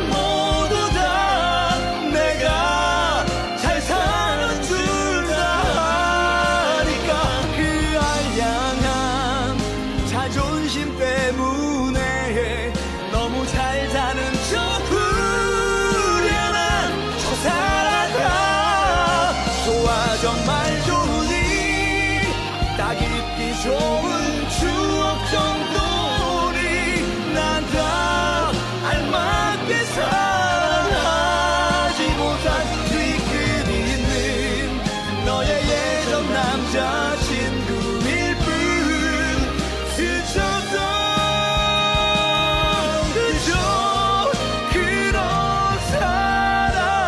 모두 다 내가 잘 사는 줄 아니까 그 알량한 자존심 때문에 너무 잘 사는 척 후련한 척 살아가 좋아 정말 좋으니 딱 잊기 좋은 추억 정도니 난 다 알맞게 사랑하지 못한 뒤끝 있는 너의 예전 남자친구일 뿐 스쳤던 그저 그런 사랑